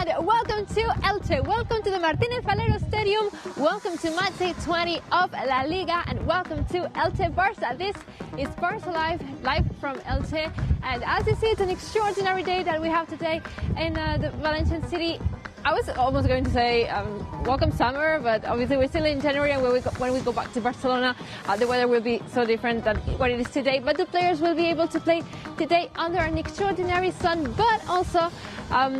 and welcome to Elche. Welcome to the Martínez Valero Stadium. Welcome to match day 20 of La Liga, and welcome to Elche Barça. This is Barça live from Elche, and as you see, it's an extraordinary day that we have today in the Valencian city. I was almost going to say welcome summer, but obviously we're still in January, and when we go back to Barcelona, the weather will be so different than what it is today. But the players will be able to play today under an extraordinary sun, but also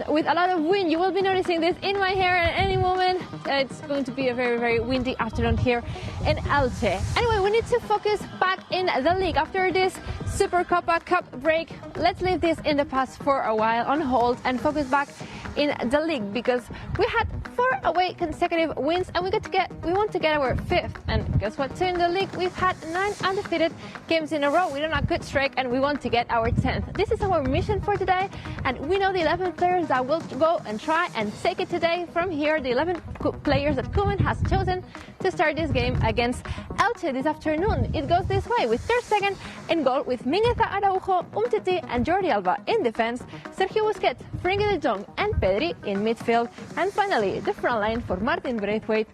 with a lot of wind. You will be noticing this in my hair at any moment. It's going to be a very, very windy afternoon here in Elche. Anyway, we need to focus back in the league after this Supercopa Cup break. Let's leave this in the past for a while on hold and focus back in the league, because we had 4 away consecutive wins and we want to get our 5th, and guess what, too, in the league we've had 9 undefeated games in a row. We're on a good streak and we want to get our 10th. This is our mission for today, and we know the 11 players that will go and try and take it today. From here, the 11 players that Koeman has chosen to start this game against Elche this afternoon. It goes this way, with Ter Stegen in goal, with Mingueza, Araujo, Umtiti and Jordi Alba in defense, Sergio Busquets, Frenkie de Jong and Pedri in midfield, and finally the front line for Martin Braithwaite,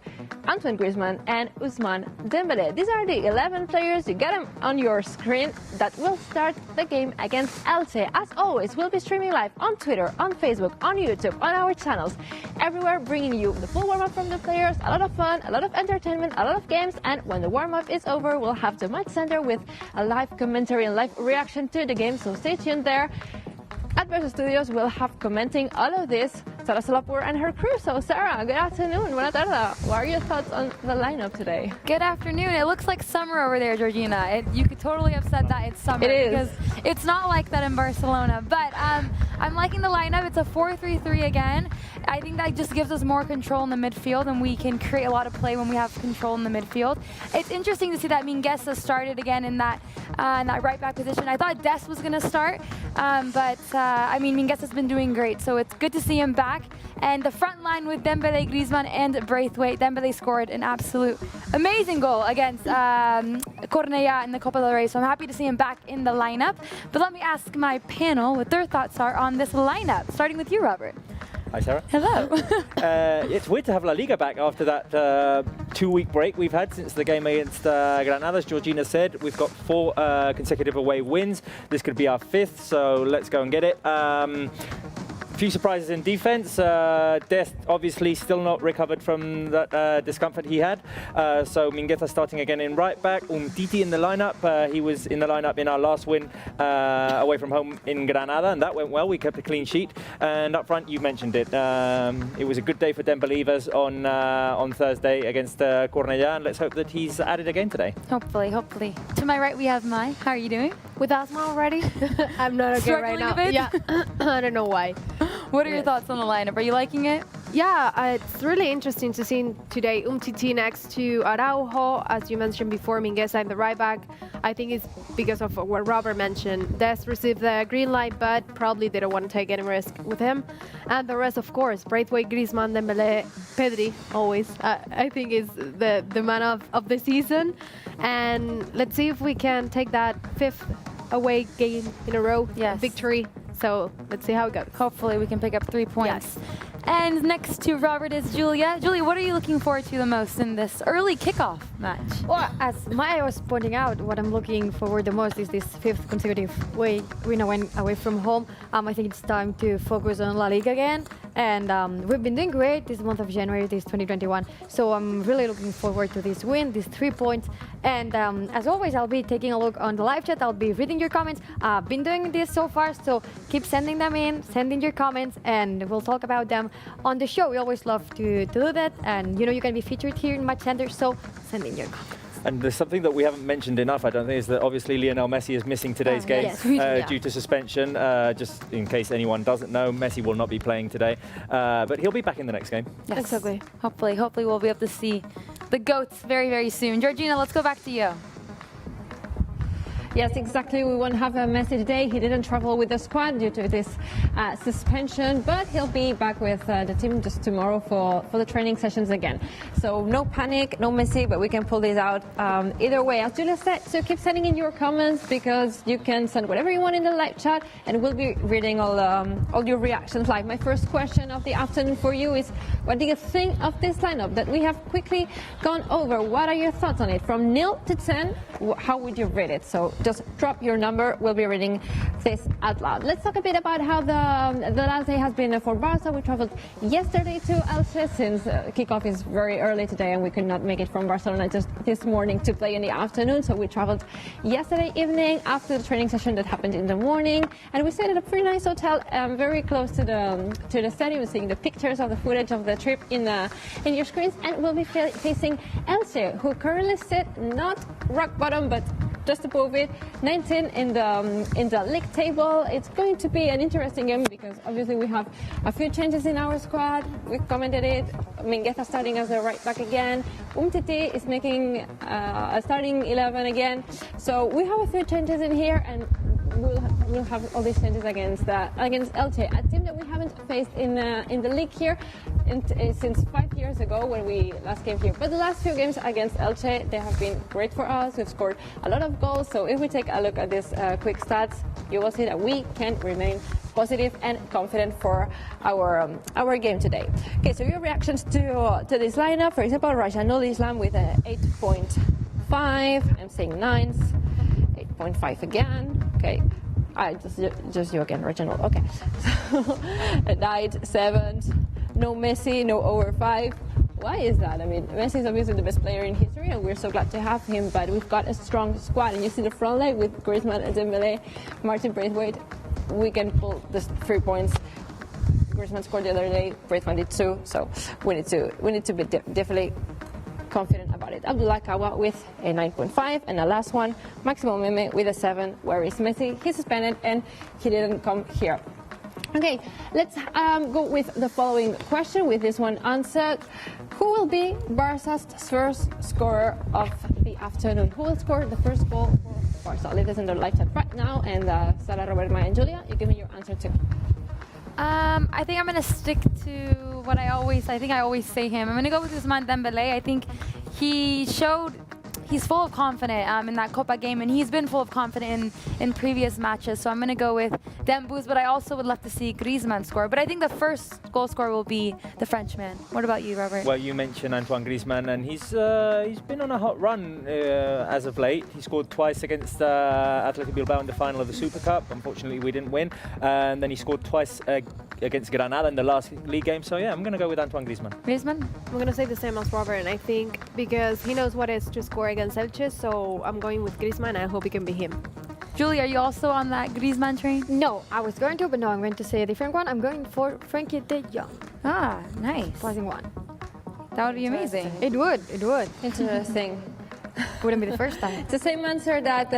Antoine Griezmann and Ousmane Dembélé. These are the 11 players. You get them on your screen that will start the game against Elche. As always, we'll be streaming live on Twitter, on Facebook, on YouTube, on our channels, everywhere, bringing you the full warm-up from the players, a lot of fun, a lot of entertainment, a lot of games, and when the warm-up is over, we'll have the match center with a live commentary and live reaction to the game, so stay tuned there. At Barça Studios, we'll have commenting all of this Sarah Salapur and her crew. So Sarah, good afternoon. Buena tarde. What are your thoughts on the lineup today? Good afternoon. It looks like summer over there, Georgina. You could totally have said that it's summer. It is. Because it's not like that in Barcelona. But I'm liking the lineup. It's a 4-3-3 again. I think that just gives us more control in the midfield, and we can create a lot of play when we have control in the midfield. It's interesting to see that Mingueza started again in that right back position. I thought Des was going to start, but I mean, Mingueza's been doing great, so it's good to see him back. And the front line with Dembélé, Griezmann and Braithwaite. Dembélé scored an absolute amazing goal against Cornellà in the Copa del Rey, so I'm happy to see him back in the lineup. But let me ask my panel what their thoughts are on this lineup, starting with you, Robert. Hi, Sarah. Hello. It's weird to have La Liga back after that 2-week break we've had since the game against Granada. As Georgina said, we've got 4 consecutive away wins. This could be our 5th, so let's go and get it. Few surprises in defense. Dest obviously still not recovered from that discomfort he had. So Mingueza starting again in right back. Umtiti in the lineup. He was in the lineup in our last win away from home in Granada, and that went well. We kept a clean sheet. And up front, you mentioned it. It was a good day for Dembélé on Thursday against Cornellà, and let's hope that he's added again today. Hopefully, hopefully. To my right, we have Mai. How are you doing? With asthma already? I'm not okay Struggling right now. a bit? Yeah, I don't know why. What are your thoughts on the lineup? Are you liking it? Yeah, it's really interesting to see today Umtiti next to Araujo, as you mentioned before, Mingueza in the right back. I think it's because of what Robert mentioned. Des received the green light, but probably they don't want to take any risk with him. And the rest, of course, Braithwaite, Griezmann, Dembélé, Pedri, always, I think is the man of the season. And let's see if we can take that 5th away game in a row, victory. So let's see how it goes. Hopefully we can pick up 3 points. Yes. And next to Robert is Julia. Julia, what are you looking forward to the most in this early kickoff match? Well, as Maya was pointing out, what I'm looking forward the most is this 5th consecutive win away from home. I think it's time to focus on La Liga again. And we've been doing great this month of January, this 2021. So I'm really looking forward to this win, these 3 points. And as always, I'll be taking a look on the live chat. I'll be reading your comments. I've been doing this so far, so keep sending them in, send in your comments, and we'll talk about them on the show. We always love to do that. And, you can be featured here in Match Center, so send in your comments. And there's something that we haven't mentioned enough, I don't think, is that obviously Lionel Messi is missing today's game due to suspension. Just in case anyone doesn't know, Messi will not be playing today, but he'll be back in the next game. Yes. Exactly. Hopefully we'll be able to see the GOATs very, very soon. Georgina, let's go back to you. Yes, exactly. We won't have Messi today. He didn't travel with the squad due to this suspension, but he'll be back with the team just tomorrow for the training sessions again. So no panic, no Messi, but we can pull this out either way. As Julia said, so keep sending in your comments because you can send whatever you want in the live chat, and we'll be reading all your reactions live. My first question of the afternoon for you is, what do you think of this lineup that we have quickly gone over? What are your thoughts on it? From 0 to 10, how would you rate it? So just drop your number. We'll be reading this out loud. Let's talk a bit about how the last day has been for Barça. We traveled yesterday to Elche since kickoff is very early today and we could not make it from Barcelona just this morning to play in the afternoon. So we traveled yesterday evening after the training session that happened in the morning, and we stayed at a pretty nice hotel very close to the stadium, seeing the pictures of the footage of the trip in your screens. And we'll be facing Elche, who currently sit not rock bottom but just above it, 19 in the league table. It's going to be an interesting game because obviously we have a few changes in our squad. We've commented it. Mingueza starting as a right back again. Umtiti is making a starting 11 again. So we have a few changes in here, and we'll have all these changes against Elche, a team that we haven't faced in the league here since 5 years ago when we last came here. But the last few games against Elche, they have been great for us. We've scored a lot of goals. So if we take a look at these quick stats, you will see that we can remain positive and confident for our game today. Okay, so your reactions to this lineup. For example, Rajanul Islam with a 8.5. I'm saying 9s. 8.5 again. Okay. Just you again, Reginald. Okay. So, a 9, 7. No Messi, no over 5. Why is that? I mean, Messi is obviously the best player in history, and we're so glad to have him. But we've got a strong squad, and you see the front leg with Griezmann and Dembélé, Martin Braithwaite. We can pull this 3 points. Griezmann scored the other day. Braithwaite did too. So we need to be definitely confident about it. Abdullah Kawa with a 9.5, and the last one, Maximo Meme with a 7. Where is Messi? He's suspended and he didn't come here. Okay, let's go with the following question with this one answered. Who will be Barca's first scorer of the afternoon? Who will score the first goal for Barca? I'll leave this in the live chat right now, and Sarah, Robert, Maya, and Julia, you give me your answer too. I think I'm going to stick to what I always say him. I'm going to go with Ousmane Dembélé. I think he's full of confidence in that Copa game, and he's been full of confidence in previous matches. So I'm going to go with Dembooz, but I also would love to see Griezmann score. But I think the first goal scorer will be the Frenchman. What about you, Robert? Well, you mentioned Antoine Griezmann, and he's been on a hot run as of late. He scored twice against Athletic Bilbao in the final of the Super Cup. Unfortunately, we didn't win. And then he scored twice against Granada in the last league game. So yeah, I'm going to go with Antoine Griezmann. Griezmann? I'm going to say the same as Robert, and I think because he knows what it is to score against Elche, so I'm going with Griezmann. I hope it can be him. Julie, are you also on that Griezmann train? No, I was going to, but no, I'm going to say a different one. I'm going for Frankie de Jong. Ah, nice. +1. That would be amazing. It would. Interesting. Wouldn't be the first time. It's the same answer that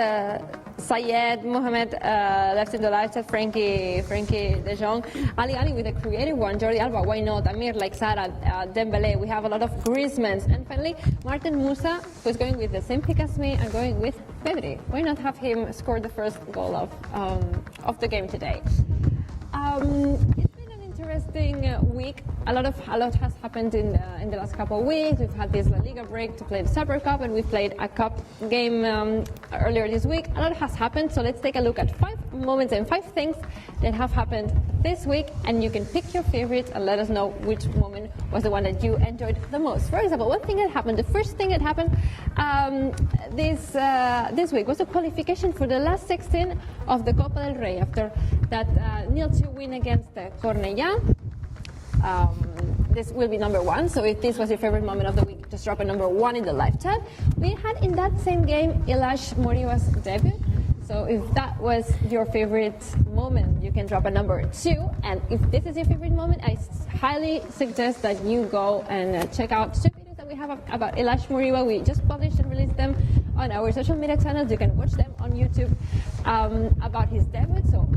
Sayed Mohamed left in the live chat, Frankie de Jong. Ali with a creative one, Jordi Alba, why not? Amir, like Sarah, Dembélé, we have a lot of Griezmanns. And finally, Martin Musa, who's going with the same pick as me, I'm going with Pedri. Why not have him score the first goal of the game today? It's been an interesting week. A lot has happened in the last couple of weeks. We've had this La Liga break to play the Super Cup, and we played a cup game earlier this week. A lot has happened, so let's take a look at 5 moments and 5 things that have happened this week, and you can pick your favorite and let us know which moment was the one that you enjoyed the most. For example, one thing that happened, the first thing that happened this week was the qualification for the last 16 of the Copa del Rey after that 0-2 win against Cornellà. This will be number 1, so if this was your favorite moment of the week, just drop a number 1 in the live chat. We had in that same game Ilaix Moriba's debut, so if that was your favorite moment, you can drop a number 2. And if this is your favorite moment, I highly suggest that you go and check out 2 videos that we have about Ilaix Moriba. We just published and released them on our social media channels. You can watch them on YouTube about his debut, so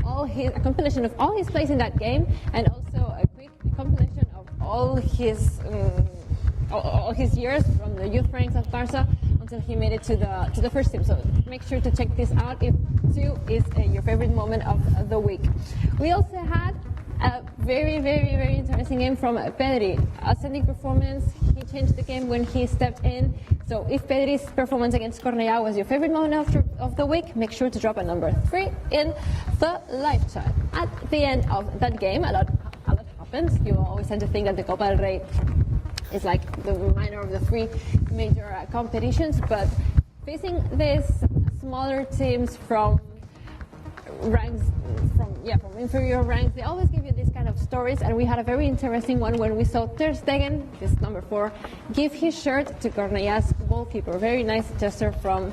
a compilation of all his plays in that game, and also a quick compilation of all his years from the youth ranks of Barça until he made it to the first team. So make sure to check this out if 2 is your favorite moment of the week. We also had a very, very, very interesting game from Pedri. Outstanding performance. He changed the game when he stepped in. So if Pedri's performance against Cornellà was your favorite moment of the week, make sure to drop a number 3 in the live chat. At the end of that game, a lot happens. You always tend to think that the Copa del Rey is like the minor of the 3 major competitions, but facing these smaller teams from ranks from inferior ranks, they always give you these kind of stories, and we had a very interesting one when we saw Ter Stegen, this number 4, give his shirt to Cornellà's goalkeeper. Very nice gesture from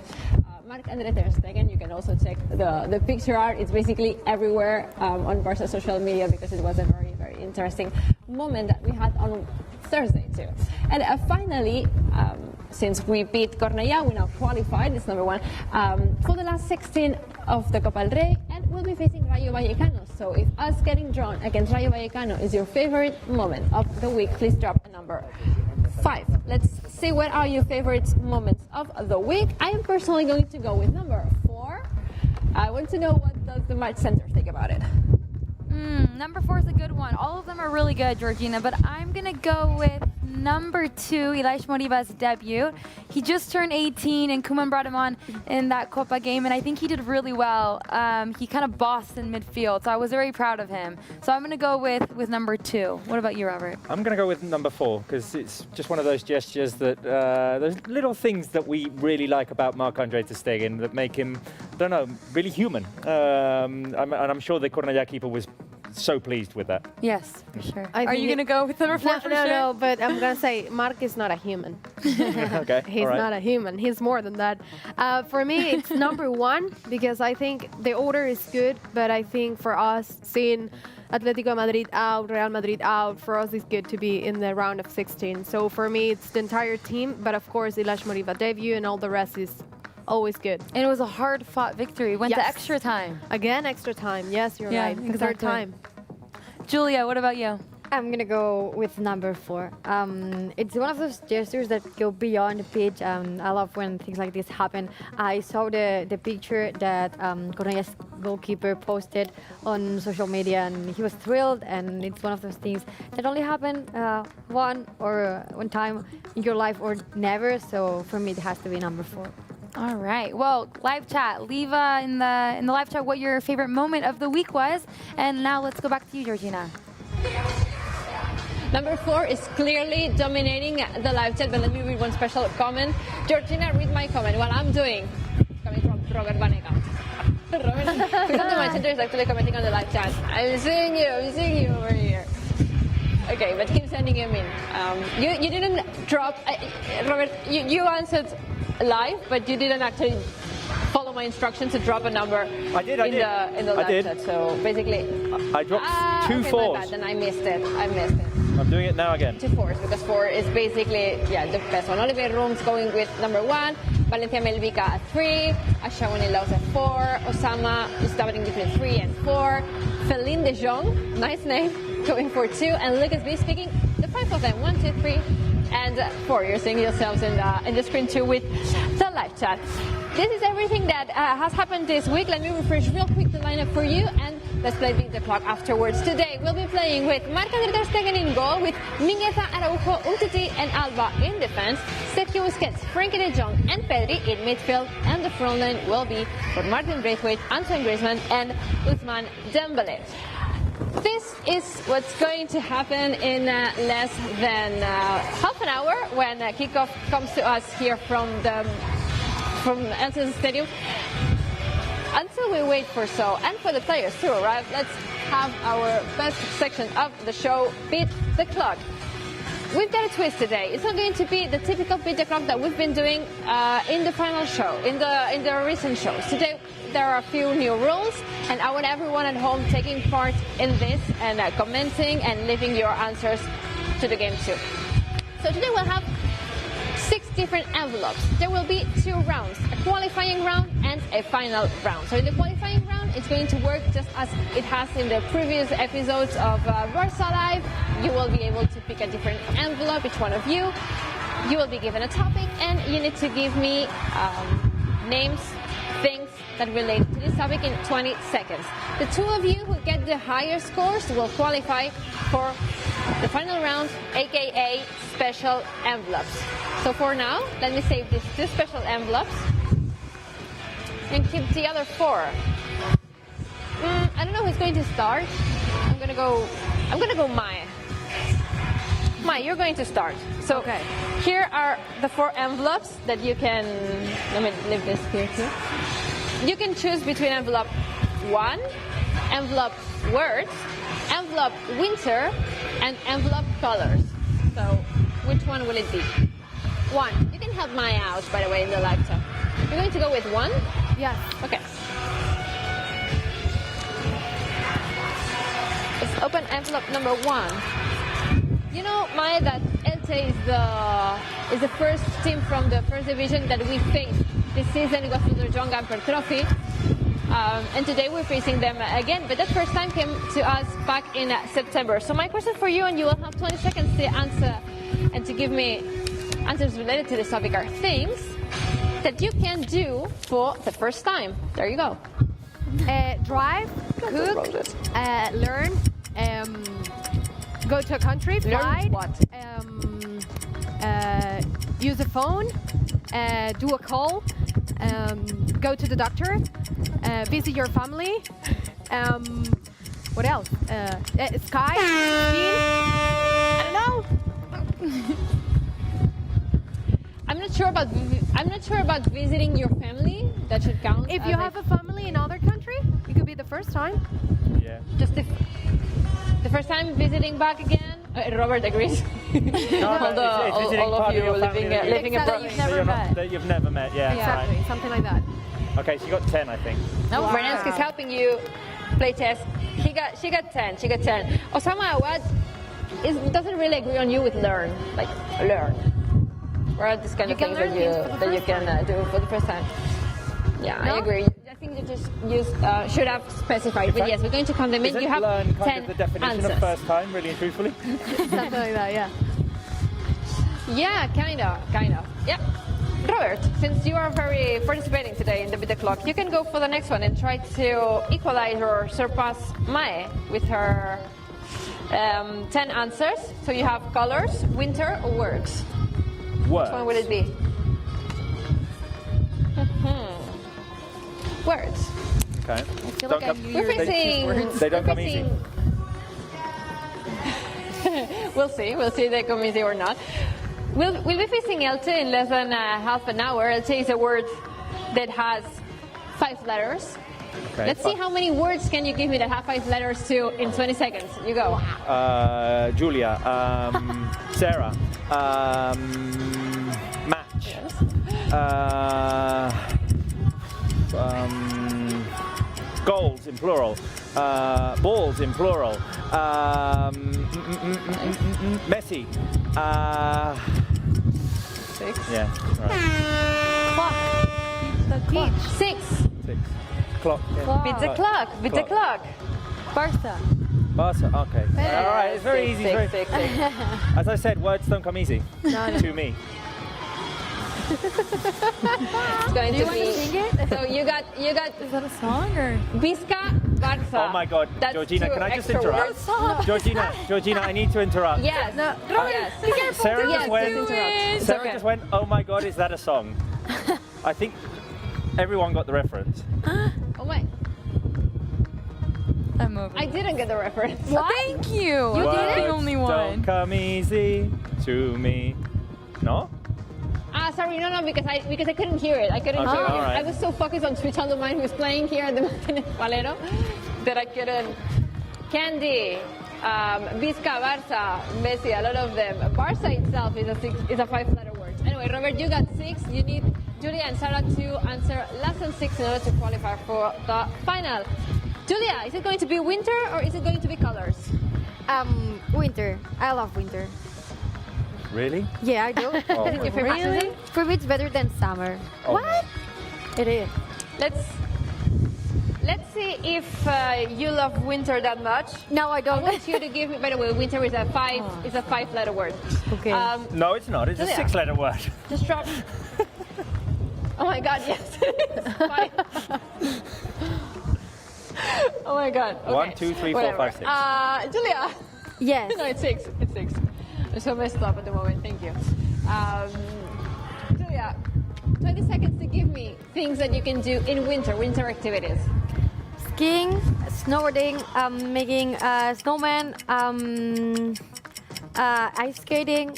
Marc-André Ter Stegen. You can also check the picture art. It's basically everywhere on Barça social media because it was a very, very interesting moment that we had on Thursday too. And finally, since we beat Cornellà, we now qualified, it's number 1, for the last 16 of the Copa del Rey, and we'll be facing Rayo Vallecano. So if us getting drawn against Rayo Vallecano is your favorite moment of the week, please drop a number 5. Let's see what are your favorite moments of the week. I am personally going to go with number 4. I want to know what does the match center think about it. Number 4 is a good one. All of them are really good, Georgina, but I'm going to go with number 2, Elias Moriba's debut. He just turned 18 and Koeman brought him on in that Copa game, and I think he did really well. He kind of bossed in midfield, so I was very proud of him. So I'm going to go with number 2. What about you, Robert? I'm going to go with number 4 because it's just one of those gestures that those little things that we really like about Marc-André Ter Stegen that make him, I don't know, really human. And I'm sure the Cornellà keeper was so pleased with that. Yes, for sure. Are you going to go with number 4 for sure? No, but I'm going to say Marc is not a human. Okay. He's not a human. He's more than that. For me, it's number 1 because I think the order is good, but I think for us, seeing Atletico Madrid out, Real Madrid out, for us it's good to be in the round of 16. So for me, it's the entire team, but of course, Elias Moriba debut and all the rest is always good. And it was a hard-fought victory. Went to extra time. Again, extra time. Yes, you're right. Exactly. Third time. Julia, what about you? I'm going to go with number 4. It's one of those gestures that go beyond the pitch. I love when things like this happen. I saw the picture that Cornellà's goalkeeper posted on social media, and he was thrilled, and it's one of those things that only happen one time in your life or never. So for me, it has to be number 4. All right. Well, live chat. Leave in the live chat what your favorite moment of the week was. And now let's go back to you, Georgina. Number 4 is clearly dominating the live chat, but let me read one special comment. Georgina, read my comment. What I'm doing, coming from Robert Vanega. Robert, because the match center is actually commenting on the live chat. I'm seeing you over here. Okay, but keep sending him in. You didn't drop, Robert, you answered live, but you didn't actually follow my instructions to drop a number in the live chat. So basically, I dropped 2 4s. My bad, then I missed it. I'm doing it now again. 2 4s because 4 is basically the best one. Olivier Rooms going with number 1, Valencia Melvica at 3, Ashawani Laos at 4, Osama is doubling between 3 and 4, Feline de Jong, nice name, going for 2, and Lucas B speaking the 5 of them, 1, 2, 3. And 4, you're seeing yourselves in the screen too with the live chat. This is everything that has happened this week. Let me refresh real quick the lineup for you, and let's play Beat the Clock afterwards. Today we'll be playing with Marc-André Ter Stegen in goal, with Mingueza, Araujo, Umtiti and Alba in defense, Sergio Busquets, Frenkie de Jong and Pedri in midfield, and the front line will be for Martin Braithwaite, Antoine Griezmann and Ousmane Dembélé. This is what's going to happen in less than half an hour when kickoff comes to us here from Elche's Stadium. Until we wait for so, and for the players to arrive, let's have our best section of the show, Beat the Clock. We've got a twist today. It's not going to be the typical Beat the Clock that we've been doing in the final show, in the recent shows. Today there are a few new rules, and I want everyone at home taking part in this and commenting and leaving your answers to the game too. So today we'll have 6 different envelopes. There will be 2 rounds, a qualifying round and a final round. So in the qualifying round, it's going to work just as it has in the previous episodes of Barça Live. You will be able to pick a different envelope, each one of you. You will be given a topic, and you need to give me names, things that relate to this topic in 20 seconds. The two of you who get the higher scores will qualify for the final round, aka special envelopes. So for now, let me save these 2 special envelopes and keep the other 4. I don't know who's going to start. I'm gonna go Mai. Mai, you're going to start. So Okay. here are the 4 envelopes that you can, let me leave this here too. You can choose between envelope 1, envelope words, envelope winter, and envelope colors. So which one will it be? 1. You can help Mai out, by the way, in the live chat. You're going to go with 1? Yes. Okay. Let's open envelope number 1. You know, Maya, that Elche is the first team from the first division that we faced this season. It was through the John Gamper Trophy. And today we're facing them again, but that first time came to us back in September. So my question for you, and you will have 20 seconds to answer and to give me answers related to this topic, are things that you can do for the first time. There you go. Drive, cook, learn, go to a country, fly, what? use a phone, do a call, go to the doctor, visit your family. What else? Sky, skiing. I don't know. I'm not sure about visiting your family. That should count. If you have a family in other country, it could be the first time. Yeah. just the first time visiting back again. Robert agrees. all of you living abroad. That you've never met. Yeah. Exactly, Right. something like that. Okay, she got 10, I think. No, Wow. Bernanke is helping you play test. She got 10. She got 10. Osama, what doesn't really agree on you with learn, like learn. Or these kind of You can things that you can do for the first time. Yeah, No? I agree. I think you just should have specified. But yes, we're going to count them in. Isn't You have learn kind 10 of the definition answers. of first time, really and truthfully? Something like that, yeah. Yeah, kind of. Yeah. Robert, since you are very participating today in the Beat the Clock, you can go for the next one and try to equalize or surpass Mae with her 10 answers. So you have colors, winter, or words. Words. Which one would it be? Words. Okay. I feel Don't like I come- knew We're you were gonna facing. choose words. They don't we're come easy. facing- We'll see if they come easy or not. We'll be facing Elche in less than half an hour. Elche is a word that has 5 letters. Okay, Let's see fine. how many words can you give me that have 5 letters too in 20 seconds. You go. Julia, Sarah, match, goals in plural, balls in plural, Messi, 6. yeah, right. Clock. 6. 6. Clock. Yeah. Beat the clock. Beat the clock. Barça. Barça, okay. All right, it's very easy. Six, very- six, six. As I said, words don't come easy to me. It's going Do to you want to be. sing it? So you got Is that a song or? Vizca Barça. Oh my God, That's Georgina, 2 can I just extra interrupt? words. Georgina, I need to interrupt. Yes. No, Yes. Sarah Yes, just went. just interrupt. Sarah Okay. just went. Oh my God, is that a song? I think everyone got the reference. Oh my. I'm over. I didn't get the reference. Thank you. You Words did the only don't one. come easy to me. No? Sorry, no, because I couldn't hear it. I couldn't Okay, hear it. all right. I was so focused on Switch on the Mind, who was playing here at the Martínez Valero, that I couldn't. Candy, Vizca, Barça, Messi, a lot of them. Barça itself is a 5-letter word. Anyway, Robert, you got 6. You need Julia and Sarah to answer less than 6 in order to qualify for the final. Julia, is it going to be winter or is it going to be colors? Winter. I love winter. Really? Yeah, I do. Oh, Is it your favorite season? For me, it's better than summer. Oh. What? It is. Let's let's see if you love winter that much. No, I I don't. want you to give me. By the way, winter is a five-letter word. Okay. No, it's not. It's a Julia. 6-letter word. Just drop. Oh my God! Yes. It's five. Oh my God. Okay. 1, 2, 3, 4, 5, 6. Julia. Yes. No, it's 6. It's 6. I'm so messed up at the moment. Thank you. Julia, 20 seconds to give me things that you can do in winter activities. Skiing, snowboarding, making snowman, ice skating.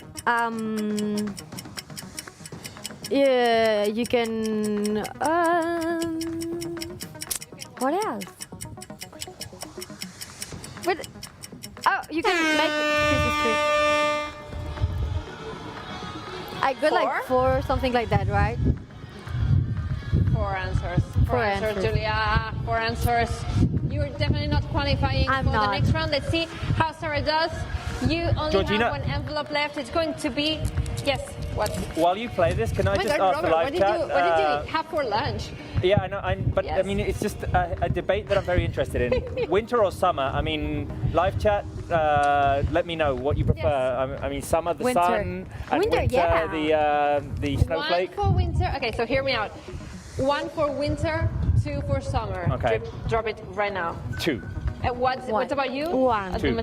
Yeah, you can. What else? But you can make Christmas tree. I got like 4, something like that, right? 4 answers. 4 answers, Julia. 4 answers. You're definitely not qualifying I'm for not. the next round. Let's see how Sarah does. You only Georgina. have 1 envelope left. It's going to be yes. What? While you play this, can I Oh my just God, ask the Robert, live chat? what did you have for lunch? Yeah, I know, but I Yes. mean, it's just a debate that I'm very interested in. Winter or summer? I mean, live chat, let me know what you prefer. I mean, summer, the Winter. sun, and Winter, yeah. the snowflake. 1 for winter. Okay, so hear me out. 1 for winter, 2 for summer. Okay. Drop it right now. 2. What about you? 1. Two.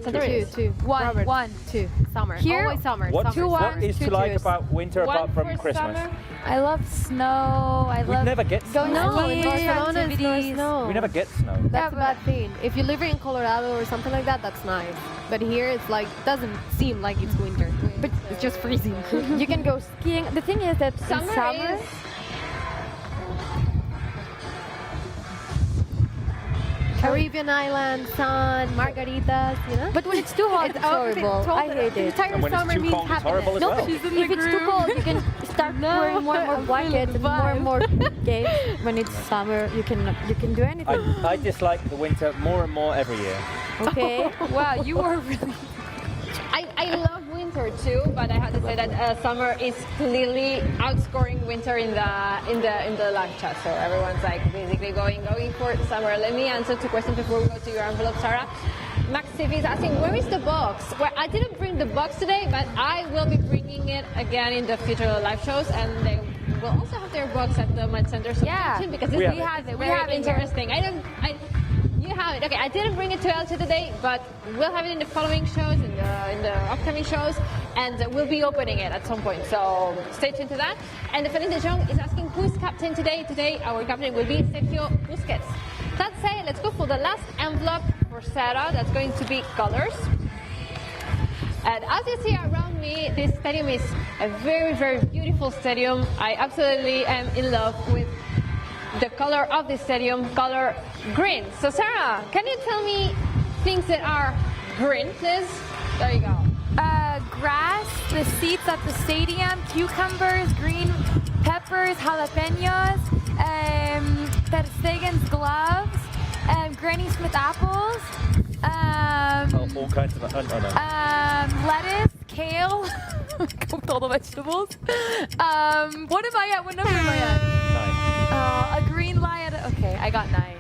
Two. One, Robert. one. 2. Summer. Here- Always summer. What Summer. is to like about winter 1 apart from for Christmas? summer. I love snow. I We love never get going snow. No, in skiing, Barcelona it's no activities. snow. We never get snow. That's a Yeah, bad thing. If you live in Colorado or something like that, that's nice. But here it's like doesn't seem like it's winter. But it's just freezing. You can go skiing. The thing is that Summer, in summer, is Caribbean island, sun, margaritas, you know? but when it's too hot, it's horrible. I hate it. Entire And when it's summer too means cold, it's happiness. horrible as No, well. if it's too cold, you can start wearing more and more blankets and more games. When it's summer, you can do anything. I dislike the winter more and more every year. Okay. Wow, you are really. I love winter too, but I have to say that summer is clearly outscoring winter in the live chat. So everyone's like basically going for summer. Let me answer 2 questions before we go to your envelope, Sarah. Max TV is asking, where is the box? Well, I didn't bring the box today, but I will be bringing it again in the future live shows, and they will also have their box at the Med Center subscription because this We is have it. very interesting. You have it. Okay, I didn't bring it to Elche today, but we'll have it in the following shows, in the upcoming shows, and we'll be opening it at some point. So stay tuned to that. And the Fernando Jong is asking who's captain today. Today, our captain will be Sergio Busquets. That said, let's go for the last envelope for Sarah. That's going to be colors. And as you see around me, this stadium is a very, very beautiful stadium. I absolutely am in love with the color of the stadium, color green. So Sarah, can you tell me things that are green, please? There you go. Grass, the seats at the stadium, cucumbers, green peppers, jalapenos, Ter Stegen's gloves, Granny Smith apples, All kinds of. Oh, no. lettuce, kale. Go with all the vegetables. What am I at? What number am I at? 9. A green lion. Okay, I got 9.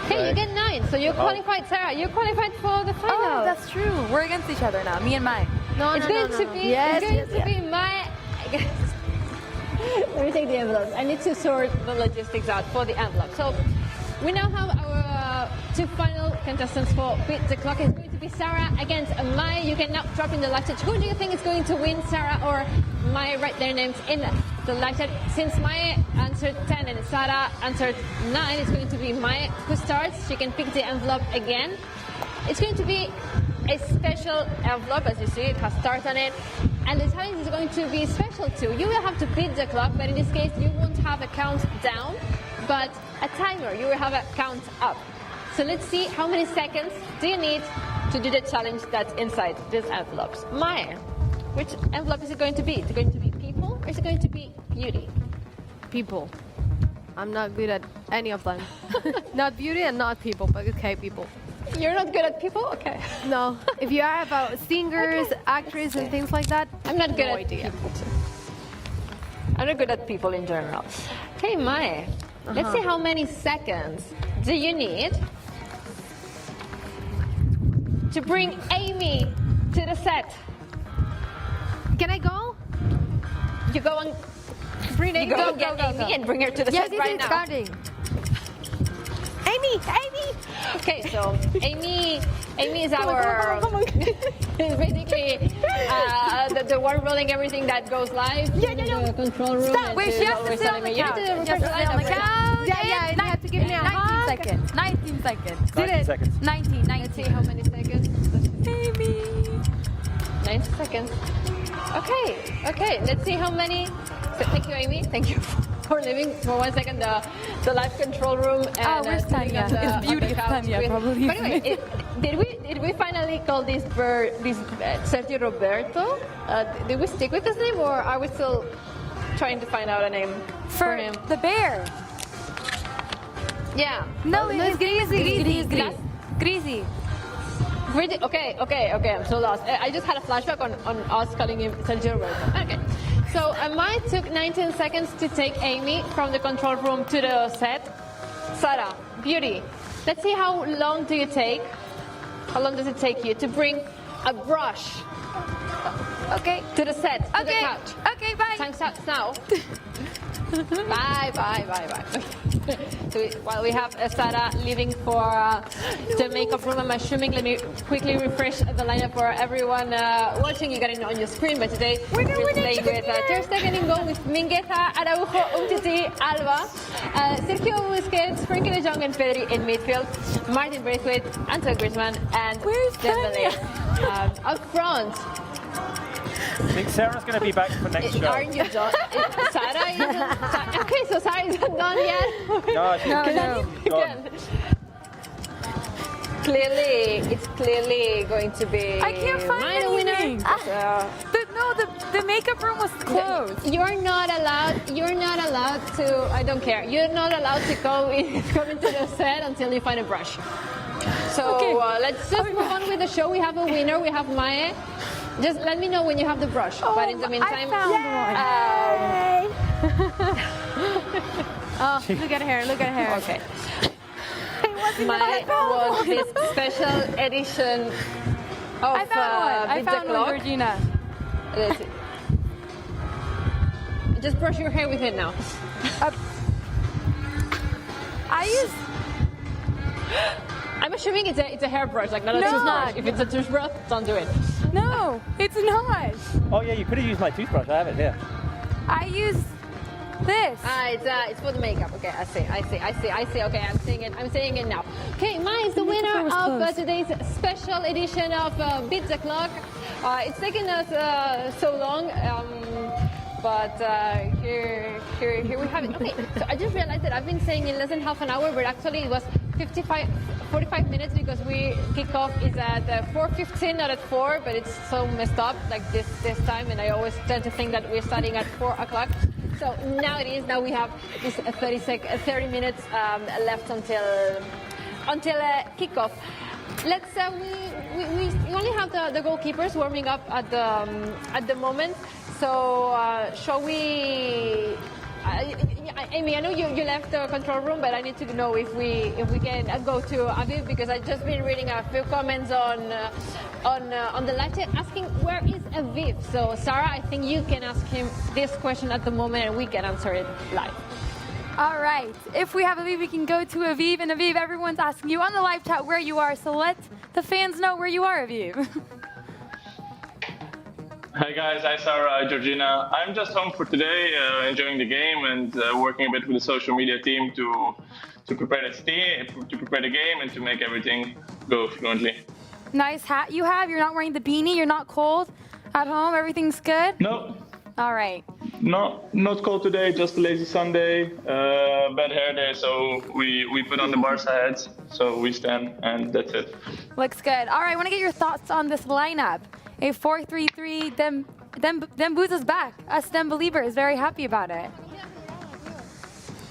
Okay, you get 9. So you qualified, Sarah. You qualified for the final. Oh, that's true. We're against each other now, me and mine. It's going to be. Yes, it's going yes, to be my. Let me take the envelopes. I need to sort the logistics out for the envelope. So we now have our 2 final contestants for Beat the Clock. It's going to be Sarah against Maya. You can now drop in the live chat. Who do you think is going to win, Sarah or Maya? Write their names in the live chat. Since Maya answered 10 and Sarah answered 9, it's going to be Maya who starts. She can pick the envelope again. It's going to be a special envelope. As you see, it has stars on it. And the challenge is going to be special too. You will have to beat the clock, but in this case, you won't have a countdown, but a timer. You will have a count up. So let's see how many seconds do you need to do the challenge that's inside these envelopes. Maya, which envelope is it going to be? Is it going to be people or is it going to be beauty? People. I'm not good at any of them. Not beauty and not people, but okay, people. You're not good at people? Okay. No. If you are about singers, actors, and things like that, I'm not good no at idea. people too. I'm not good at people in general. Okay, Maya. Let's see how many seconds do you need to bring Amy to the set. Can I go? You go and Bring you Amy. go and get Amy and bring her to the Yes, set right it's now. starting. Amy. Okay, so Amy is our is basically the one rolling everything that goes live. Yeah. The control room. Stop. and Wait, to she has to always stay telling on the me, you couch. need She to has refresh to the stay on the lineup, right? couch. Yeah, you have to give me a 19 hug. seconds. 19 seconds. 90 seconds. 19. Let's see how many seconds. Amy. 90 seconds. Okay. Let's see how many. So, thank you, Amy. Thank you for leaving for 1 second the live control room. And, Where's sitting Tanya? on the- It's on the beauty of couch Tanya, with- probably. By the way, did we finally call this bird Sergio Roberto? Did we stick with this name, or are we still trying to find out a name for him? the bear. Yeah. No, it's Greasy. Greasy. Really? Okay, I'm so lost. I just had a flashback on us calling him Sergio Roberto. Okay. So Mai took 19 seconds to take Amy from the control room to the set. Sarah, beauty. Let's see how long do you take? How long does it take you to bring a brush Okay. to the set, to the Okay. couch? Okay, bye. Time starts now. Bye. So while we have Sarah leaving for the makeup room, I'm assuming, let me quickly refresh the lineup for everyone watching. You got it on your screen, but today we're playing with Ter Stegen in goal, with Mingueza, Araujo, Umtiti, Alba, Sergio Busquets, Frankie de Jong, and Pedri in midfield, Martin Braithwaite, Antoine Griezmann, and Where's Dembele up front. I think Sarah's going to be back for next show. Aren't you done? Sarah isn't. Okay, so Sarah isn't done yet. No, she's No. gone. It's clearly going to be. I can't find mine a winner. anything. The makeup room was closed. You're not allowed to. I don't care. You're not allowed to come into the set until you find a brush. So Okay. let's just move on with the show. We have a winner. We have Mae. Just let me know when you have the brush. But in the meantime, I found one. Oh, look at her. okay. Mae was this special edition of I found Beat the one, Clock. Georgina. Let's see. Just brush your hair with it now. I'm assuming it's a hairbrush, like not a No. toothbrush. If it's a toothbrush, don't do it. No, it's not. Oh yeah, you could have used my toothbrush. I have it here. I use this. It's for the makeup. Okay, I see. Okay, I'm saying it now. Okay, Mai is the winner was of close. today's special edition of Beat the Clock. It's taken us so long, but here we have it. Okay, so I just realized that I've been saying in less than half an hour, but actually it was 45 minutes because we kick off is at 4:15, not at 4, but it's so messed up like this time, and I always tend to think that we're starting at 4 o'clock. So now it is. Now we have this 30 minutes left until kickoff. Let's we only have the goalkeepers warming up at the moment. So shall we? Amy, I know you left the control room, but I need to know if we can go to Aviv, because I've just been reading a few comments on the live chat asking where is Aviv. So Sarah, I think you can ask him this question at the moment, and we can answer it live. All right. If we have Aviv, we can go to Aviv. And Aviv, everyone's asking you on the live chat where you are. So let the fans know where you are, Aviv. Hi guys, hi Sarah, Georgina. I'm just home for today, enjoying the game and working a bit with the social media team to prepare the game and to make everything go fluently. Nice hat you have. You're not wearing the beanie. You're not cold at home. Everything's good. No, All right. not cold today. Just a lazy Sunday. Bad hair day, so we put on the Barça hats, so we stand, and that's it. Looks good. All right. I want to get your thoughts on this lineup. A 4-3-3. Dem Booza's back. Us Dem believers very happy about it.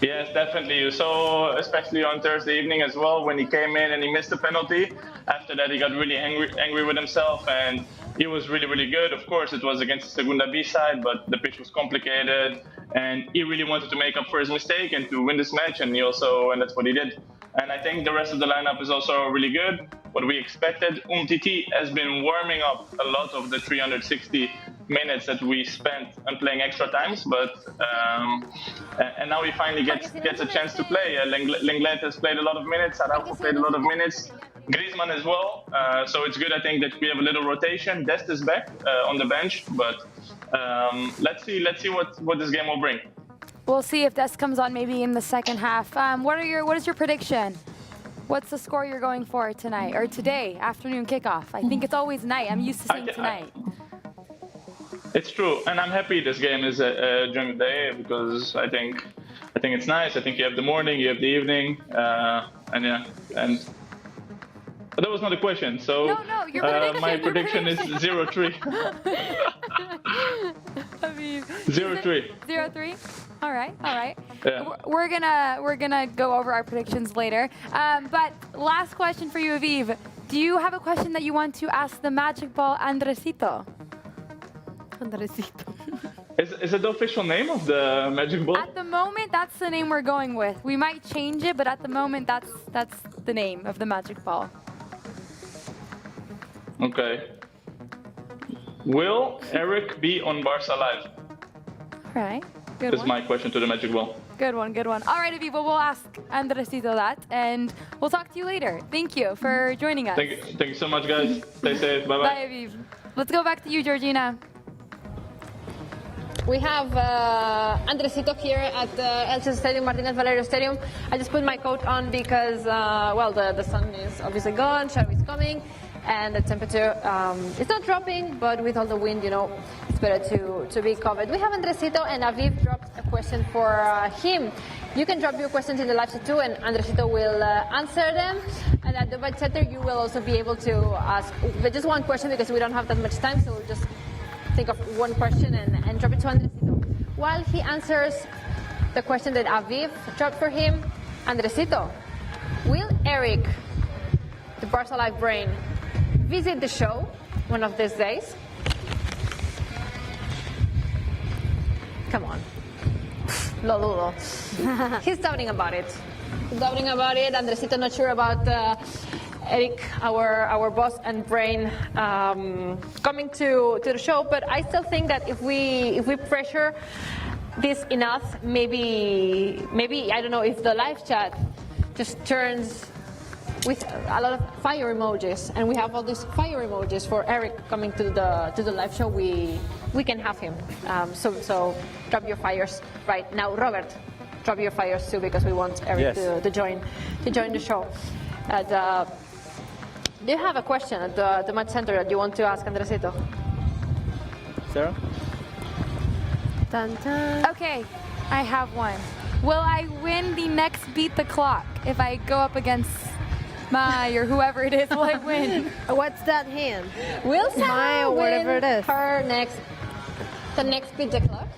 Yes, definitely. You saw, especially on Thursday evening as well, when he came in and he missed the penalty. After that, he got really angry with himself, and he was really, really good. Of course, it was against the Segunda B side, but the pitch was complicated, and he really wanted to make up for his mistake and to win this match, and that's what he did. And I think the rest of the lineup is also really good, what we expected. Umtiti has been warming up a lot of the 360 minutes that we spent on playing extra times, and now he finally gets a chance to play. Lenglet has played a lot of minutes, Araujo played a lot of minutes, Griezmann as well. So it's good, I think, that we have a little rotation. Dest is back on the bench, but let's see what this game will bring. We'll see if Dest comes on maybe in the second half. What is your prediction? What's the score you're going for tonight or today, afternoon kickoff? I think it's always night. I'm used to saying tonight. It's true, and I'm happy this game is during the day because I think it's nice. I think you have the morning, you have the evening, and but that was not a question. So no, your prediction, my prediction is 0-3. 0-3. 0-3. All right. Yeah. We're gonna go over our predictions later. But last question for you, Aviv. Do you have a question that you want to ask the Magic Ball Andresito? Andresito. Is it the official name of the Magic Ball? At the moment, that's the name we're going with. We might change it, but at the moment, that's the name of the Magic Ball. Okay. Will Eric be on Barça Live? All right. Good Is one. my question to the Magic Ball. Good one. All right, Aviv, we'll ask Andresito that, and we'll talk to you later. Thank you for joining us. Thank you so much, guys. Stay safe. Bye-bye. Bye, Aviv. Let's go back to you, Georgina. We have Andresito here at the Elche Estadio Martínez Valero Stadium. I just put my coat on because, the sun is obviously gone, shadow is coming, and the temperature is not dropping, but with all the wind, it's better to be covered. We have Andresito, and Aviv dropped a question for him. You can drop your questions in the live chat too, and Andresito will answer them. And at the Untitled Chapter, you will also be able to ask just one question because we don't have that much time, so we'll just think of one question and drop it to Andresito. While he answers the question that Aviv dropped for him, Andresito, will Eric, the Barça Live brain, visit the show one of these days? Come on. Lo dudo. He's doubting about it. Andresito not sure about Eric, our boss and brain, coming to the show. But I still think that if we pressure this enough, maybe I don't know if the live chat just turns with a lot of fire emojis, and we have all these fire emojis for Eric coming to the live show. We can have him. So drop your fires right now, Robert. Drop your fires too because we want Eric to join the show. And, do you have a question at the match center that you want to ask Andresito? Sarah? Dun, dun. Okay, I have one. Will I win the next Beat the Clock if I go up against Mai or whoever it is? Will I win? What's that hand? Will Mai Sarah or whatever win it is. the next Beat the Clock?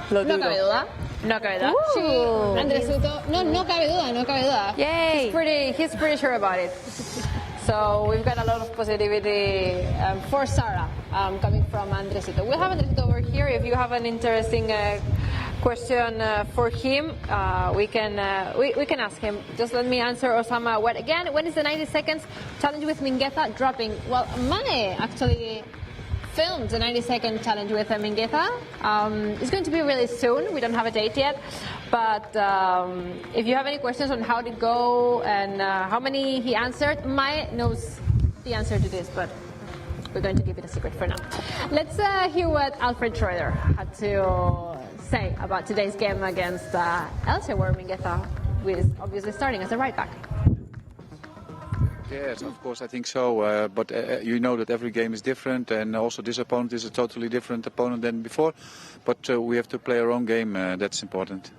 Lo No dudo. cabe duda. No cabe duda. Ooh. Andresito, no cabe duda. Yay. He's pretty sure about it. So we've got a lot of positivity for Sarah coming from Andresito. We'll have Andresito over here. If you have an interesting question for him, we can ask him. Just let me answer Osama. When is the 90 seconds challenge with Mingueza dropping? Well, Mane actually filmed the 90-second challenge with Mingueza. It's going to be really soon. We don't have a date yet. But if you have any questions on how it did go and how many he answered, Mai knows the answer to this, but we're going to keep it a secret for now. Let's hear what Alfred Schroeder had to say about today's game against Elche, where Mingueza is obviously starting as a right back. Yes, of course, I think so. But you know that every game is different, and also this opponent is a totally different opponent than before. But we have to play our own game. That's important.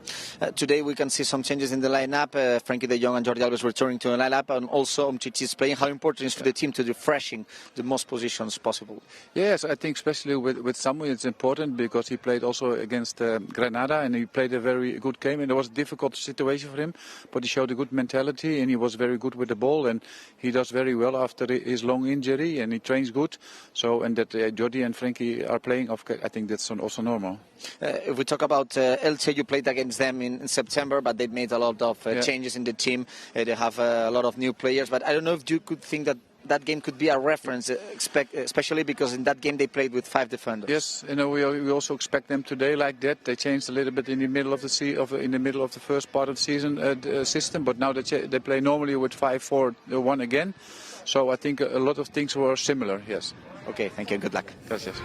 Today we can see some changes in the lineup. Frankie de Jong and Jordi Alba returning to the lineup, and also Umtiti is playing. How important is for the team to refreshing the most positions possible? Yes, I think especially with Samuel it's important because he played also against Granada, and he played a very good game. And it was a difficult situation for him, but he showed a good mentality, and he was very good with the ball. And he does very well after his long injury, and he trains good. So, and that Jordi and Frankie are playing, I think that's also normal. If we talk about Elche, you played against them in September, but they made a lot of changes in the team. They have a lot of new players, but I don't know if you could think that game could be a reference, especially because in that game they played with 5 defenders. Yes, we also expect them today like that. They changed a little bit in the middle of the first part of the season system, but now they play normally with 5-4-1 again. So I think a lot of things were similar. Yes. Okay, thank you. Good luck. Gracias.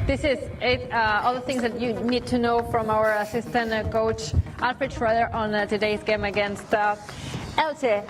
This is it, all the things that you need to know from our assistant coach Alfred Schroeder on today's game against Elche.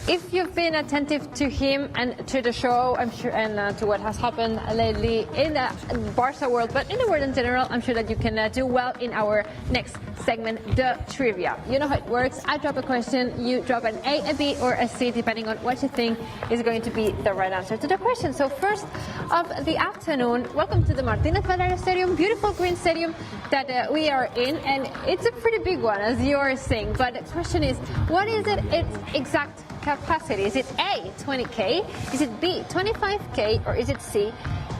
If you've been attentive to him and to the show, I'm sure, and to what has happened lately in the Barça world, but in the world in general, I'm sure that you can do well in our next segment, the trivia. You know how it works. I drop a question, you drop an A, a B, or a C, depending on what you think is going to be the right answer to the question. So first of the afternoon, welcome to the Martínez Valero Stadium, beautiful green stadium that we are in, and it's a pretty big one, as you are saying. But the question is, what is its exact capacity? Is it A, 20K? Is it B, 25K? Or is it C,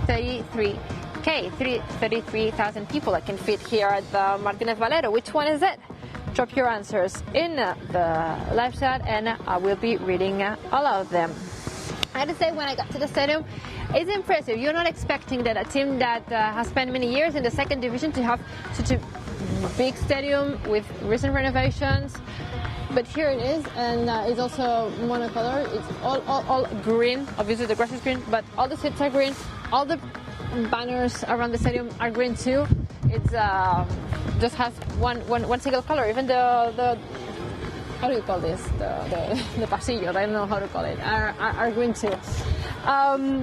33K? 33,000 people that can fit here at the Martínez Valero. Which one is it? Drop your answers in the live chat, and I will be reading all of them. I had to say, when I got to the stadium, it's impressive. You're not expecting that a team that has spent many years in the second division to have such a big stadium with recent renovations. But here it is, and it's also monocolor. It's all green. Obviously the grass is green, but all the seats are green. All the banners around the stadium are green too. It's just has one single color. Even the how do you call this? The pasillos, I don't know how to call it, are green too.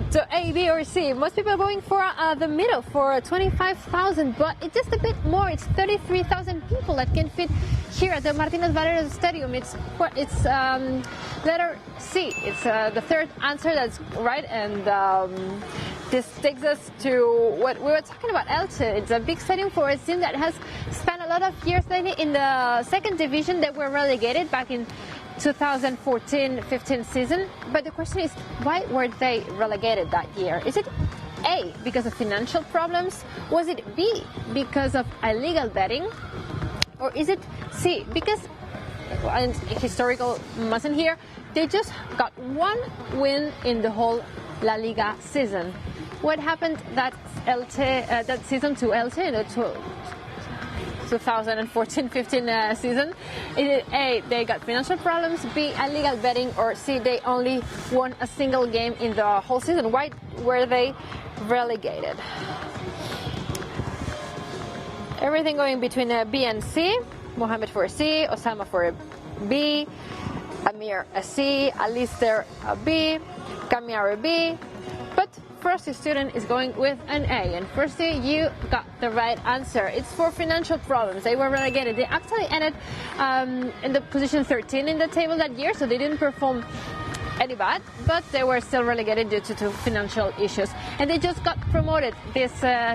So A, B, or C. Most people are going for the middle, for 25,000, but it's just a bit more. It's 33,000 people that can fit here at the Martínez Valero Stadium. It's letter C. It's the third answer that's right, and this takes us to what we were talking about, Elche. It's a big stadium for a team that has spent a lot of years lately in the second division. That were relegated back in 2014-15 season. But the question is, why were they relegated that year? Is it A, because of financial problems? Was it B, because of illegal betting? Or is it C, because, and historical mustn't here, they just got one win in the whole La Liga season? What happened that season to Elche in the 2014-15 season? Is it A, they got financial problems, B, illegal betting, or C, they only won a single game in the whole season? Why were they relegated? Everything going between B and C. Mohamed for a C, Osama for a B, Amir a C, Alistair a B, Kamiar a B. But Frosty student is going with an A, and Frosty, you got the right answer. It's for financial problems. They were relegated. They actually ended in the position 13 in the table that year, so they didn't perform any bad, but they were still relegated due to financial issues. And they just got promoted this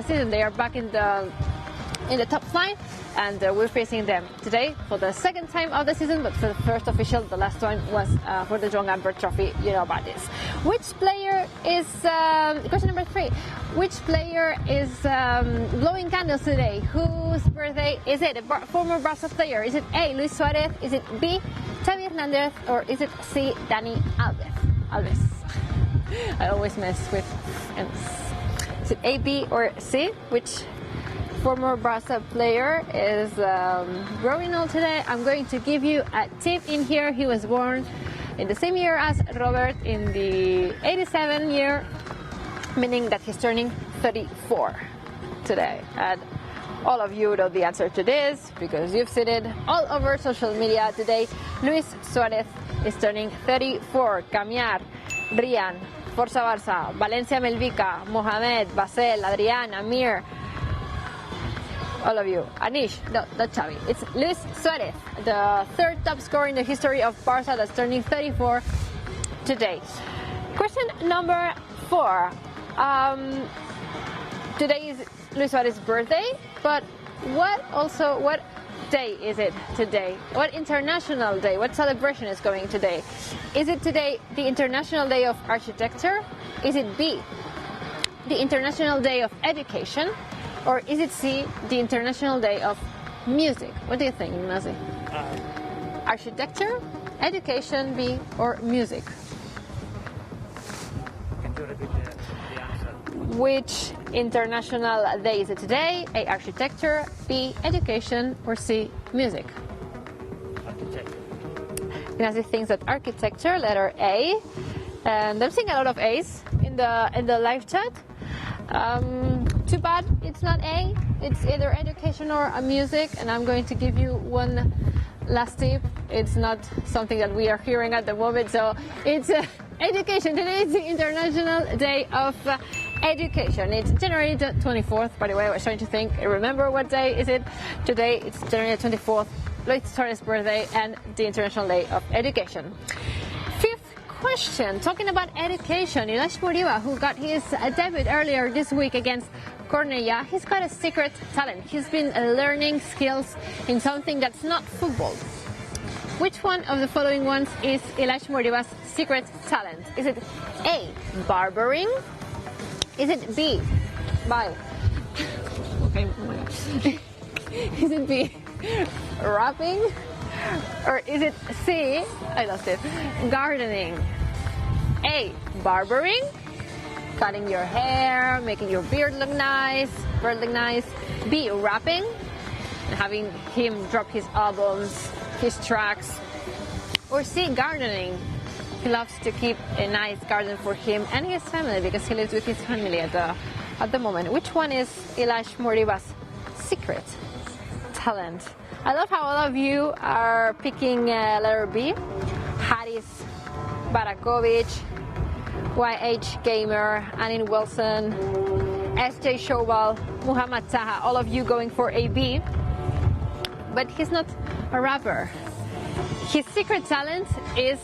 season. They are back in the top flight, and we're facing them today for the second time of the season, but for the first official. The last one was for the John Gamper Trophy. You know about this. Which player is, question number 3, which player is blowing candles today? Whose birthday is it? A former Barça player. Is it A, Luis Suarez? Is it B, Xavi Hernandez? Or is it C, Dani Alves? I always mess with M's. Is it A, B, or C? Which former Barça player is growing old today? I'm going to give you a tip in here. He was born in the same year as Robert, in the 87 year, meaning that he's turning 34 today. And all of you know the answer to this because you've seen it all over social media today. Luis Suarez is turning 34. Kamiar, Rian, Forza Barça, Valencia Melvica, Mohamed, Basel, Adrián, Amir, all of you. Anish, no, not Xavi. It's Luis Suarez, the third top scorer in the history of Barça, that's turning 34 today. Question number 4. Today is Luis Suarez's birthday, but what day is it today? What international day? What celebration is going today? Is it today the International Day of Architecture? Is it B, the International Day of Education? Or is it C, the International Day of Music? What do you think, Mazi? Architecture, education, B, or music? Which international day is it today? A, architecture, B, education, or C, music? Architecture. Ignacio thinks that architecture, letter A. And I'm seeing a lot of A's in the live chat. Too bad it's not A. It's either education or music. And I'm going to give you one last tip. It's not something that we are hearing at the moment. So it's education. Today is the International Day of Education. It's January the 24th, by the way. I was trying to think, remember what day is it? Today it's January 24th, Lloyd Torres' birthday, and the International Day of Education. Fifth question, talking about education, Ilaix Muriba, who got his debut earlier this week against Cornellà, he's got a secret talent. He's been learning skills in something that's not football. Which one of the following ones is Ilaix Muriba's secret talent? Is it A, barbering? Is it B, bye? Okay, oh my gosh. Is it B, rapping? Or is it C, I lost it, gardening? A, barbering, cutting your hair, making your beard look nice, B, rapping, and having him drop his albums, his tracks. Or C, gardening. He loves to keep a nice garden for him and his family because he lives with his family at the moment. Which one is Ilaix Muriba's secret talent? I love how all of you are picking letter B. Haris Barakovic, YH Gamer, Anin Wilson, SJ Showbal, Muhammad Taha, all of you going for a B. But he's not a rapper. His secret talent is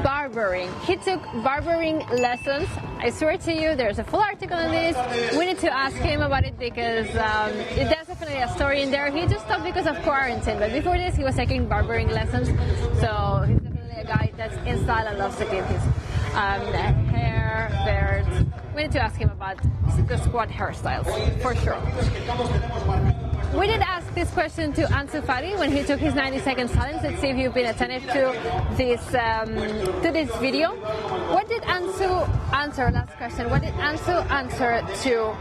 barbering. He took barbering lessons. I swear to you, there's a full article on this. We need to ask him about it because there's definitely a story in there. He just stopped because of quarantine, but before this he was taking barbering lessons. So he's definitely a guy that's in style and loves to keep his hair, beard. We need to ask him about the squad hairstyles, for sure. We did ask this question to Ansu Fati when he took his 90-second challenge. Let's see if you've been attentive to this video. What did Ansu answer? Last question. What did Ansu answer to?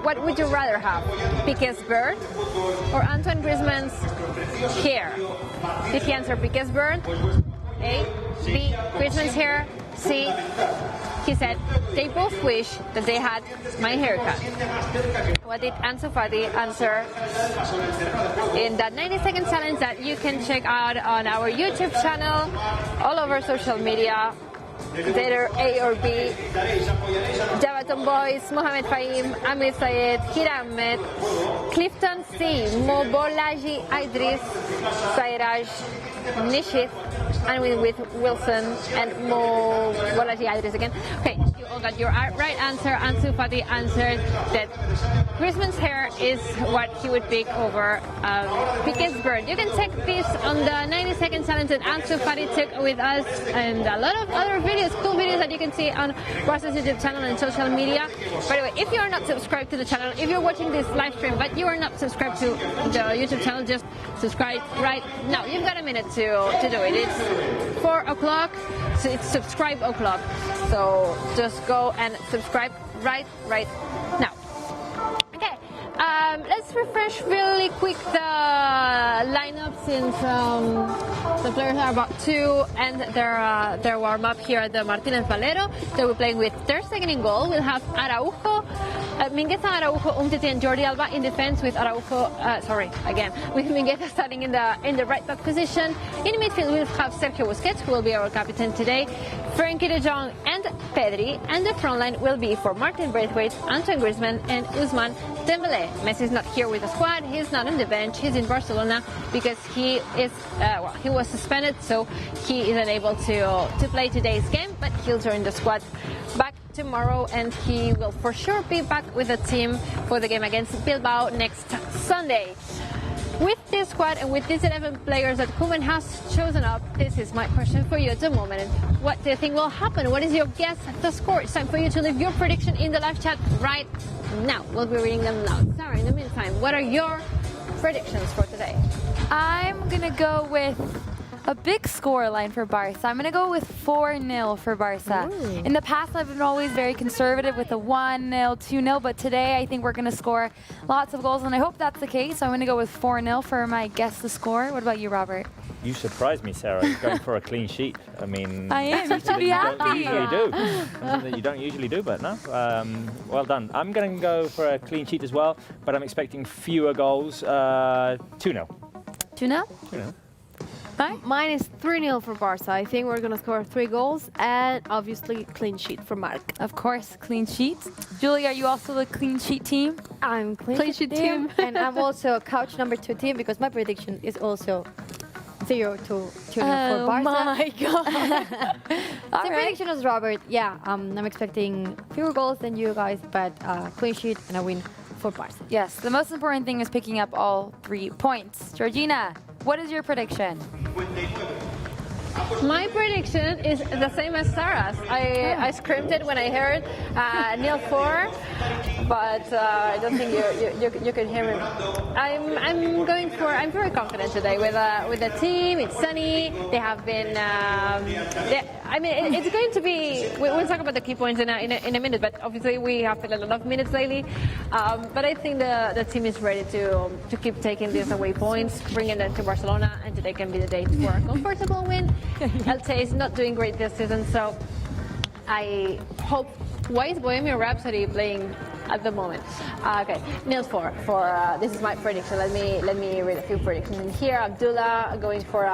What would you rather have? Piqué's beard or Antoine Griezmann's hair? Did he answer Piqué's beard? A, B, Griezmann's hair, C, he said, they both wish that they had my haircut. What did Ansu Fati answer in that 90-second challenge that you can check out on our YouTube channel, all over social media? Letter A or B. Javaton Boys, Mohamed Fahim, Amir Sayed, Hira Ahmed, Clifton C, Mobolaji Idris, Sairaj, Nishith, and with Wilson and Mobolaji Idris again. Okay, you all got your right answer. Ansu Fati answered that Griezmann's hair is what he would pick over Piqué's beard. You can check this on the 90-second challenge that Ansu Fati took with us and a lot of other videos, cool videos that you can see on Barca's YouTube channel and social media. By the way, if you are not subscribed to the channel, if you're watching this live stream but you are not subscribed to the YouTube channel, just subscribe right now. You've got a minute to do it. It's 4 o'clock, so it's subscribe o'clock. So just go and subscribe right now. Okay, let's refresh really quick the lineup since the players are about to end their warm up here at the Martínez Valero. They will be playing with Ter Stegen in goal. We'll have Araujo, Mingueza, Araujo, Umtiti, and Jordi Alba in defense with Araujo. With Mingueza starting in the right back position. In midfield, we'll have Sergio Busquets, who will be our captain today, Frenkie de Jong, and Pedri. And the front line will be for Martin Braithwaite, Antoine Griezmann, and Ousmane Dembélé. Messi's not here with the squad. He's not on the bench. He's in Barcelona because he is he was suspended, so he is unable to play today's game. But he'll join the squad back tomorrow, and he will for sure be back with the team for the game against Bilbao next Sunday. With this squad and with these 11 players that Koeman has chosen up, this is my question for you at the moment. What do you think will happen? What is your guess at the score? It's time for you to leave your prediction in the live chat right now. We'll be reading them now. Sarah, in the meantime, what are your predictions for today? I'm going to go with a big score line for Barça. I'm going to go with 4-0 for Barça. Ooh. In the past, I've been always very conservative with a 1-0, 2-0, but today I think we're going to score lots of goals, and I hope that's the case. So I'm going to go with 4-0 for my guess the score. What about you, Robert? You surprised me, Sarah. You're going for a clean sheet. I mean, I am. You should be happy. Something that you don't usually do, but no. Well done. I'm going to go for a clean sheet as well, but I'm expecting fewer goals. 2-0. 2-0? 2-0. Mine is 3-0 for Barça. I think we're going to score 3 goals and obviously clean sheet for Marc. Of course, clean sheet. Julie, are you also the clean sheet team? I'm clean sheet team. And I'm also couch number 2 team because my prediction is also 0-2 for Barça. My God. Same prediction as Robert. Yeah, I'm expecting fewer goals than you guys, but clean sheet and a win for Barça. Yes, the most important thing is picking up all 3 points. Georgina, what is your prediction? My prediction is the same as Sarah's. I screamed it when I heard 0-4, but I don't think you could hear me. I'm very confident today with the team. It's sunny. They have been. It's going to be. We'll talk about the key points in a minute, but obviously we have played a lot of minutes lately. But I think the team is ready to keep taking these away points, bringing them to Barcelona, and today can be the day for a comfortable win. Elche is not doing great this season, so I hope. Why is Bohemian Rhapsody playing at the moment? Okay, 0-4 for this is my prediction. Let me read a few predictions in here. Abdullah going for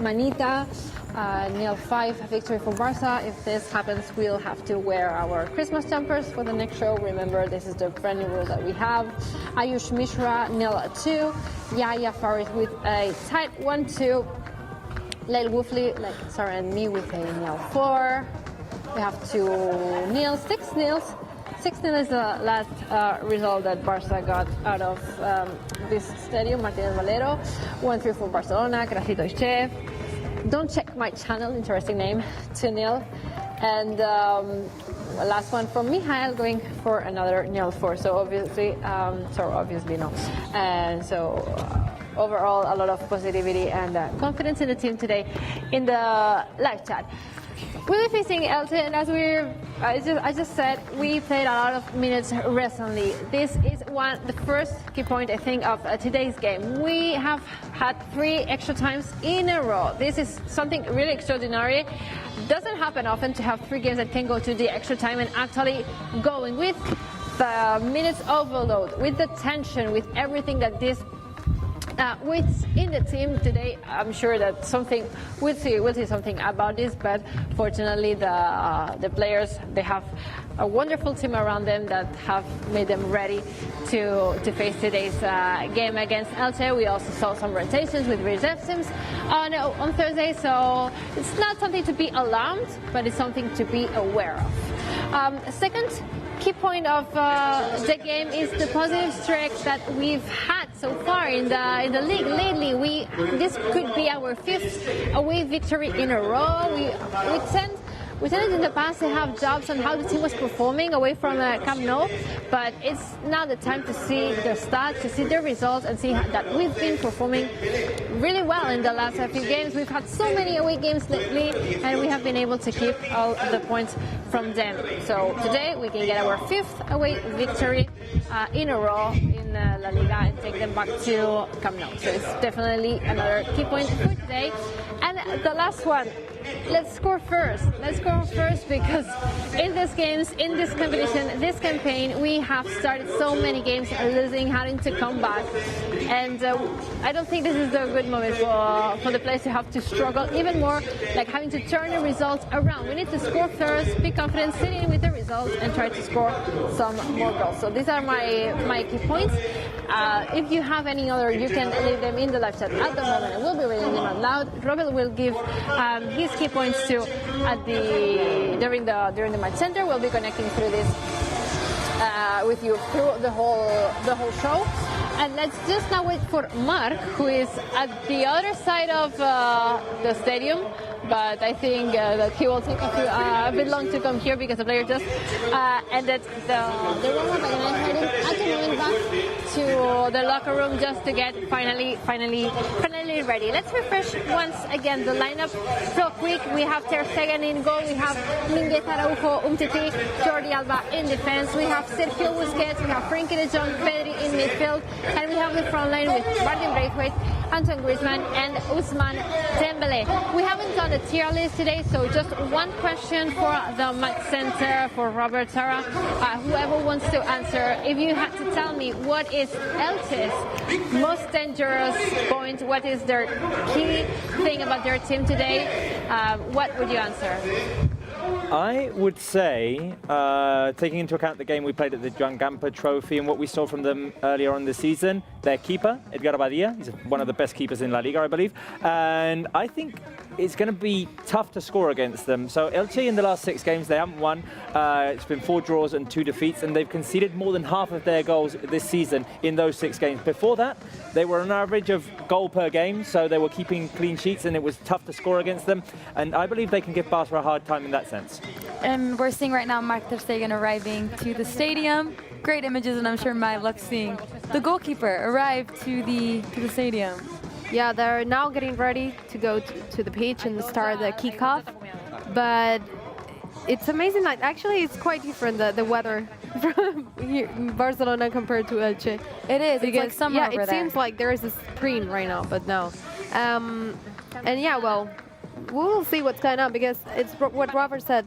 Manita. 0-5 victory for Barça. If this happens, we'll have to wear our Christmas jumpers for the next show. Remember, this is the brand new rule that we have. Ayush Mishra 0-2. Yaya Faris with a tight 1-2. Leil Woofley, like Sarah and me, with a 0-4. We have 2-0, 6-0. 6-0 is the last result that Barça got out of this Estadio Martínez Valero. 1-3 for Barcelona, Gracito Chef. Don't check my channel, interesting name, 2-0. And last one from Michael going for another 0-4. So obviously no. And so overall, a lot of positivity and confidence in the team today in the live chat. We'll be facing Elche, and as I just said, we played a lot of minutes recently. This is the first key point, I think, of today's game. We have had 3 extra times in a row. This is something really extraordinary. Doesn't happen often to have 3 games that can go to the extra time and actually going with the minutes overload, with the tension, with everything that this in the team today. I'm sure that we'll see something about this, but fortunately the players, they have a wonderful team around them that have made them ready to face today's game against Elche. We also saw some rotations with reserve teams on Thursday, so it's not something to be alarmed, but it's something to be aware of. Second key point of the game is the positive streak that we've had so far in the league lately. This could be our 5th away victory in a row. We tended in the past to have doubts on how the team was performing away from Camp Nou, but it's now the time to see their stats, to see their results, and see that we've been performing really well in the last few games. We've had so many away games lately, and we have been able to keep all of the points from them. So today we can get our 5th away victory in a row in La Liga and take them back to Camp Nou. So it's definitely another key point for today. And the last one, let's score first. Let's score first because in these games, in this competition, this campaign, we have started so many games losing, having to come back. And I don't think this is a good moment for the players to have to struggle even more, like having to turn the results around. We need to score first, be confident, sit in with the results, and try to score some more goals. So these are my key points. if you have any other, you can leave them in the live chat at the moment. I will be reading them out loud. Robert will give his key points to during the match center. We'll be connecting through this with you through the whole show. And let's just now wait for Mark, who is at the other side of the stadium. But I think that he will take a bit long to come here because the player just ended the warm-up, and I'm heading at the moment back to the locker room just to get finally ready. Let's refresh once again the lineup real quick. We have Ter Stegen in goal. We have Minguez, Araujo, Umtiti, Jordi Alba in defense. We have Sergio Busquets. We have Frenkie de Jong, Pedri in midfield, and we have the front line with Martin Braithwaite, Antoine Griezmann, and Ousmane Dembele. We haven't done the tier list today, so just one question for the match center for Robert, Sarah, whoever wants to answer. If you had to tell me what is Elche's most dangerous point, what is their key thing about their team today, what would you answer? I would say, taking into account the game we played at the Joan Gamper Trophy and what we saw from them earlier on this season, their keeper, Edgar Badia, he's one of the best keepers in La Liga, I believe. And I think it's going to be tough to score against them. So Elche in the last 6 games, they haven't won. It's been 4 draws and 2 defeats, and they've conceded more than half of their goals this season in those 6 games. Before that, they were on average of goal per game, so they were keeping clean sheets, and it was tough to score against them. And I believe they can give Barça a hard time in that sense. And we're seeing right now Mark Ter Stegen arriving to the stadium. Great images, and I'm sure Mai loves seeing the goalkeeper arrive to the stadium. Yeah, they're now getting ready to go to the pitch and start the kickoff. But it's amazing. Like, actually, it's quite different, the weather from here in Barcelona compared to Elche. It is. It's like summer over there. Yeah, it seems like there is a spring right now, but no. And yeah, well, we'll see what's going on, because it's what Robert said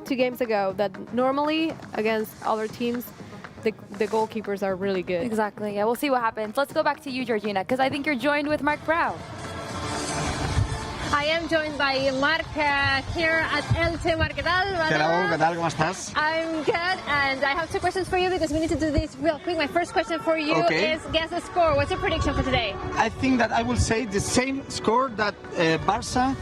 2 games ago, that normally against other teams, the goalkeepers are really good. Exactly. Yeah, we'll see what happens. Let's go back to you, Georgina, because I think you're joined with Mark Brown. I am joined by Mark here at Elche. Mark, ¿qué tal? Hello, ¿qué tal? ¿Cómo estás? I'm good, and I have 2 questions for you because we need to do this real quick. My first question for you is, guess the score. What's your prediction for today? I think that I will say the same score that Barça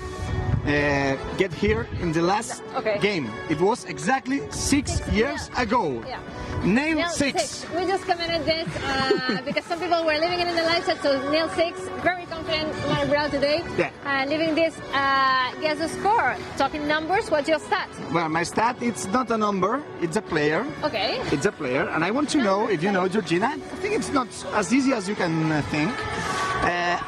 get here in the last game. It was exactly 6 years ago. Yeah. Nail 6. We just commented this because some people were leaving it in the live chat, so nail 6. Very confident Mark Brown today. Yeah. Leaving this, guess the score. Talking numbers, what's your stat? Well, my stat, it's not a number, it's a player. Okay. It's a player, and I want to know, if you know Georgina, I think it's not as easy as you can think.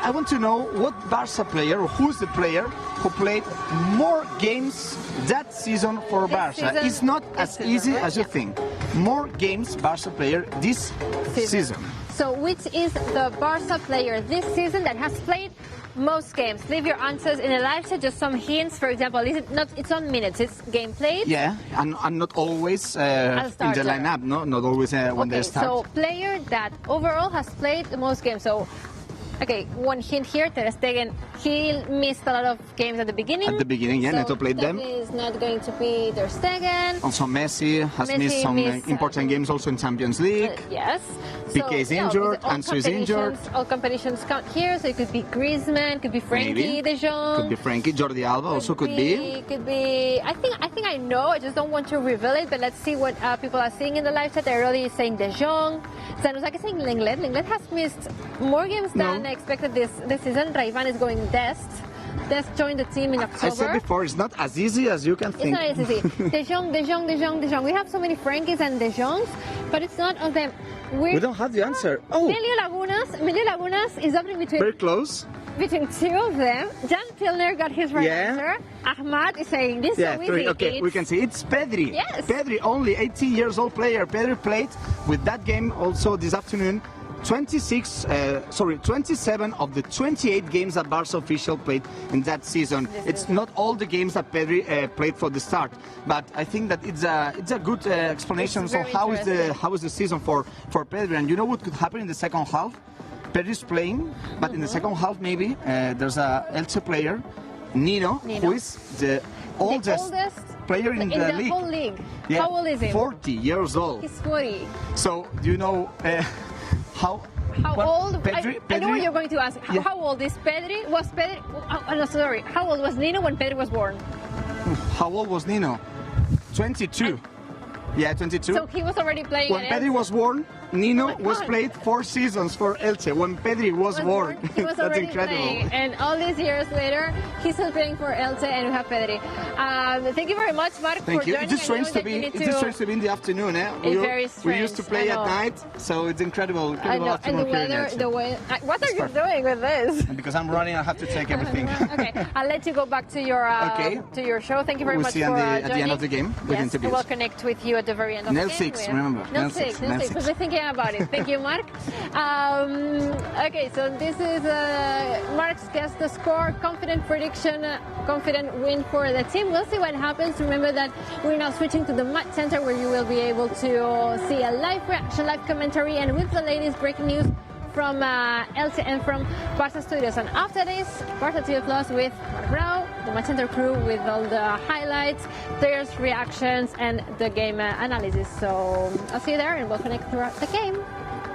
I want to know what Barça player, or who's the player who played more games that season for Barça. It's not as easy as you think. More games Barça player this season. So which is the Barça player this season that has played most games? Leave your answers in the live chat, just some hints. For example, it's on minutes, it's game played. Yeah, and not always in the lineup, no? Not always when they start. So player that overall has played the most games. So okay, one hint here, Ter Stegen, he missed a lot of games at the beginning. At the beginning, yeah, so Neto played them. Is not going to be Ter Stegen. Also Messi has missed some important games also in Champions League. Yes. Piqué is injured, Ansu is injured. All competitions count here, so it could be Griezmann, could be Frenkie de Jong. Could be Frenkie, Jordi Alba also could be. Could be, I think I know, I just don't want to reveal it, but let's see what people are saying in the live chat. They're already saying de Jong. Zanuzaki is saying Lenglet. Lenglet has missed more games than expected this season. Raivan is going Dest. Dest joined the team in October. I said before, it's not as easy as you can think. It's not as easy. De Jong. We have so many Frankies and de Jongs, but it's not of them. We don't have the answer. Oh! Emilio Lagunas is up in between. Very close. Between 2 of them. Jan Pilner got his right answer. Ahmad is saying this is so easy. Okay, we can see. It's Pedri. Yes. Pedri, only 18 years old player. Pedri played with that game also this afternoon. 27 of the 28 games that Barça official played in that season. It's not all the games that Pedri played for the start, but I think that it's a good explanation. So how is the season for Pedri? And you know what could happen in the second half? Pedri's playing, but in the second half maybe there's a Elche player, Nino, who is the oldest player in the league. Whole league. Yeah, how old is he? 40 years old. He's 40. So do you know how How Well, old? Pedri- I know what Pedri- you're going to ask. Yeah. How old is Pedri? Was Pedri? Oh, no, sorry. How old was Nino when Pedri was born? How old was Nino? 22. Yeah, 22. So he was already playing. When at Pedri Elche. was born, Nino Oh my was God. played 4 seasons for Elche. When Pedri was born, He was that's already incredible. playing, and all these years later, he's still playing for Elche, and we have Pedri. Thank you very much, Mark, Thank for you. joining. It just I know strange to that you be. need It's just strange to be in the afternoon. Eh? It's very we used to strange, play I at know. night, so it's incredible. I Incredible know, and afternoon the here in weather, Elche. the way. What are you perfect. doing with this? And because I'm running, I have to take everything. Okay, I'll let you go back to your Okay. to your show. Thank you very We'll much see for at the joining. end of the game with Yes, interviews. we'll connect with you at the very end of Nil the game. 6, remember. Nil Nil 6, six, Nil Nil 6. six. We'll be thinking about it. Thank you, Mark. Okay, so this is Mark's guess the score, confident prediction, confident win for the team. We'll see what happens. Remember that we're now switching to the Match Center, where you will be able to see a live reaction, live commentary, and with the latest breaking news from Elche and from Barça Studios. And after this, Barça TV Plus with Marc Brau, the Match Center crew with all the highlights, players' reactions, and the game analysis. So I'll see you there, and we'll connect throughout the game.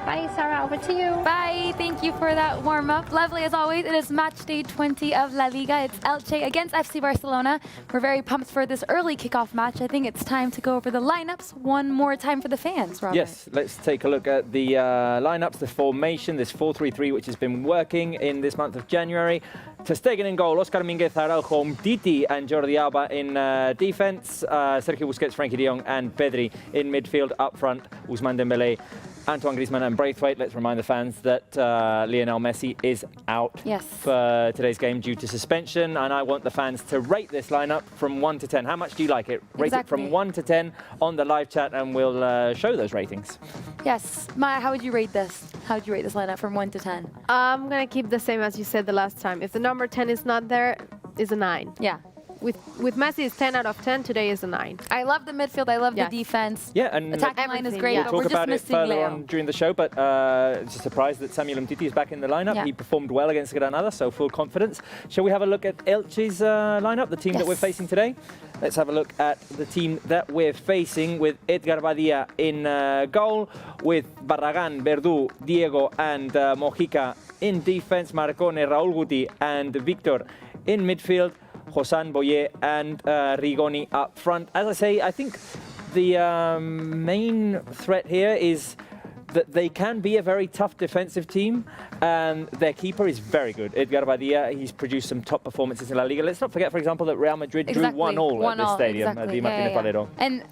Bye, Sarah, over to you. Bye. Thank you for that warm-up. Lovely as always. It is match day 20 of La Liga. It's Elche against FC Barcelona. We're very pumped for this early kickoff match. I think it's time to go over the lineups one more time for the fans, Robert. Yes, let's take a look at the lineups, the formation, this 4-3-3, which has been working in this month of January. Ter Stegen in goal, Oscar Mínguez, Araujo, Umtiti and Jordi Alba in defense, Sergio Busquets, Frankie de Jong and Pedri in midfield. Up front, Ousmane Dembélé, Antoine Griezmann and Braithwaite. Let's remind the fans that Lionel Messi is out for today's game due to suspension, and I want the fans to rate this lineup from 1 to 10. How much do you like it? Rate it from 1 to 10 on the live chat, and we'll show those ratings. Yes. Maya, how would you rate this? How would you rate this lineup from 1 to 10? I'm going to keep the same as you said the last time. If the number 10 is not there, it's a 9. Yeah. With Messi, it's 10 out of 10. Today is a 9. I love the midfield. I love the defense. Yeah, and attacking line is great, we'll but talk we're just about it missing further Leo. on during the show, but it's a surprise that Samuel Umtiti is back in the lineup. Yeah. He performed well against Granada, so full confidence. Shall we have a look at Elche's lineup, the team that we're facing today? Let's have a look at the team that we're facing with Edgar Badia in goal, with Barragán, Verdú, Diego and Mojica in defense, Marcone, Raúl Guti and Victor in midfield, Hosan, Boyer and Rigoni up front. As I say, I think the main threat here is that they can be a very tough defensive team, and their keeper is very good. Edgar Badia, he's produced some top performances in La Liga. Let's not forget, for example, that Real Madrid drew 1-1 at this stadium, at the Martínez Valero. And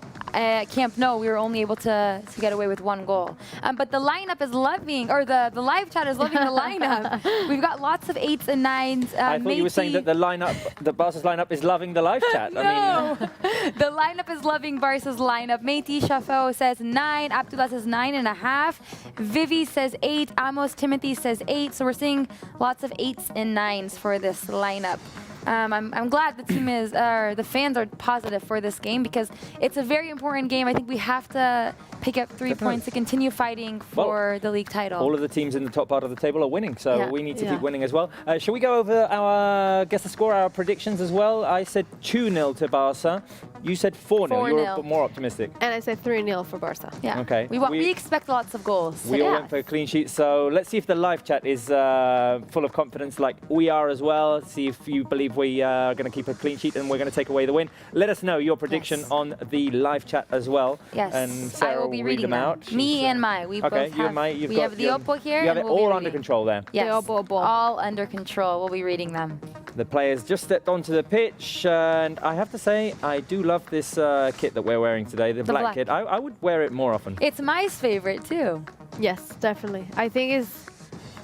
Camp Nou, we were only able to get away with 1 goal. But the lineup is loving, or the live chat is loving the lineup. We've got lots of 8s and 9s. I thought you were saying that the Barca's lineup is loving the live chat. No, I mean, the lineup is loving Barca's lineup. Meiti Shafo says 9, Abdullah says 9.5, Vivi says 8, Amos Timothy says 8. So we're seeing lots of 8s and 9s for this lineup. I'm glad the team is, the fans are positive for this game, because it's a very important game. I think we have to pick up 3 points to continue fighting for the league title. all of the teams in the top part of the table are winning, so we need to keep winning as well. Shall we go over our guess the score, our predictions as well? I said 2-0 to Barca. You said 4-0. You're more optimistic. And I said 3-0 for Barca. Yeah. Okay. We expect lots of goals. We all went for a clean sheet, so let's see if the live chat is full of confidence like we are as well. See if you believe we are going to keep a clean sheet and we're going to take away the win. Let us know your prediction on the live chat as well. Yes. And Sarah I will be reading them out. Me and Mai. We both you have, and Mai, we have the Oppo here. You have and it we'll all be under control there. Yes, all under control. We'll be reading them. The players just stepped onto the pitch, and I have to say, I do love this kit that we're wearing today, the black kit. I would wear it more often. It's Mai's favorite too. Yes, definitely. I think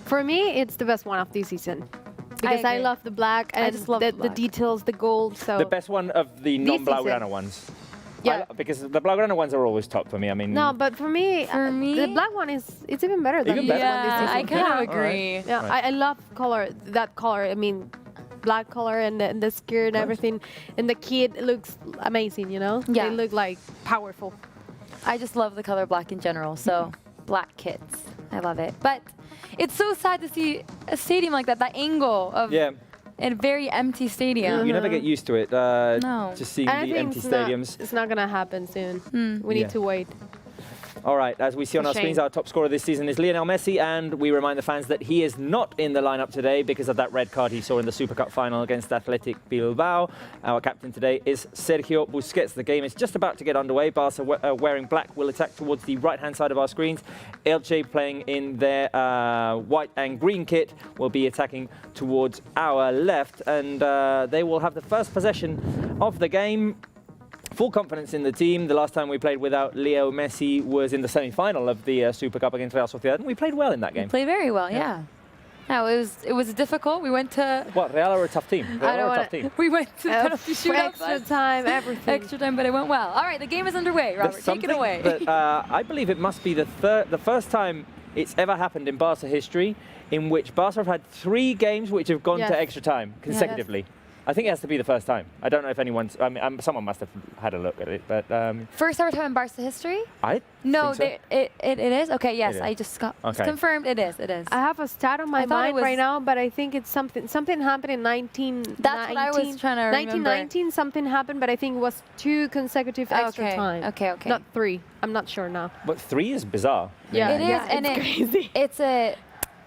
for me, it's the best one of this season. Because I love the black and I just love the details, the gold. So the best one of the non-Blaugrana ones. Yeah. Because the Blaugrana ones are always top for me. I mean, no, but for me, the black one it's even better than the one this season. I kind of agree. Right. Yeah, I love that color. I mean, black color and the skirt and everything, and the kit looks amazing. You know, they look like powerful. I just love the color black in general. So black kits, I love it. But it's so sad to see a stadium like that angle of. Yeah. In a very empty stadium. You never get used to it. No. Just seeing the empty stadiums. It's not gonna happen soon. We need to wait. All right, as we see on our screens, our top scorer this season is Lionel Messi, and we remind the fans that he is not in the lineup today because of that red card he saw in the Super Cup final against Athletic Bilbao. Our captain today is Sergio Busquets. The game is just about to get underway. Barca wearing black will attack towards the right-hand side of our screens. Elche, playing in their white and green kit, will be attacking towards our left, and they will have the first possession of the game. Full confidence in the team. The last time we played without Leo Messi was in the semi-final of the Super Cup against Real Sociedad, and we played well in that game. We played very well, yeah. No, it was difficult. We went to... What, Real are a tough team? Real are a tough team. We went to penalty shootout. Extra time, everything. Extra time, but it went well. All right, the game is underway, Robert. Take it away. That, I believe it must be the first time it's ever happened in Barca history in which Barca have had 3 games which have gone to extra time consecutively. Yes. I think it has to be the first time. I don't know if anyone's... I mean, someone must have had a look at it, but... First ever time in Barca history? No, think so. it is? Okay, yes, I just got confirmed. It is. I have a stat on my mind right now, but I think it's something happened in 1919. That's what I was trying to remember. 1919, something happened, but I think it was 2 consecutive extra time. Okay. Not 3. I'm not sure now. But 3 is bizarre. Yeah, it is, and it's crazy.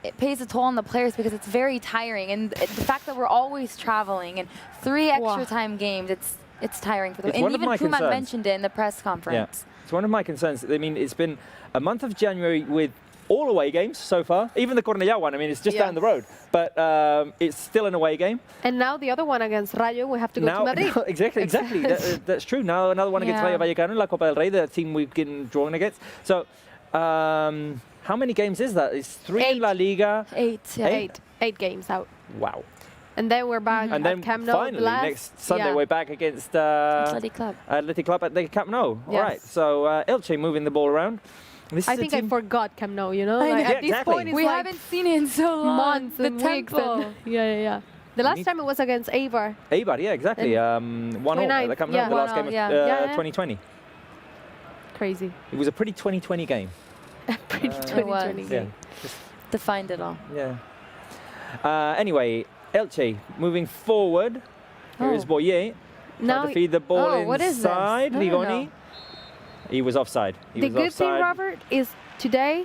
It pays a toll on the players because it's very tiring, and the fact that we're always traveling and 3 extra time games, it's tiring for them. And even Koeman mentioned it in the press conference. Yeah. It's one of my concerns. I mean, it's been a month of January with all away games so far. Even the Cornellà one, I mean, it's just down the road, but it's still an away game. And now the other one against Rayo, we have to go to Madrid. No, exactly. That's true. Now another one against Rayo Vallecano in La Copa del Rey, the team we've been drawn against. So, how many games is that? It's 3 in La Liga. 8 games out. Wow. And then we're back at Camp Nou. Finally, next Sunday, we're back against Athletic Club at the Camp Nou. All right. So Elche moving the ball around. I think I forgot Camp Nou, you know? At this point, we haven't seen it in so long. Months and weeks. Yeah. The last time it was against Eibar. Eibar, yeah, exactly. 1-0 at the Camp Nou, the last game of 2020. Crazy. It was a pretty 2020 game. Pretty 2020 game. Defined it all. Yeah. Anyway, Elche moving forward. Here is Boyer. Now to feed the ball inside. Ligoni. He was offside. The good thing, Robert, is today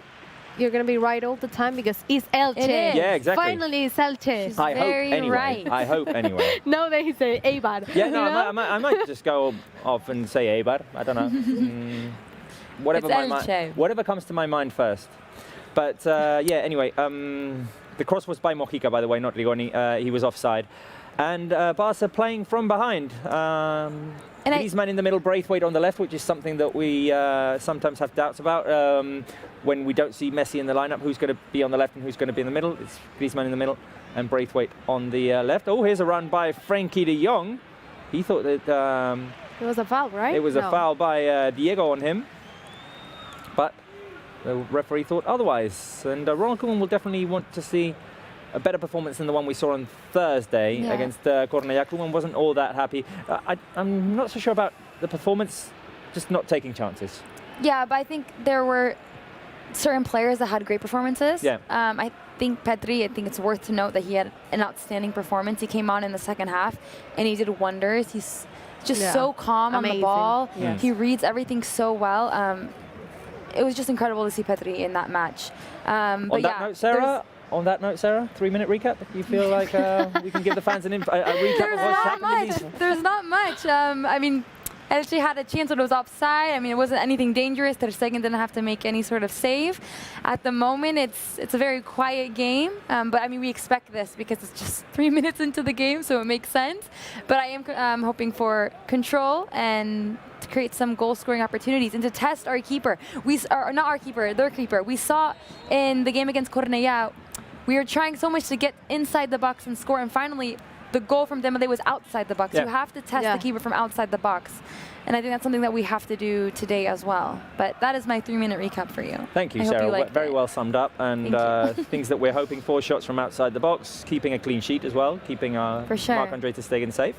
you're going to be right all the time because it's Elche. It is. Yeah, exactly. Finally, it's Elche. She's very right. I hope anyway. No, they say Eibar. Yeah, no, I might just go off and say Eibar. I don't know. Whatever comes to my mind first. But anyway, the cross was by Mojica, by the way, not Ligoni. He was offside. And Barca playing from behind. Griezmann in the middle, Braithwaite on the left, which is something that we sometimes have doubts about. When we don't see Messi in the lineup, who's going to be on the left and who's going to be in the middle? It's Griezmann in the middle and Braithwaite on the left. Oh, here's a run by Frenkie de Jong. He thought that... it was a foul, right? It was a foul by Diego on him. But the referee thought otherwise. And Ronald Koeman will definitely want to see a better performance than the one we saw on Thursday against Cornellà. Koeman wasn't all that happy. I'm not so sure about the performance, just not taking chances. Yeah, but I think there were certain players that had great performances. Yeah. I think Pedri, I think it's worth to note that he had an outstanding performance. He came on in the second half and he did wonders. He's just so calm on the ball. Yes. He reads everything so well. It was just incredible to see Pedri in that match. On that note, Sarah, 3-minute recap. You feel like we can give the fans a recap of what's happening? There's not much. I mean, Elche had a chance when it was offside. I mean, it wasn't anything dangerous. Ter Stegen didn't have to make any sort of save. At the moment, it's a very quiet game. But I mean, we expect this because it's just 3 minutes into the game, so it makes sense. But I am hoping for control and to create some goal-scoring opportunities and to test our keeper. Their keeper. We saw in the game against Cornellà, we were trying so much to get inside the box and score, and finally, the goal from Dembélé was outside the box. You have to test the keeper from outside the box. And I think that's something that we have to do today as well. But that is my 3-minute recap for you. Thank you, Sarah. Very well summed up. And things that we're hoping for, shots from outside the box, keeping a clean sheet as well, keeping Marc-Andre Ter Stegen safe.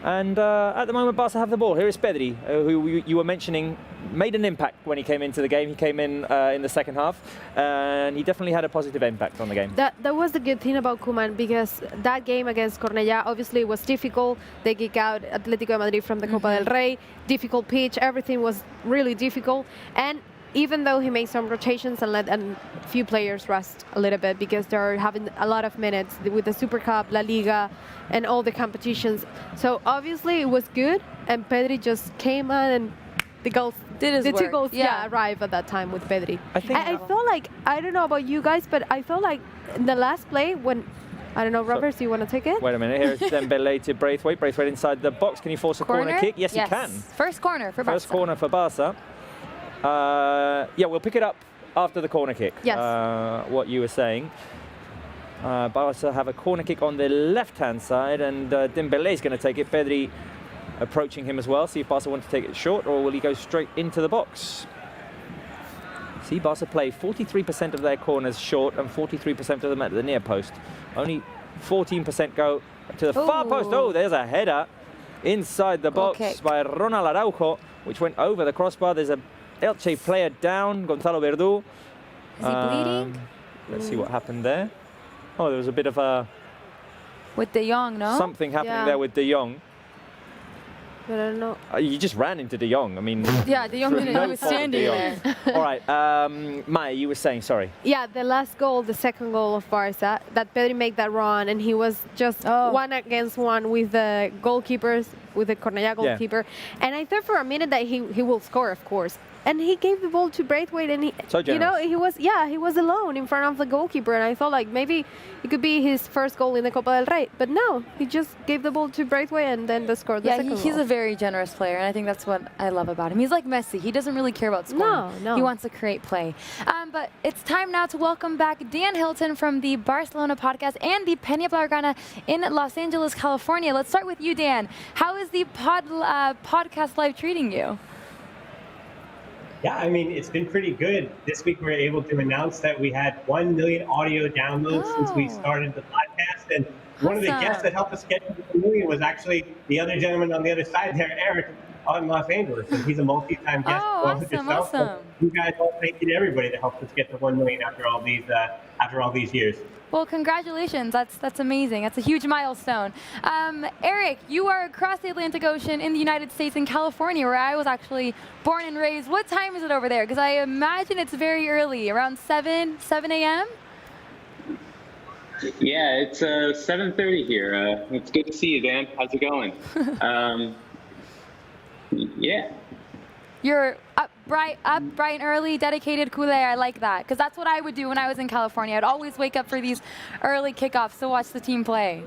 And at the moment, Barca have the ball. Here is Pedri, who you were mentioning, made an impact when he came into the game. He came in the second half, and he definitely had a positive impact on the game. That was the good thing about Koeman, because that game against Cornellà obviously was difficult. They kicked out Atletico de Madrid from the Copa del Rey. Difficult pitch. Everything was really difficult. And even though he made some rotations and let a few players rest a little bit because they're having a lot of minutes with the Super Cup, La Liga, and all the competitions. So obviously it was good, and Pedri just came on and the goals, Did his two work. goals, Yeah. arrived at that time with Pedri. I think I felt like, I don't know about you guys, but I felt like in the last play when, I don't know, Robert, do you want to take it? Wait a minute, here is Dembele to Braithwaite. Braithwaite inside the box. Can he force a corner kick? Yes, he can. First corner for Barça. First corner for Barça. Yeah, we'll pick it up after the corner kick. Yes. What you were saying. Barça have a corner kick on the left-hand side, and Dembele is going to take it. Pedri approaching him as well. See if Barça want to take it short, or will he go straight into the box? See, Barça play 43% of their corners short and 43% of them at the near post. Only 14% go to the far post. Oh, there's a header inside the box by Ronald Araujo, which went over the crossbar. There's a Elche player down, Gonzalo Verdú. Is he bleeding? Let's see what happened there. Oh, there was a bit of a... With De Jong, no? Something happening there with De Jong. But I don't know. You just ran into De Jong. I mean... Yeah, De Jong no was fault of standing De there. Jong. All right, Maya, you were saying, sorry. Yeah, the last goal, the second goal of Barça, that Pedri made that run, and he was just 1-against-1 with the goalkeepers, with the Cornellà goalkeeper. And I thought for a minute that he will score, of course. And he gave the ball to Braithwaite, and he, so you know, he was alone in front of the goalkeeper, and I thought like maybe it could be his first goal in the Copa del Rey, but no, he just gave the ball to Braithwaite and then scored the second goal. He's a very generous player, and I think that's what I love about him. He's like Messi. He doesn't really care about scoring. No. He wants to create play. But it's time now to welcome back Dan Hilton from the Barcelona podcast and the Peña Blaugrana in Los Angeles, California. Let's start with you, Dan. How is the podcast live treating you? Yeah, I mean, it's been pretty good. This week we were able to announce that we had 1 million audio downloads since we started the podcast. And one of the guests that helped us get to 1 million was actually the other gentleman on the other side there, Eric, on Los Angeles. And he's a multi-time guest. Awesome. So you guys all thank you to everybody that helped us get to 1 million after all these years. Well, congratulations. That's amazing. That's a huge milestone. Eric, you are across the Atlantic Ocean in the United States in California, where I was actually born and raised. What time is it over there? Because I imagine it's very early, around 7 a.m.? Yeah, it's 7:30 here. It's good to see you, Dan. How's it going? Yeah. You're up bright and early, dedicated culé. I like that, because that's what I would do when I was in California. I'd always wake up for these early kickoffs to watch the team play.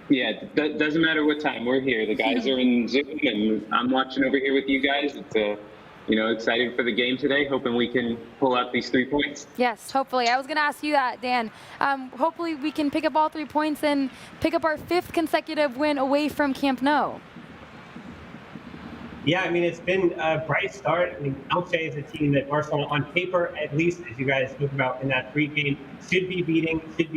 Yeah, doesn't matter what time. We're here. The guys are in Zoom, and I'm watching over here with you guys. It's excited for the game today, hoping we can pull out these 3 points. Yes, hopefully. I was going to ask you that, Dan. Hopefully we can pick up all 3 points and pick up our 5th consecutive win away from Camp Nou. Yeah, I mean, it's been a bright start. I mean, Elche is a team that Barcelona, on paper, at least, as you guys spoke about in that pregame, should be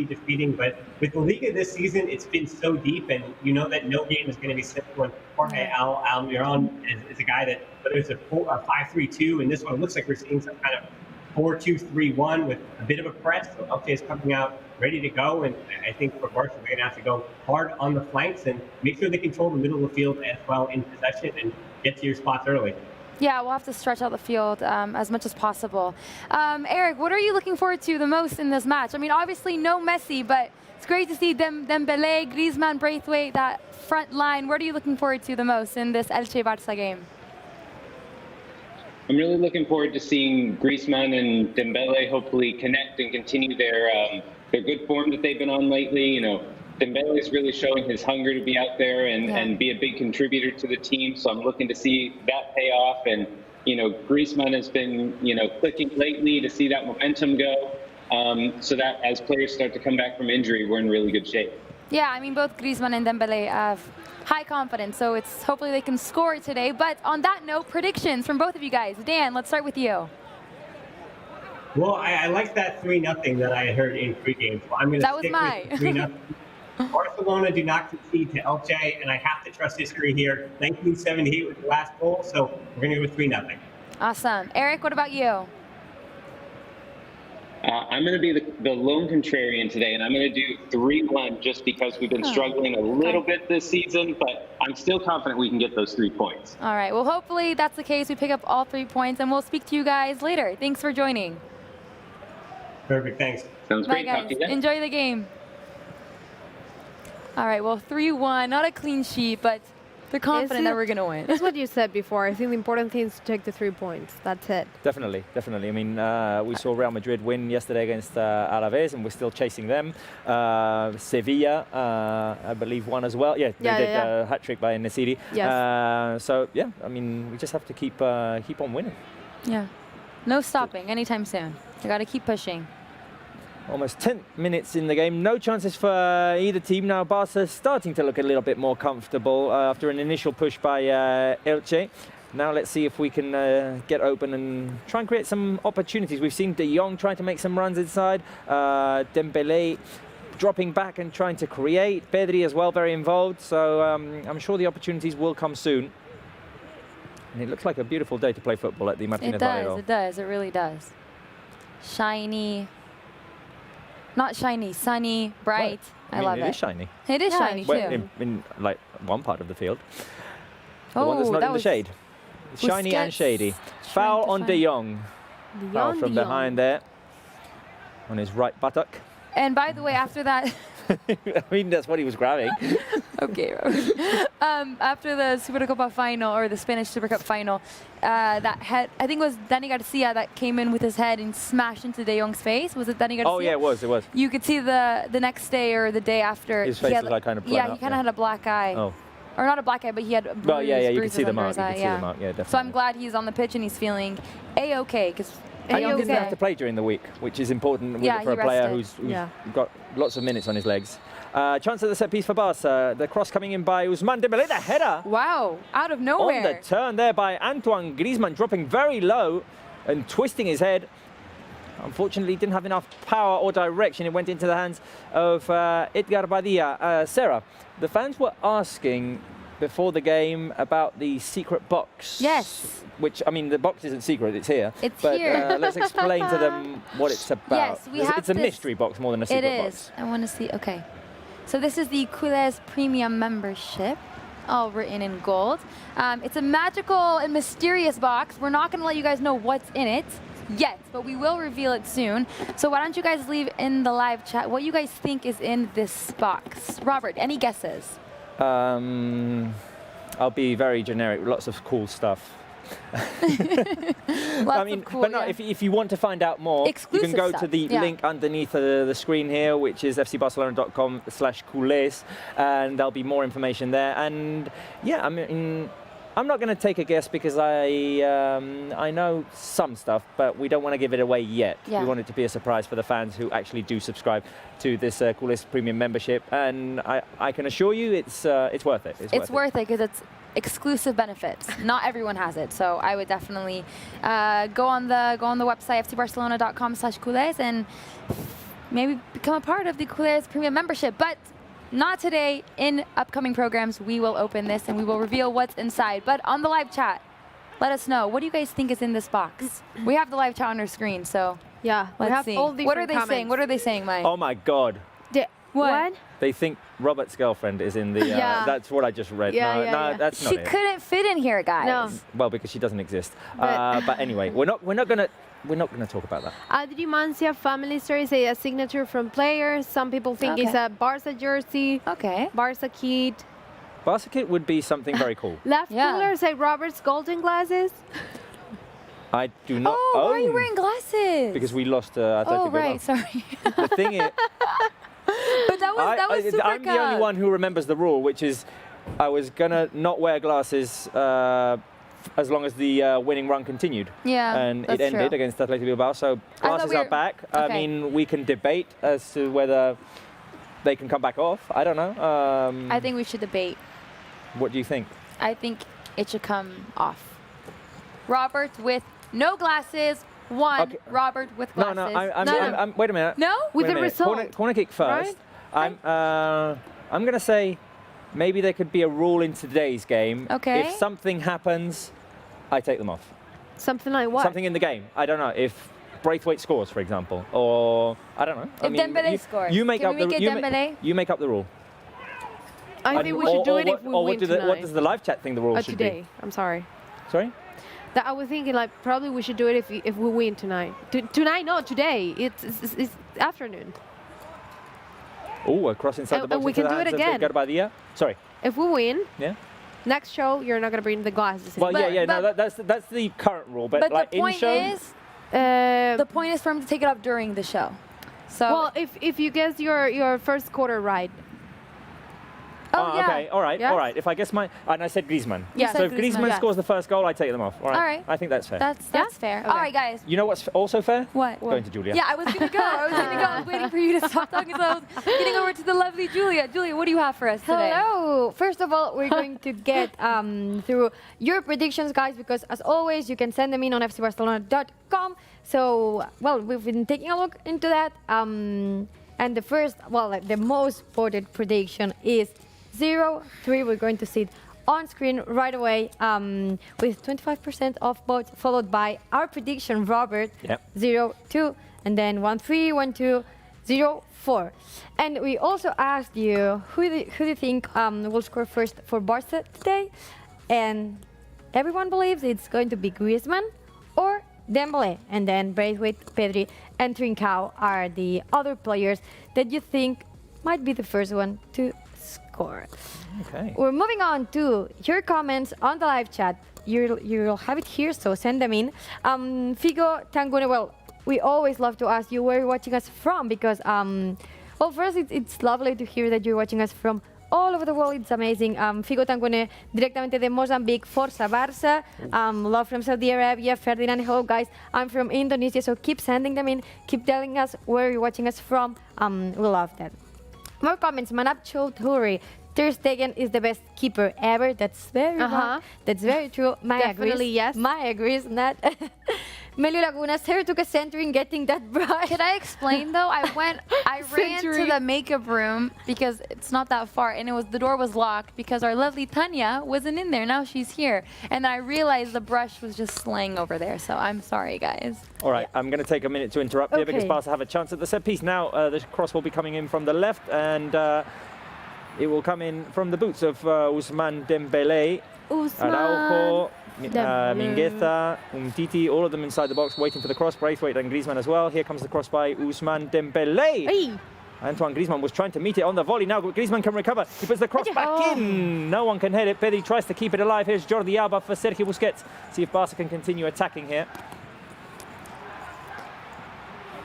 defeating. But with the Liga this season, it's been so deep, and you know that no game is going to be simple. And Jorge Almiron is a guy that, whether it's a 5-3-2, and this one looks like we're seeing some kind of 4-2-3-1 with a bit of a press. So Elche is coming out ready to go, and I think for Barca, they're going to have to go hard on the flanks and make sure they control the middle of the field as well in possession and get to your spots early. Yeah, we'll have to stretch out the field as much as possible. Eric, what are you looking forward to the most in this match? I mean, obviously no Messi, but it's great to see Dembele, Griezmann, Braithwaite, that front line. What are you looking forward to the most in this Elche-Barça game? I'm really looking forward to seeing Griezmann and Dembele hopefully connect and continue their good form that they've been on lately. You know, Dembele is really showing his hunger to be out there and be a big contributor to the team. So I'm looking to see that pay off. And, Griezmann has been, clicking lately, to see that momentum go. So that as players start to come back from injury, we're in really good shape. Yeah, I mean, both Griezmann and Dembele have high confidence, so it's hopefully they can score today. But on that note, predictions from both of you guys. Dan, let's start with you. Well, I like that 3-0 that I heard in pregame. So I'm going to stick with 3-0. Barcelona do not concede to Elche, and I have to trust history here. 1978 was the last goal, so we're going to go with 3-0. Awesome. Eric, what about you? I'm going to be the lone contrarian today, and I'm going to do 3-1 just because we've been struggling a little bit this season, but I'm still confident we can get those 3 points. All right. Well, hopefully that's the case. We pick up all 3 points, and we'll speak to you guys later. Thanks for joining. Perfect. Thanks. Sounds Bye, great. guys. Talk to you then. Enjoy the game. All right. Well, 3-1. Not a clean sheet, but they're confident that we're going to win. That's what you said before. I think the important thing is to take the 3 points. That's it. Definitely, definitely. I mean, we saw Real Madrid win yesterday against Alaves, and we're still chasing them. Sevilla, I believe, won as well. Yeah, they did a hat-trick by Nesiri. Yes. So, yeah, I mean, we just have to keep on winning. Yeah. No stopping anytime soon. We got to keep pushing. Almost 10 minutes in the game. No chances for either team. Now Barca starting to look a little bit more comfortable after an initial push by Elche. Now let's see if we can get open and try and create some opportunities. We've seen De Jong trying to make some runs inside. Dembele dropping back and trying to create. Pedri as well, very involved. So I'm sure the opportunities will come soon. And it looks like a beautiful day to play football at the Martínez Valero. It does. It really does. Shiny. Not shiny, sunny, bright. What? I love it. It is shiny. It is shiny too. In like one part of the field. The Oh, one that's not that in the was shade. Shiny and shady. Foul on De Jong. Foul from behind there. On his right buttock. And by the way, after that... I mean, that's what he was grabbing. Okay. After the Supercopa final, or the Spanish Super Cup final, that head, I think it was Dani Garcia that came in with his head and smashed into De Jong's face. Was it Dani Garcia? Oh, yeah, it was. You could see the next day or the day after. His face was like kind of blown he kind of had a black eye. Oh. Or not a black eye, but he had bruises. Well, yeah, you could see the under mark. his You eye, could see the mark, yeah, definitely. So I'm glad he's on the pitch and he's feeling A-okay, because And he didn't have to play during the week, which is important for a player who's got lots of minutes on his legs. Chance at the set piece for Barca. The cross coming in by Ousmane Dembélé. The header. Wow, out of nowhere. On the turn there by Antoine Griezmann, dropping very low and twisting his head. Unfortunately, didn't have enough power or direction. It went into the hands of Edgar Badia. Sarah, the fans were asking before the game about the secret box. Yes. Which, I mean, the box isn't secret, it's here. It's but, here. Let's explain to them what it's about. Yes, it's a mystery box more than a secret box. It is. I want to see. Okay. So this is the Culés Premium Membership, all written in gold. It's a magical and mysterious box. We're not going to let you guys know what's in it yet, but we will reveal it soon. So why don't you guys leave in the live chat what you guys think is in this box. Robert, any guesses? I'll be very generic. Lots of cool stuff. I mean, cool, but no, if you want to find out more, you can go to the link underneath the screen here, which is fcbarcelona.com/culés, and there'll be more information there. And yeah, I mean, I'm not going to take a guess because I know some stuff, but we don't want to give it away yet. Yeah. We want it to be a surprise for the fans who actually do subscribe to this Culés Premium membership, and I can assure you it's worth it. It's worth it because it's exclusive benefits. Not everyone has it, so I would definitely go on the website fcbarcelona.com/culés and maybe become a part of the Culés Premium membership. But not today. In upcoming programs, we will open this and we will reveal what's inside. But on the live chat, let us know. What do you guys think is in this box? We have the live chat on our screen, so yeah, let's see. What are they saying? What are they saying, Mike? Oh my God. What? They think Robert's girlfriend is in the. That's what I just read. No, that's not it. She couldn't fit in here, guys. No. Well, because she doesn't exist. But anyway, we're not gonna talk about that. Adri Mancia family story say a signature from players. Some people think it's a Barca jersey. Okay. Barca kit. Barca kit would be something very cool. Left cooler say Robert's golden glasses. I do not own. Why are you wearing glasses? Because we lost. Sorry. The thing is. But that was Super I'm the only one who remembers the rule, which is I was gonna not wear glasses as long as the winning run continued. Yeah, and it ended against Athletic Bilbao. So glasses are back. Okay. I mean, we can debate as to whether they can come back off. I don't know. I think we should debate. What do you think? I think it should come off. Robert with no glasses. Robert with glasses. I'm wait a minute. No? With the result. Corner kick first. Right? I'm going to say maybe there could be a rule in today's game. Okay. If something happens, I take them off. Something like what? Something in the game. I don't know. If Braithwaite scores, for example, or I don't know. If Dembele scores, you make can up we the make it Dembele? you make up the rule. I think we should do it if we win tonight. What does the live chat think the rule should today. be? I'm sorry. Sorry? That I was thinking like probably we should do it if we win tonight. Tonight, no, today. It's afternoon. Oh, a cross inside the box. And we can do it again. Garbadia. Sorry. If we win, Yeah. next show you're not gonna bring the glasses. Well, no, that's the current rule, but like the in point show. is, the point is for him to take it up during the show. So well, if you guess your first quarter right. Oh, yeah. Okay, all right, Yes? all right. If I guess and I said Griezmann. Yeah. So if Griezmann Yeah. scores the first goal, I take them off. All right. All right. I think that's fair. That's fair. All right, guys. You know what's also fair? What? Going to Julia. Yeah, I was gonna go. I was waiting for you to stop talking, so I was getting over to the lovely Julia. Julia, what do you have for us today? Hello. First of all, we're going to get through your predictions, guys, because as always, you can send them in on fcbarcelona.com. So, well, we've been taking a look into that. And the first, the most voted prediction is 0-3. We're going to see it on screen right away with 25% of votes, followed by our prediction, Robert, 0-2, and then 1-3, 1-2, 0-4. And we also asked you who do you think will score first for Barça today, and everyone believes it's going to be Griezmann or Dembele, and then Braithwaite, Pedri, and Trincao are the other players that you think might be the first one to score. Okay. We're moving on to your comments on the live chat. You'll have it here, so send them in. Figo Tangune, well, we always love to ask you where you're watching us from because, well, first it's lovely to hear that you're watching us from all over the world. It's amazing. Figo Tangune, directamente de Mozambique, Forza Barça. Love from Saudi Arabia. Ferdinand, hello guys. I'm from Indonesia, so keep sending them in. Keep telling us where you're watching us from. We love that. More comments. Manap Choudhury. Ter Stegen is the best keeper ever. That's very wrong. That's very true. Maya Definitely agrees. yes. Maya agrees. Not. Melio Laguna. Sarah took a century in getting that brush. Can I explain though? I ran to the makeup room because it's not that far, and the door was locked because our lovely Tanya wasn't in there. Now she's here, and then I realized the brush was just slaying over there. So I'm sorry, guys. All right, I'm going to take a minute to interrupt here because Barca have a chance at the set piece. Now the cross will be coming in from the left, and it will come in from the boots of Ousmane Dembele, Araujo, Mingueza, Umtiti, all of them inside the box waiting for the cross. Braithwaite and Griezmann as well. Here comes the cross by Ousmane Dembele. Hey. Antoine Griezmann was trying to meet it on the volley. Now Griezmann can recover. He puts the cross back in. No one can hit it. Pedri tries to keep it alive. Here's Jordi Alba for Sergio Busquets. See if Barca can continue attacking here.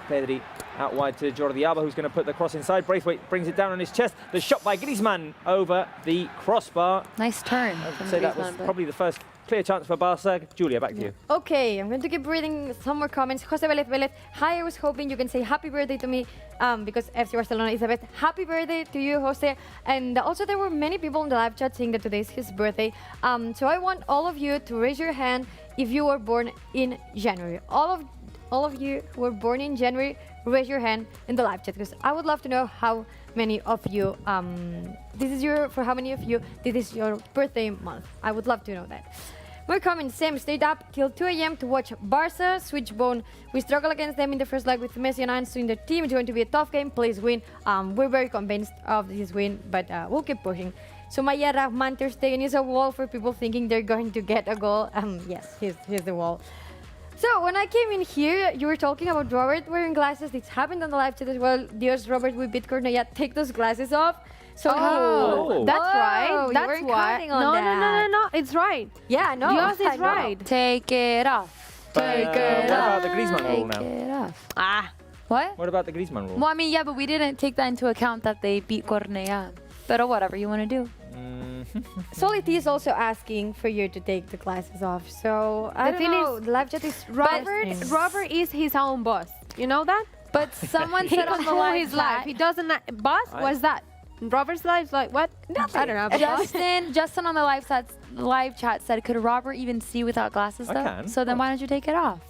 Pedri out wide to Jordi Alba, who's going to put the cross inside. Braithwaite brings it down on his chest. The shot by Griezmann over the crossbar. Nice turn. I'd say that was probably the first clear chance for Barca. Julia, back to you. Okay, I'm going to keep reading some more comments. Jose Velez, hi, I was hoping you can say happy birthday to me because FC Barcelona is the best. Happy birthday to you, Jose. And also there were many people in the live chat saying that today is his birthday. So I want all of you to raise your hand if you were born in January. All of you who were born in January, raise your hand in the live chat because I would love to know how many of you for how many of you this is your birthday month. I would love to know that. More comments. Sam stayed up till 2 a.m. to watch Barça. Switchbone. We struggle against them in the first leg with Messi and Ansu in the team. It's going to be a tough game. Please win. We're very convinced of this win, but we'll keep pushing. So Maya Rahman, Ter Stegen is a wall for people thinking they're going to get a goal. Yes, here's the wall. So when I came in here, you were talking about Robert wearing glasses. It's happened on the live chat as well. Dios, Robert, we beat Cornellà. Take those glasses off. So that's right. That's why. No. It's right. Yeah, no. Dios is right. Take it off. Take it off. What about the Griezmann rule now? Take it off. What? What about the Griezmann rule? Well, I mean, yeah, but we didn't take that into account that they beat Cornellà. But whatever you want to do. Solity is also asking for you to take the glasses off. So I don't know. The live chat is Robert is his own boss. You know that? But someone said on the live his life. He doesn't. Boss? What's that? Robert's life? Like what? Nothing. I don't know. Justin on the live chat said, could Robert even see without glasses though? I can. So then why don't you take it off?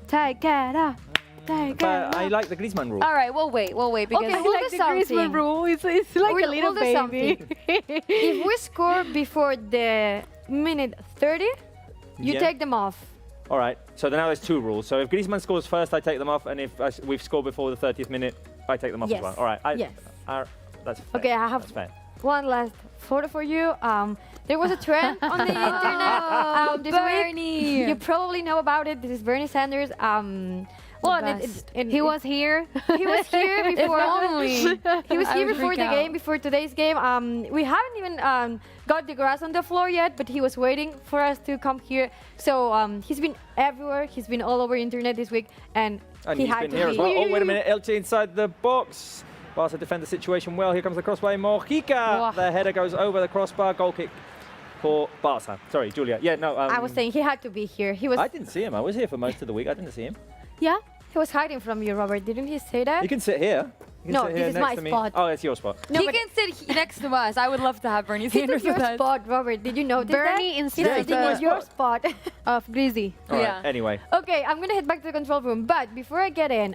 Take it off. But I like the Griezmann rule. All right, we'll wait because okay, we'll like do the Griezmann rule. It's like a little baby. If we score before the minute 30, you take them off. All right. So now there's 2 rules. So if Griezmann scores first, I take them off, and if we've scored before the 30th minute, I take them off as well. All right. Yes. That's fair. Okay, I have That's fair. one last photo for you. There was a trend on the internet this Bernie. week. You probably know about it. This is Bernie Sanders. He was here. He was here before. He was I here would before freak the out. game, before today's game. We haven't even got the grass on the floor yet, but he was waiting for us to come here. So he's been everywhere. He's been all over internet this week, and he he's had been to here be. as well. Oh, wait a minute. Elche inside the box. Barca defend the situation well. Here comes the cross by Mojica. The header goes over the crossbar. Goal kick for Barca. Sorry, Julia. Yeah, no. I was saying he had to be here. He was. I didn't see him. I was here for most of the week. I didn't see him. Yeah, he was hiding from you, Robert. Didn't he say that? You can sit here. You can No, sit here this is next my to me. spot. Oh, it's your spot. No, He but can sit next to us. I would love to have Bernie he Sanders took with your us. spot, Robert. Did you notice Bernie that? instead He's sitting in your spot. of Greasy. All right. Yeah. Anyway. Okay, I'm gonna head back to the control room. But before I get in,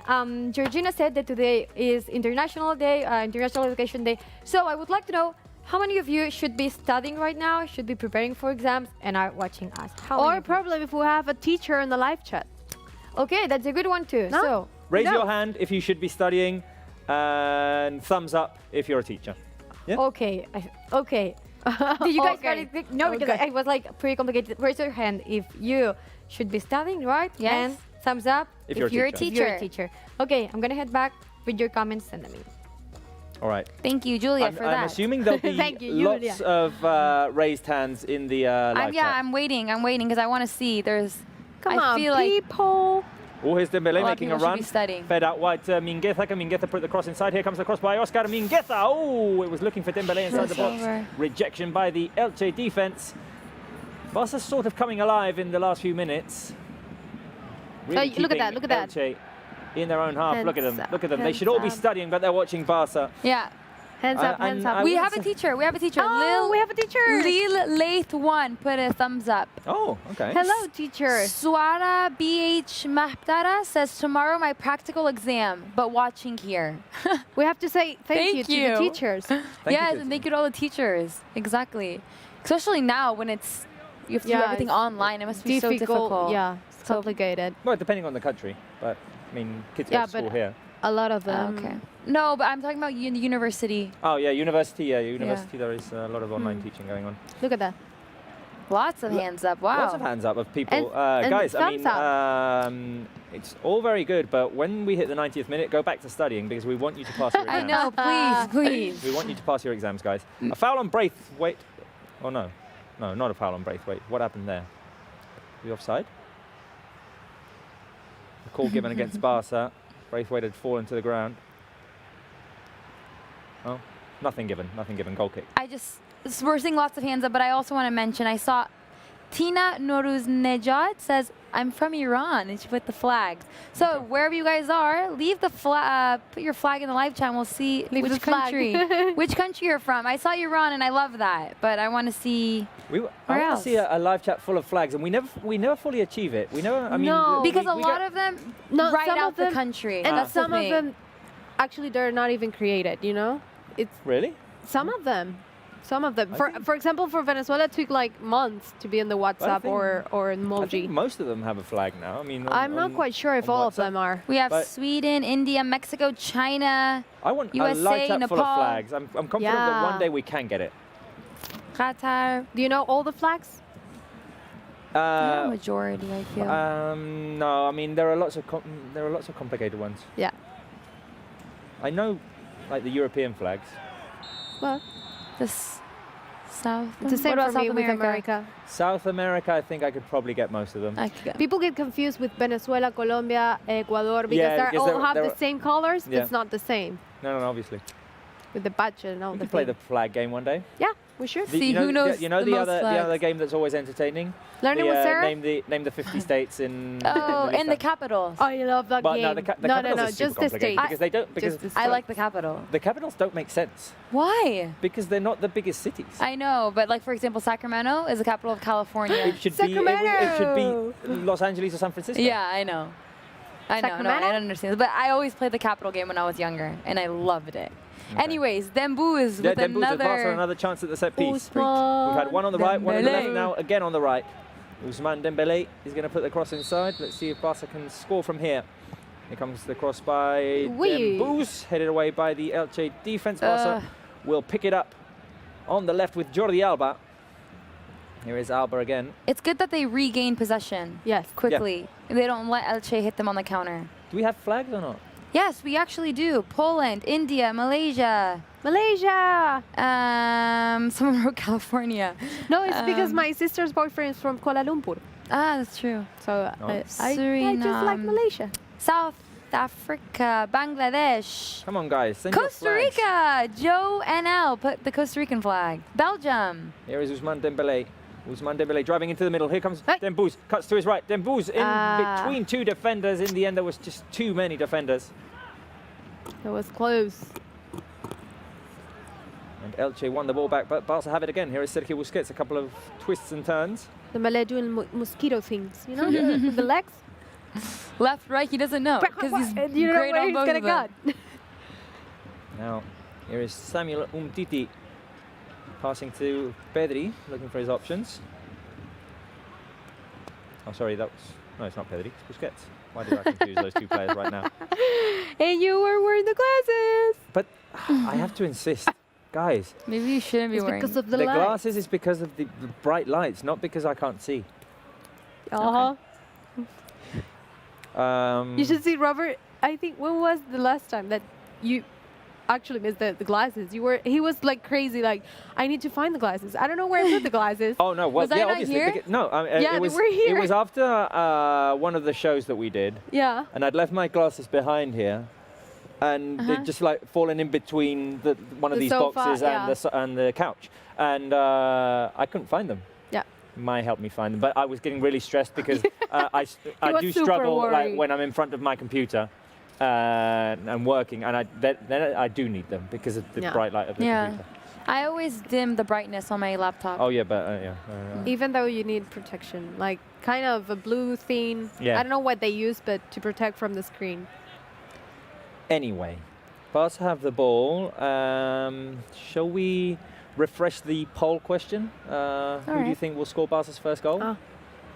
Georgina said that today is International Day, International Education Day. So I would like to know how many of you should be studying right now, should be preparing for exams, and are watching us. How many Or of you? probably if we have a teacher in the live chat. Okay, that's a good one too. No? So Raise your hand if you should be studying, and thumbs up if you're a teacher. Yeah? okay, okay. Did you guys Okay. start it? No, because Okay. it was like pretty complicated. Raise your hand if you should be studying, right? Yes. And thumbs up If you're a If you're a teacher. if you're a teacher. teacher. Okay, I'm gonna head back with your comments. Send them in. All right. Thank you, Julia, I'm for that. assuming there'll be Thank you, lots Julia. of raised hands in the live chat. I'm waiting because I want to see. Come I on, feel like people. Oh, here's Dembele lot of making a people should run. be studying. Fed out wide to Mingueza. Can Mingueza put the cross inside? Here comes the cross by Oscar Mingueza. Oh, it was looking for Dembele inside the box. Crossover. Rejection by the Elche defense. Barca's sort of coming alive in the last few minutes. Really look at that, keeping look at that. Elche in their own half. Look at them. Hands Look at them. They hands should all be up. studying, but they're watching Barca. yeah. Hands up, and hands I up. We wouldn't have a say- teacher. We have a teacher. Oh, we have a teacher. Lil Laith 1 put a thumbs up. Oh, okay. Hello, teacher. Swara BH Mahtara says tomorrow my practical exam, but watching here. We have to say thank you Thank to the you. teachers. Thank you, yes, kids. and thank you to all the teachers. Exactly. Especially now when you have to do Yeah, everything it's online. It must be so difficult. Yeah, it's complicated. Well, depending on the country, but I mean, kids go Yeah, to school but- here. A lot of them. Okay. No, but I'm talking about you in the university. Oh yeah, university. Yeah, university. There is a lot of online teaching going on. Look at that. Lots of hands up. Wow. Lots of hands up of people. And Guys, I mean, thumbs it's all very good, but when we hit the 90th minute, go back to studying because we want you to pass your I exams. know. Please, please. We want you to pass your exams, guys. A foul on Braithwaite. Oh no, no, not a foul on Braithwaite. What happened there? We offside? The call given against Barca. Braithwaite had fallen to the ground. Oh, nothing given. Nothing given. Goal kick. We're seeing lots of hands up, but I also want to mention I saw Tina Noruznejad says, I'm from Iran, and she put the flags. So wherever you guys are, leave the put your flag in the live chat, and we'll see Leave the which flag. country, which country you're from. I saw Iran, and I love that, but I want to see I Where want to else? see a live chat full of flags, and we never fully achieve it. We never. I mean, No. because a we lot get- of them No, write some out of the them- country. And That's the some of thing. them, actually, they're not even created. You know, it's Really? some of them. Some of them. I For think- for example, for Venezuela, it took like months to be in the WhatsApp think- or I think emoji. most of them have a flag now. I mean, I'm not quite sure if all of them are. We have But- Sweden, India, Mexico, China, I want a USA, live chat full of Nepal. flags. I'm confident that Yeah. one day we can get it. Qatar. Do you know all the flags? Not a majority, I feel. No, I mean there are lots of complicated ones. Yeah. I know, like the European flags. Well, This South. it's the same what about for me South with America? America. South America, I think I could probably get most of them. I could go. People get confused with Venezuela, Colombia, Ecuador because Yeah, they because all have they're- the same colors. Yeah. It's not the same No, obviously. with the badge and all We the could play the thing. flag game one day. Yeah, we should. The- See you know, who knows You know the the, most other flags. game that's always entertaining. Learning with Sarah. Name the 50 states in. Oh, in and the capitals. Oh, I love that But game. no, the no, capitals are just super the complicated state. because they don't because Just the I state. like the capital. the capitals don't make sense Why? because they're not the biggest cities. I know, but like for example, Sacramento is the capital of California. It should be it should Sacramento. be Los Angeles or San Francisco. Yeah, I know. I know. No, I Sacramento? don't understand. But I always played the capital game when I was younger, and I loved it. Anyways, Dembu is Yeah, with Dembouz has passed on another. another chance at the set piece. Usman We've had one on the right, one on the left Dembele. now, again on the right. Ousmane Dembele is going to put the cross inside. Let's see if Barca can score from here. Here comes the cross by Dembouz, headed away by the Elche defense. Barca will pick it up on the left with Jordi Alba. Here is Alba again. It's good that they regain possession. Yes. Quickly. Yeah. They don't let Elche hit them on the counter. Do we have flags or not? Yes, we actually do. Poland, India, Malaysia. Malaysia! Someone wrote California. No, it's because my sister's boyfriend is from Kuala Lumpur. Ah, that's true. So I just like Malaysia. South Africa, Bangladesh. Come on, guys. Send Costa Rica, Joe NL, put the Costa Rican flag. Belgium. Here is Ousmane Dembele. Ousmane Dembele driving into the middle. Here comes Dembouz. Cuts to his right. Dembouz in between two defenders. In the end, there was just too many defenders. It was close. And Elche won the ball back, but Barca have it again. Here is Sergio Busquets. A couple of twists and turns. The Malay doing mosquito things, you know, with the legs. Left, right, he doesn't know because he's great on both of them. Now, here is Samuel Umtiti passing to Pedri, looking for his options. Oh, sorry, no, it's not Pedri, it's Busquets. Why did I confuse those two players right now? And you were wearing the glasses. But I have to insist, guys. Maybe you shouldn't be wearing because of the glasses is because of the bright lights, not because I can't see. You should see Robert. I think when was the last time that you actually missed the glasses? He was like crazy. Like, I need to find the glasses. I don't know where I put the glasses. Oh no! Well, was I obviously. not here? No, yeah, it was. They were here. It was after one of the shows that we did. Yeah. And I'd left my glasses behind here, and they'd just like fallen in between one of these sofa, boxes and the couch, and I couldn't find them. Mai helped me find them, but I was getting really stressed because I do struggle like when I'm in front of my computer and working, and then I do need them because of the bright light of the computer. I always dim the brightness on my laptop. Oh yeah, but even though you need protection, like kind of a blue thing. Yeah. I don't know what they use, but to protect from the screen. Anyway, Barca have the ball. Shall we refresh the poll question? Who do you think will score Barca's first goal?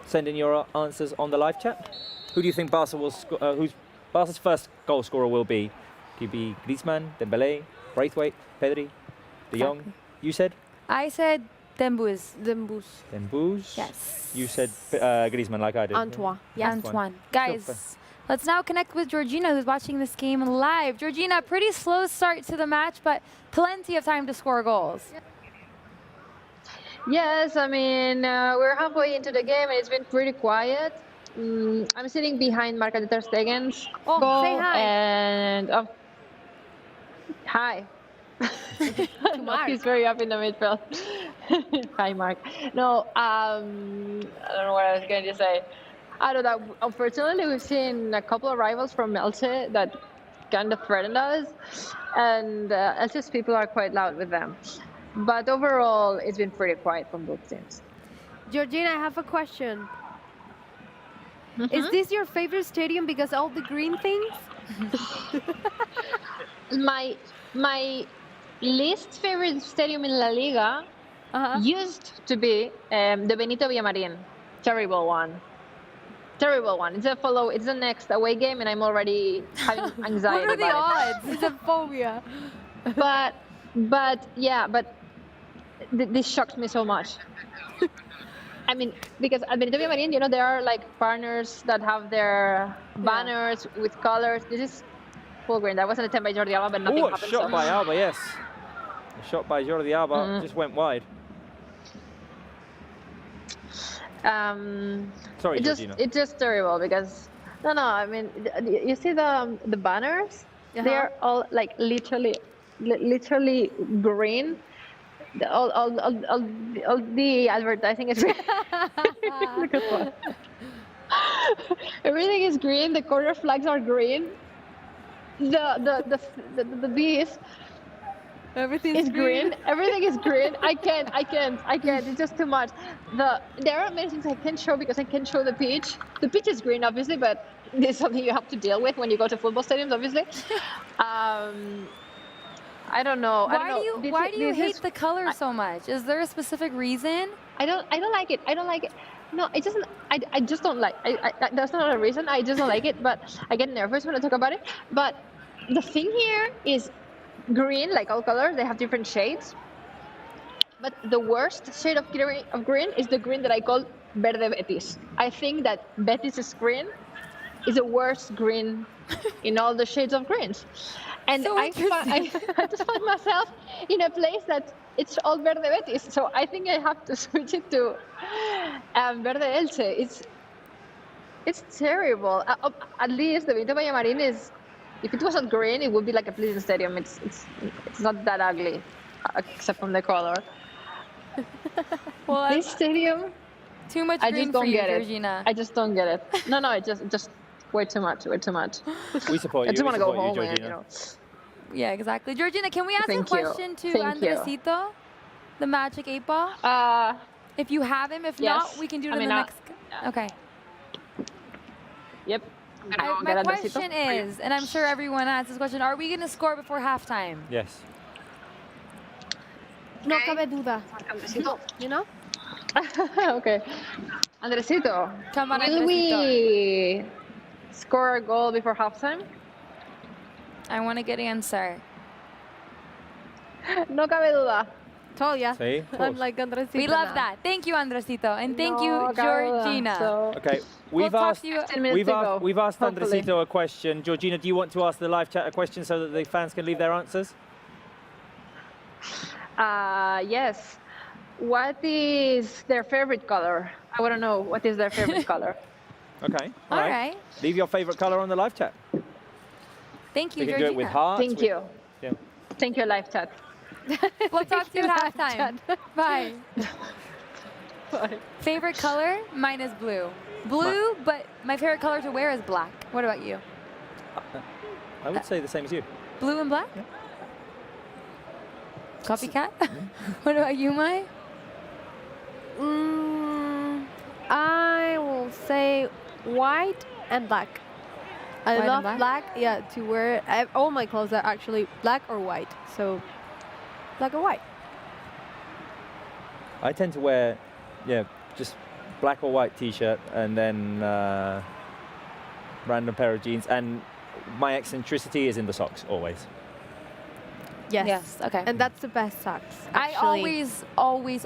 Send in your answers on the live chat. Who do you think Barca will who's Barca's first goal scorer will be? Could it be Griezmann, Dembele, Braithwaite, Pedri, De Jong? You said? I said Dembouz. Dembouz? Yes. You said Griezmann like I did. Antoine. Yeah, Antoine. Guys, let's now connect with Georgina, who's watching this game live. Georgina, pretty slow start to the match, but plenty of time to score goals. Yes, I mean, we're halfway into the game and it's been pretty quiet. I'm sitting behind Marc ter Stegen's goal. Say hi. And hi. He's very up in the midfield. Hi, Marc. No, I don't know what I was going to say. I don't know. Unfortunately, we've seen a couple of rivals from Elche that kind of threatened us, and Elche's people are quite loud with them. But overall, it's been pretty quiet from both teams. Georgina, I have a question. Is this your favorite stadium because all the green things? My least favorite stadium in La Liga used to be the Benito Villamarín. Terrible one. It's the next away game, and I'm already having anxiety. What are the odds? It's a phobia. But this shocked me so much. I mean, because at Benito Villamarín, you know, there are like partners that have their banners with colors. This is full green. That was an attempt by Jordi Alba, but nothing happened. A shot by Alba, yes. A shot by Jordi Alba just went wide. Sorry, Georgina. It's just terrible because I mean, you see the banners? They're all like literally green. All the advertising is look at that. Everything is green. The corner flags are green. The bees. Everything is green. Everything is green. I can't. It's just too much. There are many things I can't show because I can't show the pitch. The pitch is green, obviously, but this is something you have to deal with when you go to football stadiums, obviously. I don't know. Why do you hate the color so much? Is there a specific reason? I don't like it. No, it doesn't. I just don't like. That's not a reason. I just don't like it. But I get nervous when I talk about it. But the thing here is green, like all colors, they have different shades. But the worst shade of green is the green that I call Verde Betis. I think that Betis' green is the worst green in all the shades of greens. And So I just find myself in a place that it's all Verde Betis. So I think I have to switch it to Verde Elche. It's terrible. At least the Benito Villamarín is, if it wasn't green, it would be like a pleasant stadium. It's not that ugly, except from the color. Well, This stadium, too much I green just don't for you, get it. Georgina. I just don't get it. No, it's just way too much. We support you. I just we want to go support you, home, and, Georgina. Yeah, exactly. Georgina, can we ask Thank a you. question to Thank you. Andresito, the Magic 8 Ball? If you have him. If yes. not, we can do it in the next. Okay. Yep. My question is, and I'm sure everyone asks this question, are we going to score before halftime? Yes. No cabe duda. You know? Okay. Andresito, Come on, will we score a goal before halftime? I want a good answer. No cabe duda. Told ya. See? I'm like Andresito. We love now. that. Thank you, Andresito. And thank No you, cabe duda. Georgina. So, Okay, We'll we've talk asked. to you. 15 minutes to go, We've asked hopefully. Andresito a question. Georgina, do you want to ask the live chat a question so that the fans can leave their answers? yes. What is their favorite color? I want to know what is their favorite color. Okay. All right. Leave your favorite color on the live chat. Thank you, We can Georgina. do it with hearts. Thank you. Yeah. Thank you, live chat. We'll talk to you at halftime. Bye. Favorite color? Mine is blue. Blue, but my favorite color to wear is black. What about you? I would say the same as you. Blue and black? Copycat? What about you, Mai? I will say white and black. I White and love black? black. Yeah, to wear. All my clothes are actually black or white. So, black or white. I tend to wear, just black or white t-shirt and then random pair of jeans. And my eccentricity is in the socks, always. Yes. Yes, okay. And that's the best socks. I Actually.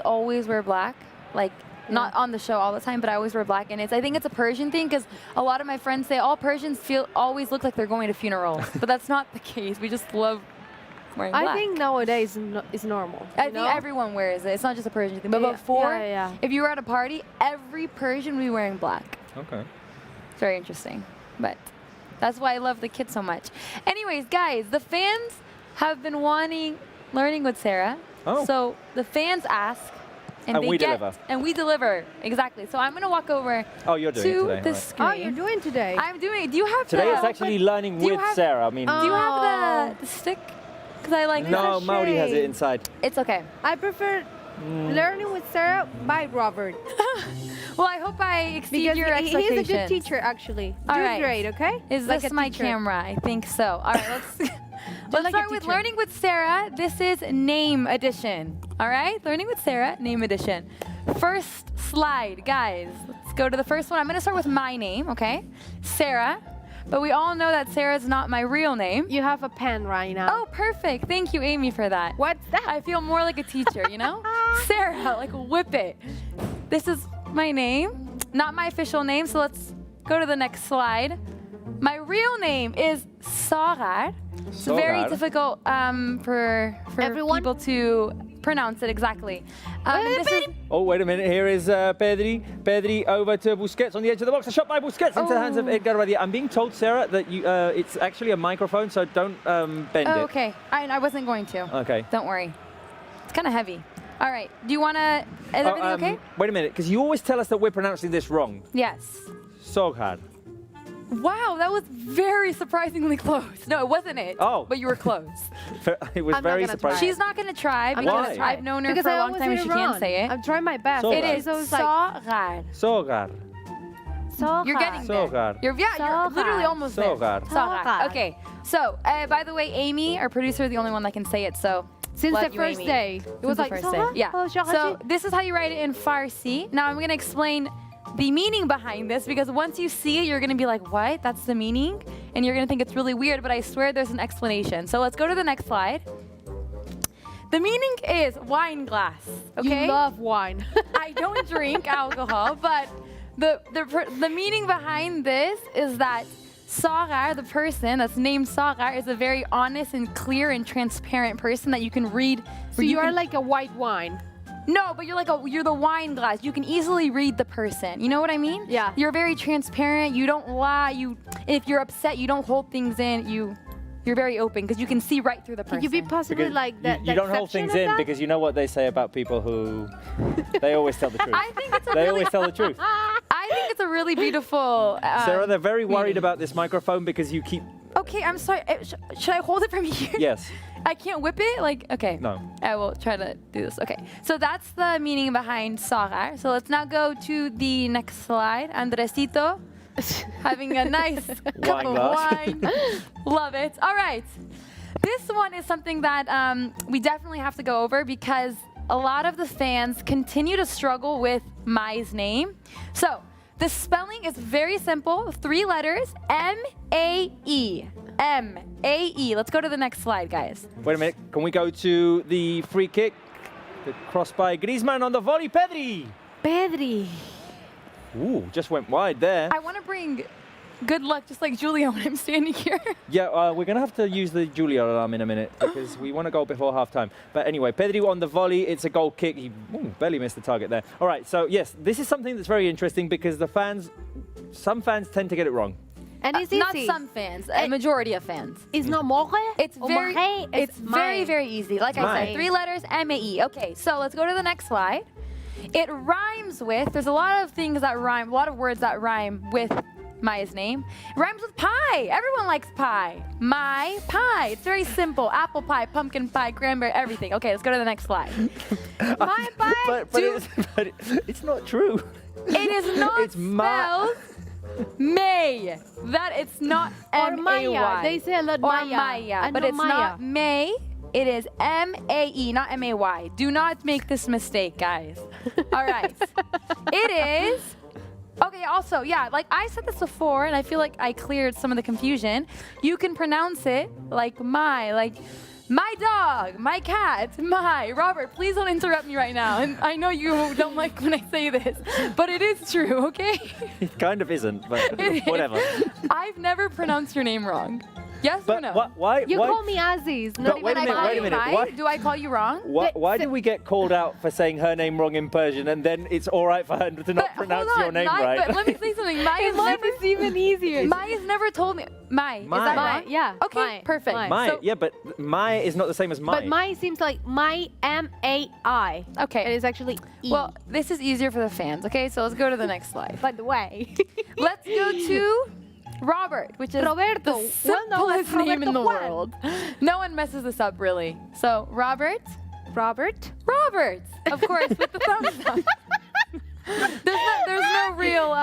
always wear black. Like, not on the show all the time, but I always wear black. And I think it's a Persian thing because a lot of my friends say all Persians always look like they're going to funerals. But that's not the case. We just love wearing black. I think nowadays is normal. I you think know? everyone wears it. It's not just a Persian thing. But Yeah, before, yeah. if you were at a party, every Persian would be wearing black. Okay. It's very interesting. But that's why I love the kids so much. Anyways, guys, the fans have been learning with Sarah. Oh. So the fans ask, and we deliver. And we deliver. Exactly. So I'm going to walk over Oh, you're doing it to today. the right. screen. Oh, you're doing today. I'm doing it. Do you have Today the... is actually learning Do you with have- Sarah. I mean, Do you have the stick? Because I like no, that. Mauri has it shame. inside. It's okay. I prefer learning with Sarah by Robert. Well, I hope I exceed Because your he's expectations. a good teacher, actually. All Doing right. great, okay? Is Like this a my teacher. camera? I think so. All right, let's like a start with teacher. Learning with Sarah. This is Name Edition. All right, Learning with Sarah, Name Edition. First slide, guys. Let's go to the first one. I'm going to start with my name, okay? Sarah. But we all know that Sarah's not my real name. You have a pen right now. Oh, perfect. Thank you, Amy, for that. What's that? I feel more like a teacher, you know? Sarah, like whip it. This is my name, not my official name, so let's go to the next slide. My real name is Sagar. It's very Sagar. difficult for Everyone? people to pronounce it exactly. This is, Oh, wait a minute. Here is Pedri. Pedri over to Busquets on the edge of the box. A shot by Busquets into the hands of Edgar Badia. I'm being told, Sarah, that you it's actually a microphone, so don't bend oh, it. okay. I wasn't going to. Okay. Don't worry. It's kind of heavy. All right. Do you want to... Is everything okay? Wait a minute, because you always tell us that we're pronouncing this wrong. Yes. Soghar. Wow, that was very surprisingly close. No, it wasn't it. Oh. But you were close. It was I'm not very gonna surprising. try. She's not going to try I'm because not gonna try. I've known her Because for I a long always time and say she it can't wrong. say it. I'm trying my best. So It bad. is So it's like Sagar. Soghar. You're getting there. Soghar. You're literally almost there. Soghar. Sagar. Okay. So, by the way, Amy, our producer, is the only one that can say it. So, Since love the you, first Amy. day. It was Since the like, first Sagar? day. Yeah. Oh, Sagar. So, this is how you write it in Farsi. Now, I'm going to explain the meaning behind this, because once you see it, you're going to be like, what? That's the meaning? And you're going to think it's really weird, but I swear there's an explanation. So let's go to the next slide. The meaning is wine glass, okay? You love wine. I don't drink alcohol, but the meaning behind this is that Sagar, the person that's named Sagar, is a very honest and clear and transparent person that you can read. So you are like a white wine. No, but you're the wine glass. You can easily read the person. You know what I mean? Yeah. You're very transparent. You don't lie. If you're upset, you don't hold things in. You're very open because you can see right through the person. Could you be possibly Because like that? you don't hold things in because you know what they say about people who they always tell the truth. I think it's They always tell the truth. I think it's a really beautiful. Sarah, they're very worried about this microphone because you keep. Okay, I'm sorry. Should I hold it from here? Yes. I can't whip it? Like, okay. No. I will try to do this. Okay. So that's the meaning behind Sagar. So let's now go to the next slide. Andresito having a nice cup of wine. Love it. All right. This one is something that we definitely have to go over because a lot of the fans continue to struggle with Mai's name. So the spelling is very simple. 3 letters. M-A-E. M-A-E. Let's go to the next slide, guys. Wait a minute. Can we go to the free kick? The cross by Griezmann on the volley. Pedri. Pedri. Ooh, just went wide there. I want to bring good luck, just like Julia when I'm standing here. Yeah, we're going to have to use the Julia alarm in a minute because we want to go before half-time. But anyway, Pedri on the volley. It's a goal kick. He barely missed the target there. All right, so yes, this is something that's very interesting because some fans tend to get it wrong. And it's easy. Not some fans, a majority of fans. It's not more. It's very, very easy. Like I said, 3 letters, M-A-E. Okay, so let's go to the next slide. It rhymes with, there's a lot of things that rhyme, a lot of words that rhyme with Mai's name. It rhymes with pie. Everyone likes pie. My pie. It's very simple. Apple pie, pumpkin pie, cranberry, everything. Okay, let's go to the next slide. My pie. But it's not true. It is not It's spelled May. That it's not M-A-Y. They say a lot Or Maya. Maya. But it's not May. It is M-A-E, not M-A-Y. Do not make this mistake, guys. All right. It is... Okay, also, yeah, like I said this before, and I feel like I cleared some of the confusion. You can pronounce it like my dog, my cat, my. Robert, please don't interrupt me right now. And I know you don't like when I say this, but it is true, okay? It kind of isn't, but whatever. I've never pronounced your name wrong. Yes or no? Why? You call me Aziz. But wait a minute. Why? Do I call you wrong? Why do we get called out for saying her name wrong in Persian, and then it's all right for her to not pronounce your name right? But let me say something. Mai is even easier. Mai has never told me. Mai. Is that right? Yeah. Okay, Mai. perfect. Mai, So, yeah, but Mai is not the same as Mai. But Mai seems like my M-A-I. Okay. And it's actually E. Well, this is easier for the fans, okay? So let's go to the next slide. By the way. Let's go to Robert, which is Roberto. the simplest name in the Juan. world. No one messes this up, really. So, Robert. Robert. Of course, with the thumbs up. There's no real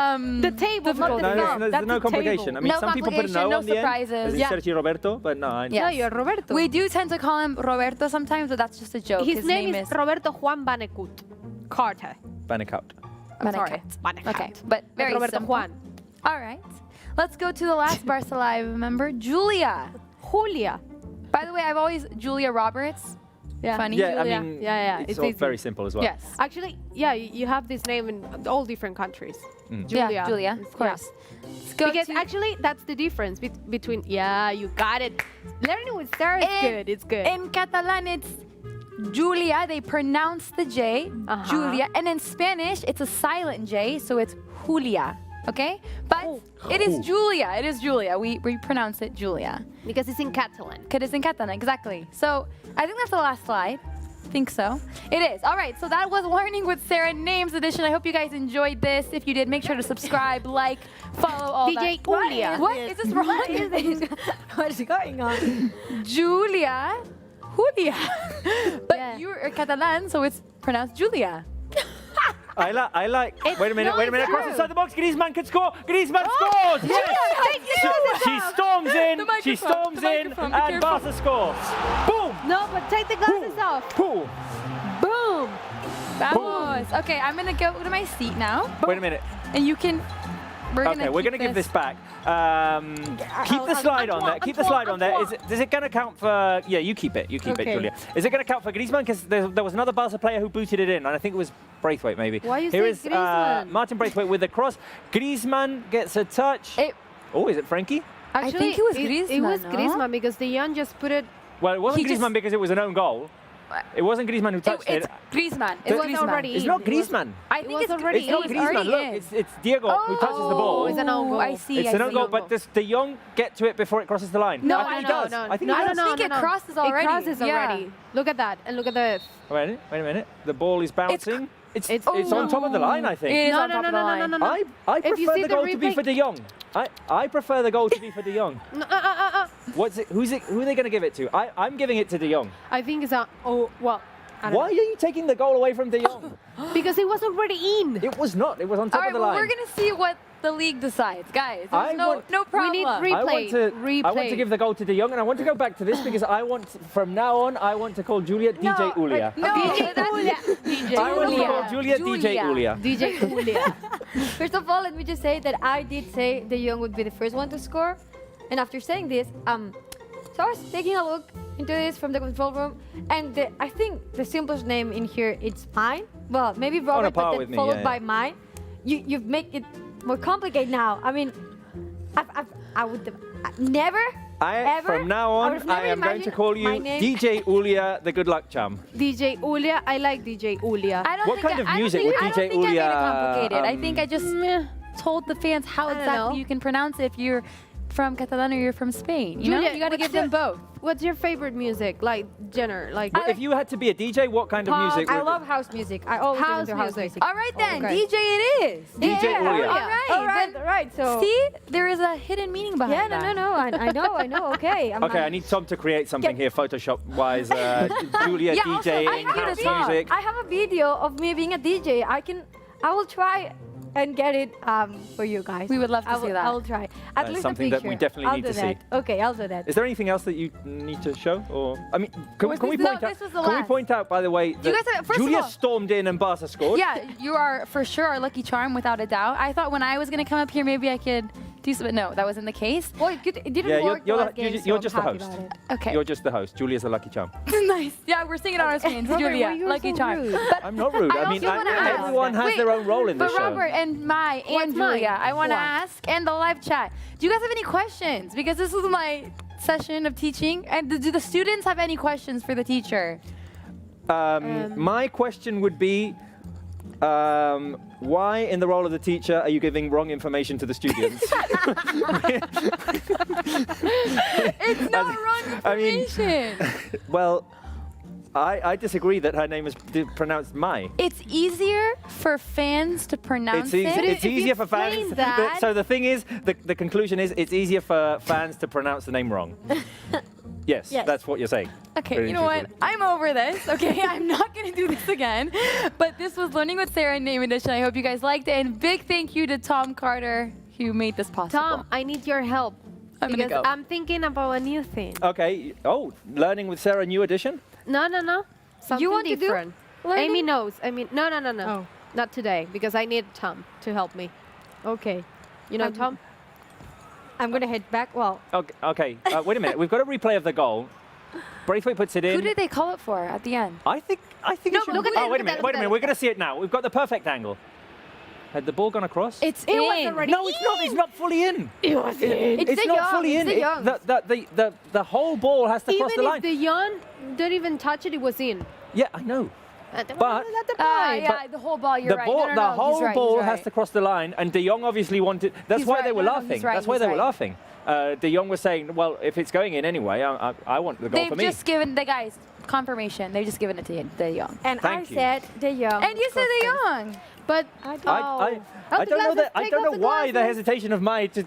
the table, not the thumb. There's no complication. I mean, No some people put a no on the surprises. end. Yeah. Sergio Roberto, but no. Yes. No, you're Roberto. We do tend to call him Roberto sometimes, but that's just a joke. His name is Roberto Juan Bannecut Carter. Bannecut. I'm sorry. Bannecut. Okay, but very Roberto simple. Juan. All right. Let's go to the last Barca Live member, Julia. Julia. By the way, I've always Julia Roberts. Yeah. Funny. Yeah, Julia. I mean, Yeah. it's all very simple as well. Yes. Actually, yeah, you have this name in all different countries. Julia. Yeah, Julia, of course. Let's go Because to actually, that's the difference between. Yeah, you got it. Learning with Sarah is good. It's good. In Catalan, it's Julia. They pronounce the J, Julia. And in Spanish, it's a silent J, so it's Julia. Okay? But it is Julia. It is Julia. We pronounce it Julia. Because it's in Catalan. Because it's in Catalan, exactly. So I think that's the last slide. I think so. It is. All right, so that was Learning with Sarah Names Edition. I hope you guys enjoyed this. If you did, make sure to subscribe, like, follow all DJ that. Julia. What is this wrong? What is this? What is going on? Julia. But you're Catalan, so it's pronounced Julia. I like. Wait a minute. Across true. inside the box. Griezmann can score. Griezmann scores. Yes. She storms in. She storms in, and Barca scores. Boom. No, but take the glasses off. Boom. Boom. Vamos. Okay, I'm gonna go to my seat now. Wait a minute. and you can. We're gonna give this back. Keep the slide on there. Keep the slide on there. Is it going to count for? Yeah, you keep it. You keep it, Julia. Is it going to count for Griezmann? Because there was another Barca player who booted it in, and I think it was Braithwaite maybe. Why you Here say is Griezmann? Martin Braithwaite with the cross. Griezmann gets a touch. Oh, is it Frankie? I think it was Griezmann. It was Griezmann because De Jong just put it. Well, it wasn't Griezmann because it was an own goal. It wasn't Griezmann who touched it. It's Griezmann. It was already It's in. not Griezmann. I think it's already It's not in. Griezmann. Look, it's Diego who touches the ball. It's an own goal. I see. It's an own goal, but does De Jong get to it before it crosses the line? No, I think he does. No, I think he does. I think it crosses already. It crosses already. Look at that, and look at the. Wait a minute. The ball is bouncing. It's on top of the line, I think. It is on top of the line. No. I If you prefer see the the goal to be replay- for De Jong. I prefer the goal to be for De Jong. What's it? Who are they going to give it to? I'm giving it to De Jong. I think it's a. Oh well. I don't Why are know. you taking the goal away from De Jong? Because it was already in. It was not. It was on All top right, of the well, line. we're gonna see what the league decides, guys. I There's want- no problem. We need I want to give the goal to De Jong, and I want to go back to this because from now on I want to call Juliet DJ Ulia. No, I want to call Juliet DJ Ulia. DJ Julia. First of all, let me just say that I did say De Jong would be the first one to score. And after saying this, so I was taking a look into this from the control room, and I think the simplest name in here is mine. Well, maybe Robert, par but with then me, followed yeah, by yeah. mine. You've made it more complicated now. I mean, I would never. Ever? From now I on, would've never I am going to imagined call you my name. DJ Ulia, the good luck charm. DJ Ulia. I like DJ Ulia. I don't What think kind of I don't music think- would I don't DJ think I made it Ulia, complicated. I think I just told the fans how I don't exactly know. you can pronounce it if you're from Catalan or you're from Spain. You know, Juliet, you got to what's give them both. What's your favorite music? Like genre? Like If you had to be a DJ, what kind of music I would love house music. I always House listen to house music. music. All right then, Okay. DJ it is. DJ Ulia. All right. So See, there is a hidden meaning behind yeah, that. no. I know. Okay. Okay, I need Tom to create something here, Photoshop-wise. Julia Yeah, also, I DJing have a house video. music. I have a video of me being a DJ. I will try and get it for you guys. We would love to see that. I will try. At That's least something a that picture. we definitely I'll need do to that. see. Okay, I'll do that. Is there anything else that you need to show? Or I mean, can we this- point no, out? this was the Can we last. point out, by the way, that guys have- first of Julia all- stormed in and Barca scored? Yeah, you are for sure our lucky charm, without a doubt. I thought when I was going to come up here, maybe I could do something. No, that wasn't the case. Well, it didn't Yeah, work the last game, so you're I'm just the happy host. about it. Okay. You're just the host. Julia's the lucky charm. Nice. Yeah, we're seeing it on our screens. Robert, Julia, why you lucky so charm. rude? But I'm not rude. I mean, also wanna ask- everyone has Wait, their own role in this But show. Robert and Mai and What's mine? Julia, I want to What? ask, and the live chat, do you guys have any questions? Because this is my session of teaching. And do the students have any questions for the teacher? My question would be, why, in the role of the teacher, are you giving wrong information to the students? It's not wrong I mean- information. Well, I disagree that her name is pronounced Mai. It's easier for fans to pronounce it. It's easier for fans. explain that- So the thing is, the conclusion is, it's easier for fans to pronounce the name wrong. Yes, that's what you're saying. Okay, Very you know what? interesting. I'm over this. Okay, I'm not gonna do this again. But this was Learning with Sarah in Name Edition. I hope you guys liked it, and big thank you to Tom Carter who made this possible. Tom, I need your help. I'm gonna because go. I'm thinking about a new thing. Okay. Oh, Learning with Sarah, new edition? No. Something want to do different. learning? Amy knows. I mean, no. Oh. Not today, because I need Tom to help me. Okay. You know I'm- Tom? I'm gonna head back. Well, Okay. Wait a minute. We've got a replay of the goal. Braithwaite puts it in. Who did they call it for at the end? I think No, it should. look at Oh, that, wait a look at minute. that, Wait a look minute. at We're going to see it now. We've got the perfect angle. Had the ball gone across? It was in. already No, it's not. It's not fully in. It was in. It's De not Jong, fully it's in. De Jong. The whole ball has to cross the Even line. if De Jong didn't even touch it, it was in. Yeah, I know. But That's the point. Yeah, the whole ball. You're the right. ball, No, the no, he's whole right, ball he's has right. to cross the line, and De Jong obviously wanted. That's He's why right. they were No, no, he's laughing. right, That's why he's they were right. laughing. De Jong was saying, "Well, if it's going in anyway, I want the goal They've for me." just given the guys confirmation. They've just given it to De Jong. and Thank I you. said De Jong. And you said De Jong. But I don't know that. I don't know why the hesitation of Mai to.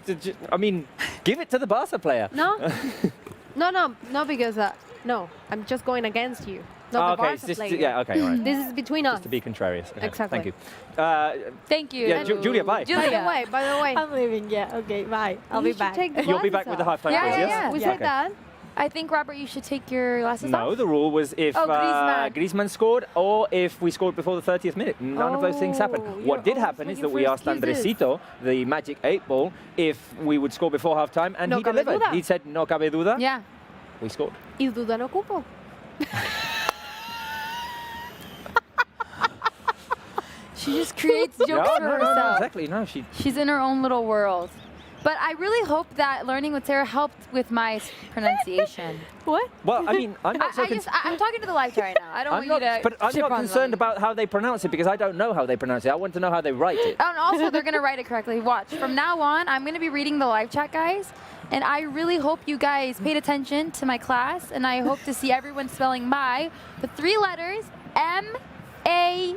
I mean, give it to the Barca player. No, no, because no, I'm just going against you. Not the okay, Barca just player. yeah, okay, all right. This is between us. Just to be contrarious. Okay, Exactly. Thank you. Thank you. Yeah, Julia, bye. Julia. By the way, I'm leaving. Yeah. Okay. Bye. I'll you be should back. take the You'll be back glasses with the off. halftime Yeah, quiz, yeah, yes? yeah. We Yeah, said okay. that. I think, Robert, you should take your glasses off. No, the rule was if Griezmann scored or if we scored before the 30th minute. None of those things happened. What did happen is that we asked Andresito, the magic 8 ball, if we would score before halftime, and he delivered. He said, no cabe duda. Yeah. We scored. Y duda no cupo. She just creates jokes for herself. No, exactly. No, she's in her own little world. But I really hope that learning with Sarah helped with my pronunciation. What? Well, I mean, I'm not so I'm talking to the live chat right now. I don't want you to. But I'm not concerned about how they pronounce it because I don't know how they pronounce it. I want to know how they write it. Oh, and also, they're going to write it correctly. Watch. From now on, I'm going to be reading the live chat, guys. And I really hope you guys paid attention to my class. And I hope to see everyone spelling my, the 3 letters, M-A-E.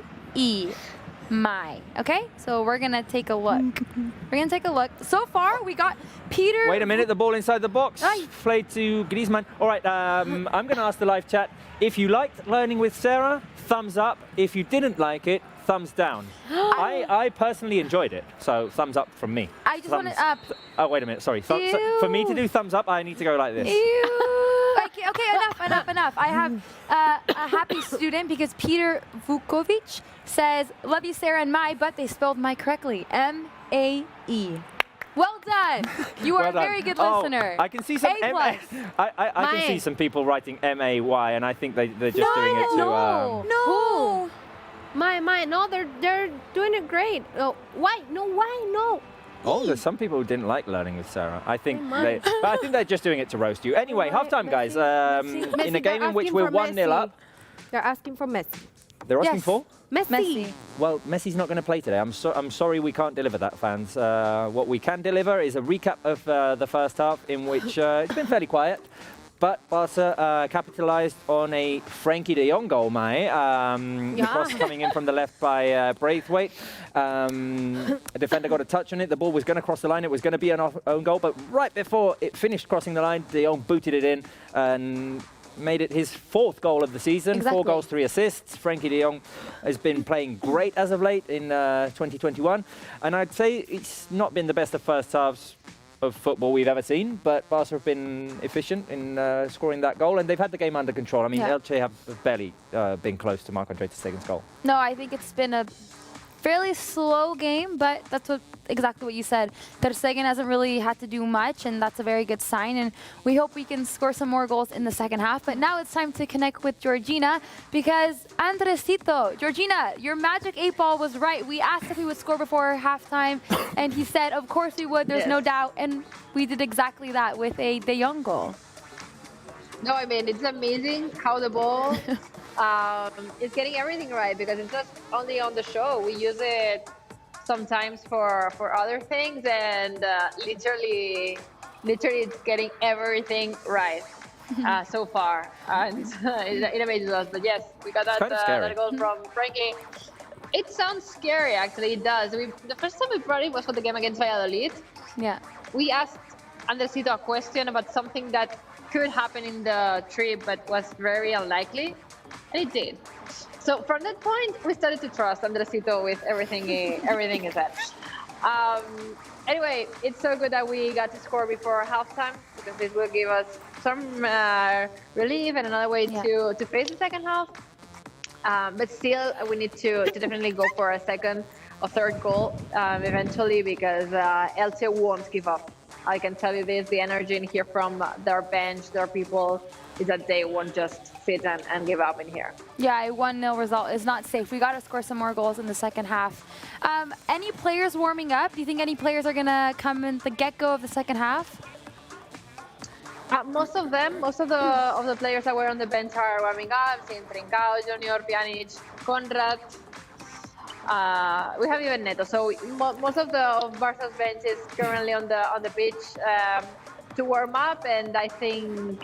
My. Okay? So we're going to take a look. We're going to take a look. So far, we got Peter. Wait a minute, the ball inside the box. Played to Griezmann. All right, I'm going to ask the live chat. If you liked learning with Sarah, thumbs up. If you didn't like it, thumbs down. I personally enjoyed it, so thumbs up from me. I just want to... oh, wait a minute, sorry. So, for me to do thumbs up, I need to go like this. Okay, enough. I have a happy student because Peter Vukovic says, love you, Sarah and my, but they spelled my correctly. M-A-E. Well done. You are a very good listener. I can see some I can see some people writing M-A-Y, and I think they're just doing it to... No. No, they're doing it great. Oh, why? No. Oh, there's some people who didn't like learning with Sarah. I think they're just doing it to roast you. Anyway, halftime, guys. In a game in which we're 1-0 up. They're asking for Messi. They're asking for? Messi. Well, Messi's not going to play today. I'm sorry we can't deliver that, fans. What we can deliver is a recap of the first half in which it's been fairly quiet. But Barca capitalised on a Frankie de Jong goal, The cross coming in from the left by Braithwaite. A defender got a touch on it. The ball was going to cross the line. It was going to be an own goal. But right before it finished crossing the line, de Jong booted it in and made it his 4th goal of the season. Exactly. 4 goals, 3 assists. Frankie de Jong has been playing great as of late in 2021. And I'd say it's not been the best of first halves of football we've ever seen, but Barca have been efficient in scoring that goal, and they've had the game under control. I mean, Elche have barely been close to Marc-Andre ter Stegen's goal. No, I think it's been a fairly slow game, but that's exactly what you said. Ter Stegen hasn't really had to do much, and that's a very good sign, and we hope we can score some more goals in the second half. But now it's time to connect with Georgina, because Andresito, Georgina, your magic 8 ball was right. We asked if we would score before halftime, and he said, of course we would, there's no doubt, and we did exactly that with a De Jong goal. No, I mean, it's amazing how the ball is getting everything right, because it's just only on the show. We use it sometimes for other things, and literally it's getting everything right so far, and it amazes us. But yes, we got that goal from Frankie. It sounds scary, actually. It does. The first time we brought it was for the game against Valladolid. Yeah. We asked Andresito a question about something that could happen in the trip, but was very unlikely, and it did. So from that point, we started to trust Andresito with everything he said. Anyway, it's so good that we got to score before halftime, because this will give us some relief and another way to face the second half. But still, we need to definitely go for a second or third goal eventually, because Elche won't give up. I can tell you this, the energy in here from their bench, their people, is that they won't just sit and give up in here. Yeah, a 1-0 result is not safe. We got to score some more goals in the second half. Any players warming up? Do you think any players are going to come in the get-go of the second half? Most of the players that were on the bench are warming up. Seeing Trincao, Junior, Pjanic, Conrad. We have even Neto. So most of Barca's bench is currently on the pitch to warm up, and I think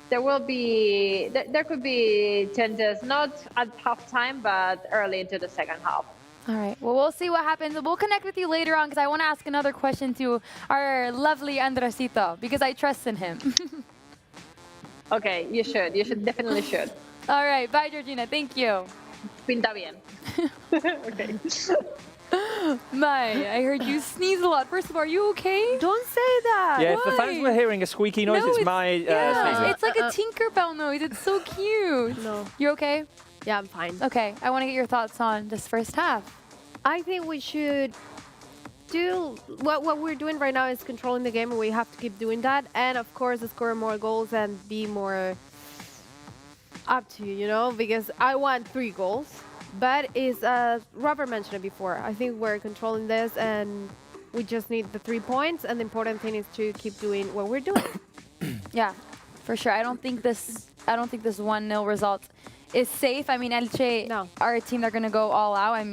there could be changes, not at halftime, but early into the second half. All right. Well, we'll see what happens. We'll connect with you later on, because I want to ask another question to our lovely Andresito, because I trust in him. Okay, you should. You definitely should. All right. Bye, Georgina. Thank you. Pinta bien. Okay. Mai, I heard you sneeze a lot. First of all, are you okay? Don't say that. Yeah, if the fans were hearing a squeaky noise, No, it's my sneezing. it's like a Tinkerbell noise. It's so cute. No. You okay? Yeah, I'm fine. Okay, I want to get your thoughts on this first half. I think we should do what we're doing right now is controlling the game, and we have to keep doing that. And of course, score more goals and be more up to you, because I want 3 goals. But Robert mentioned it before. I think we're controlling this, and we just need the 3 points. And the important thing is to keep doing what we're doing. Yeah, for sure. I don't think this 1-0 result is safe. I mean, Elche are a team that are going to go all out.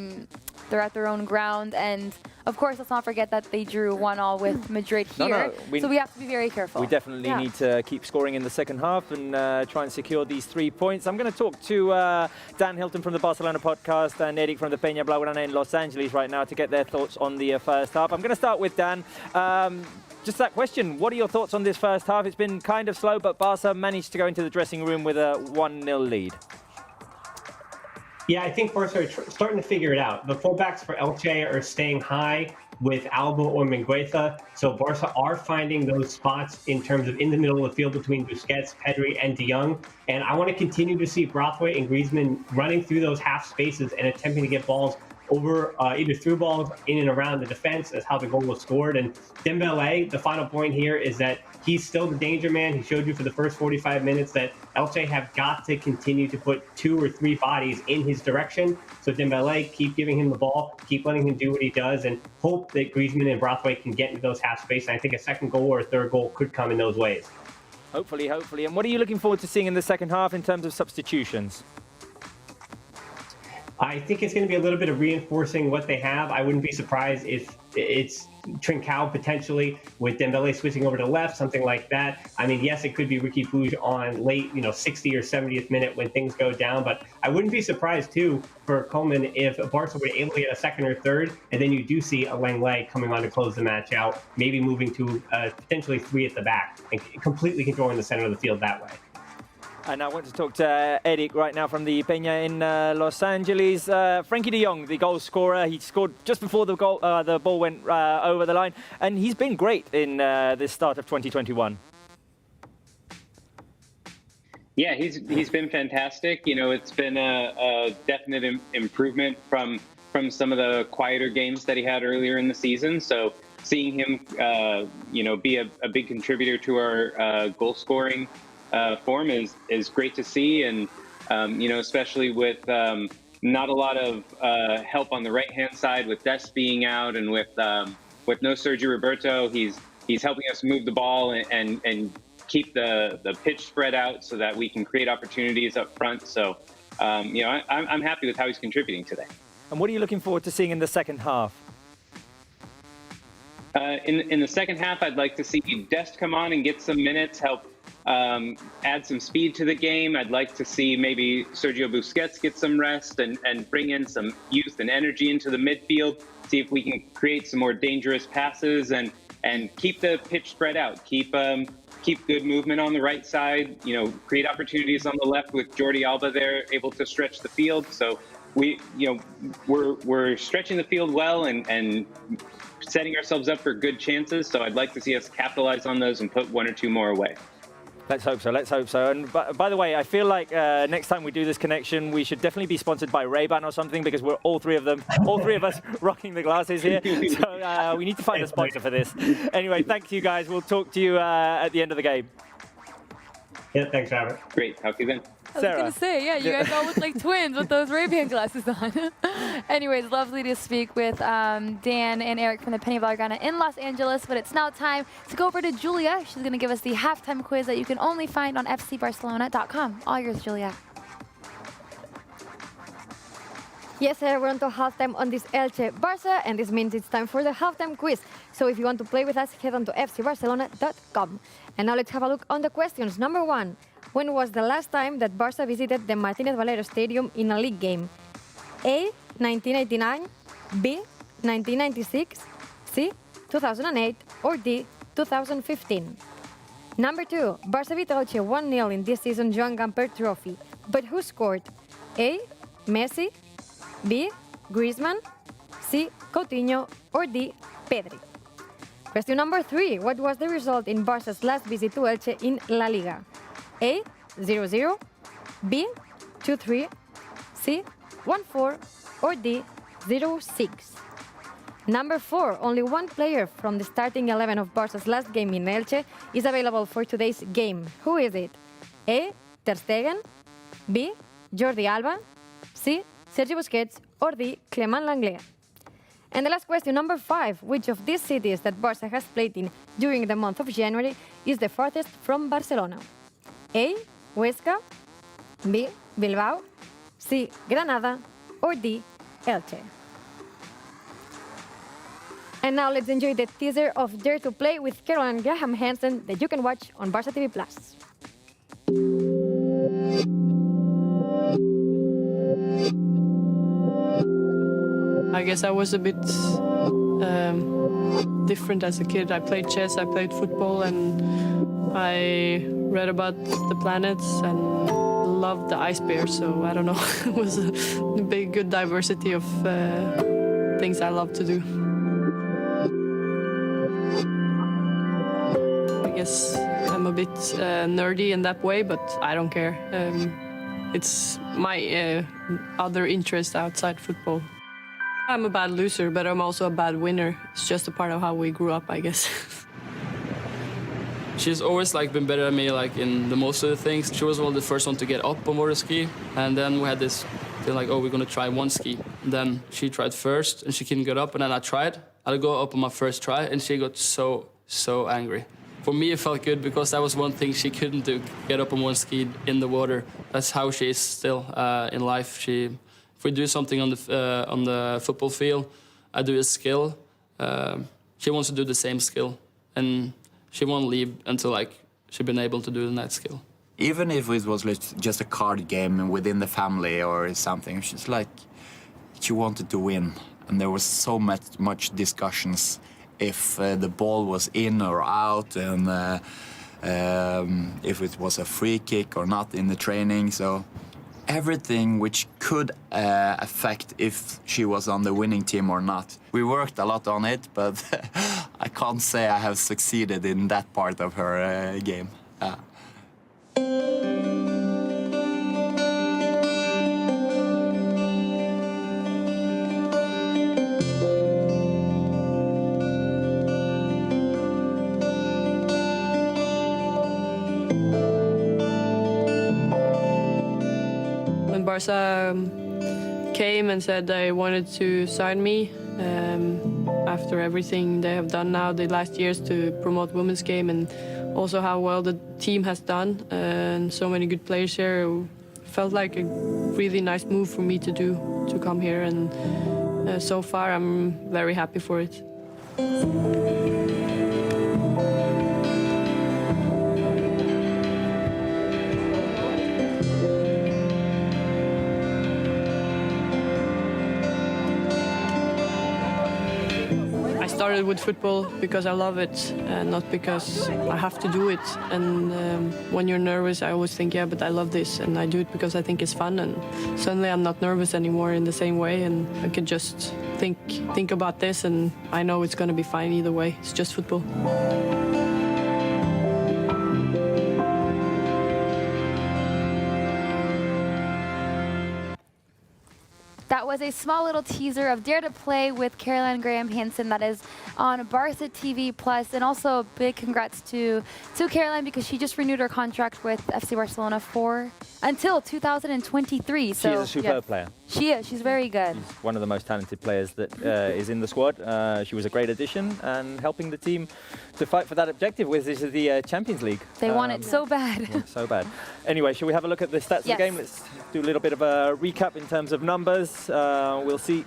They're at their own ground, and of course, let's not forget that they drew 1-1 with Madrid here. So we have to be very careful. We definitely need to keep scoring in the second half and try and secure these 3 points. I'm going to talk to Dan Hilton from the Barcelona podcast and Eric from the Peña Blaugrana in Los Angeles right now to get their thoughts on the first half. I'm going to start with Dan. Just that question, what are your thoughts on this first half? It's been kind of slow, but Barca managed to go into the dressing room with a 1-0 lead. Yeah, I think Barca are starting to figure it out. The fullbacks for Elche are staying high with Alba or Mingueza. So Barca are finding those spots in terms of in the middle of the field between Busquets, Pedri, and De Jong. And I want to continue to see Braithwaite and Griezmann running through those half spaces and attempting to get balls over either through balls in and around the defense. That's how the goal was scored. And Dembele, the final point here is that he's still the danger man. He showed you for the first 45 minutes that Elche have got to continue to put 2 or 3 bodies in his direction. So Dembele, keep giving him the ball, keep letting him do what he does, and hope that Griezmann and Braithwaite can get into those half space. And I think a second goal or a third goal could come in those ways. Hopefully. And what are you looking forward to seeing in the second half in terms of substitutions? I think it's going to be a little bit of reinforcing what they have. I wouldn't be surprised if it's Trincao potentially with Dembele switching over to left, something like that. I mean, yes, it could be Ricky Puig on late, 60 or 70th minute when things go down. But I wouldn't be surprised, too, for Coleman if Barca were able to get a second or third, and then you do see a Lenglet coming on to close the match out, maybe moving to potentially 3 at the back and completely controlling the center of the field that way. And I want to talk to Eric right now from the Peña in Los Angeles. Frankie de Jong, the goal scorer, he scored just before the ball went over the line, and he's been great in this start of 2021. Yeah, he's been fantastic. It's been a definite improvement from some of the quieter games that he had earlier in the season. So seeing him, be a big contributor to our goal scoring form is great to see, and especially with not a lot of help on the right hand side with Dest being out, and with no Sergio Roberto, he's helping us move the ball and keep the pitch spread out so that we can create opportunities up front. So I'm happy with how he's contributing today. And what are you looking forward to seeing in the second half? In the second half, I'd like to see Dest come on and get some minutes, help add some speed to the game. I'd like to see maybe Sergio Busquets get some rest and bring in some youth and energy into the midfield, see if we can create some more dangerous passes and keep the pitch spread out, keep good movement on the right side, create opportunities on the left with Jordi Alba there, able to stretch the field. So we're stretching the field well and setting ourselves up for good chances. So I'd like to see us capitalize on those and put 1 or 2 more away. Let's hope so. And by the way, I feel like next time we do this connection, we should definitely be sponsored by Ray-Ban or something, because we're all three of us rocking the glasses here. So we need to find a sponsor for this. Anyway, thank you guys. We'll talk to you at the end of the game. Yeah, thanks, Robert. Great. Talk to you then. I was going to say, you guys all look like twins with those Ray-Ban glasses on. Anyways, lovely to speak with Dan and Eric from the Peña Blaugrana in Los Angeles, but it's now time to go over to Julia. She's going to give us the halftime quiz that you can only find on fcbarcelona.com. All yours, Julia. Yes, we're on to halftime on this Elche Barça, and this means it's time for the halftime quiz. So if you want to play with us, head on to fcbarcelona.com. And now let's have a look on the questions. Number 1. When was the last time that Barça visited the Martínez Valero Stadium in a league game? A. 1989, B. 1996, C. 2008, or D. 2015. Number 2. Barça beat Elche 1-0 in this season's Joan Gamper Trophy. But who scored? A. Messi, B. Griezmann, C. Coutinho, or D. Pedri? Question number 3. What was the result in Barça's last visit to Elche in La Liga? A. 0-0, B. 2-3, C. 1-4, or D. 0-6? Number 4. Only one player from the starting 11 of Barça's last game in Elche is available for today's game. Who is it? A. Ter Stegen, B. Jordi Alba, C. Sergio Busquets, or D. Clement Lenglet? And the last question, number 5. Which of these cities that Barça has played in during the month of January is the farthest from Barcelona? A. Huesca, B. Bilbao, C. Granada, or D. Elche? And now let's enjoy the teaser of Dare to Play with Carol and Graham Hansen that you can watch on Barça TV+. I guess I was a bit different as a kid. I played chess, I played football, and I read about the planets and loved the ice bear. So I don't know, it was a big, good diversity of things I love to do. I guess I'm a bit nerdy in that way, but I don't care. It's my other interest outside football. I'm a bad loser, but I'm also a bad winner. It's just a part of how we grew up, I guess. She's always been better than me in the most of the things. She was the first one to get up on water ski, and then we had this thing oh, we're gonna try one ski. And then she tried first, and she couldn't get up, and then I tried. I'd go up on my first try, and she got so angry. For me, it felt good because that was one thing she couldn't do, get up on one ski in the water. That's how she is still in life. If we do something on the football field, I do a skill. She wants to do the same skill, and she won't leave until she's been able to do the next skill. Even if it was just a card game within the family or something, she's she wanted to win, and there was so much discussions if the ball was in or out, and if it was a free kick or not in the training. So everything which could affect if she was on the winning team or not. We worked a lot on it, but I can't say I have succeeded in that part of her game. Barça came and said they wanted to sign me after everything they have done now the last years to promote women's game, and also how well the team has done, and so many good players here. It felt like a really nice move for me to do, to come here, and so far I'm very happy for it. I started with football because I love it, and not because I have to do it. And when you're nervous, I always think, yeah, but I love this, and I do it because I think it's fun. And suddenly I'm not nervous anymore in the same way, and I can just think about this, and I know it's going to be fine either way. It's just football. That was a small little teaser of Dare to Play with Caroline Graham Hansen that is on Barça TV+. And also a big congrats to Caroline because she just renewed her contract with FC Barcelona until 2023. So, she is a superb player. She is. She's very good. She's one of the most talented players that is in the squad. She was a great addition and helping the team to fight for that objective, which is the Champions League. They want it so bad. So bad. Anyway, shall we have a look at the stats of the game? Let's do a little bit of a recap in terms of numbers. We'll see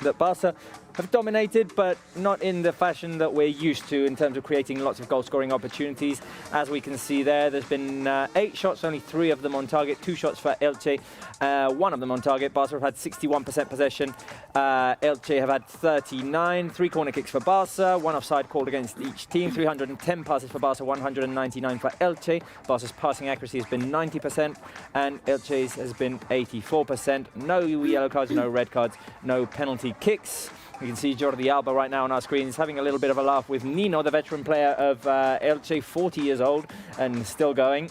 that Barça have dominated, but not in the fashion that we're used to in terms of creating lots of goal-scoring opportunities. As we can see there's been 8 shots, only 3 of them on target, 2 shots for Elche, 1 of them on target. Barça have had 61% possession. Elche have had 39, 3 corner kicks for Barça, 1 offside called against each team, 310 passes for Barça, 199 for Elche. Barça's passing accuracy has been 90%, and Elche's has been 84%. No yellow cards, no red cards, no penalty kicks. You can see Jordi Alba right now on our screens having a little bit of a laugh with Nino, the veteran player of Elche, 40 years old and still going.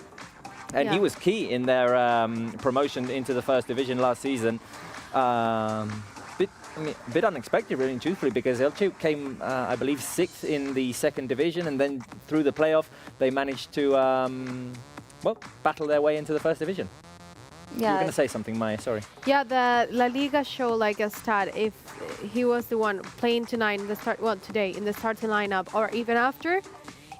And he was key in their promotion into the first division last season. A bit unexpected, really and truthfully, because Elche came, I believe, 6th in the second division, and then through the playoff, they managed to, battle their way into the first division. You were going to say something, Maya, sorry. Yeah, the La Liga show like a stat. If he was the one playing tonight in the today in the starting lineup, or even after,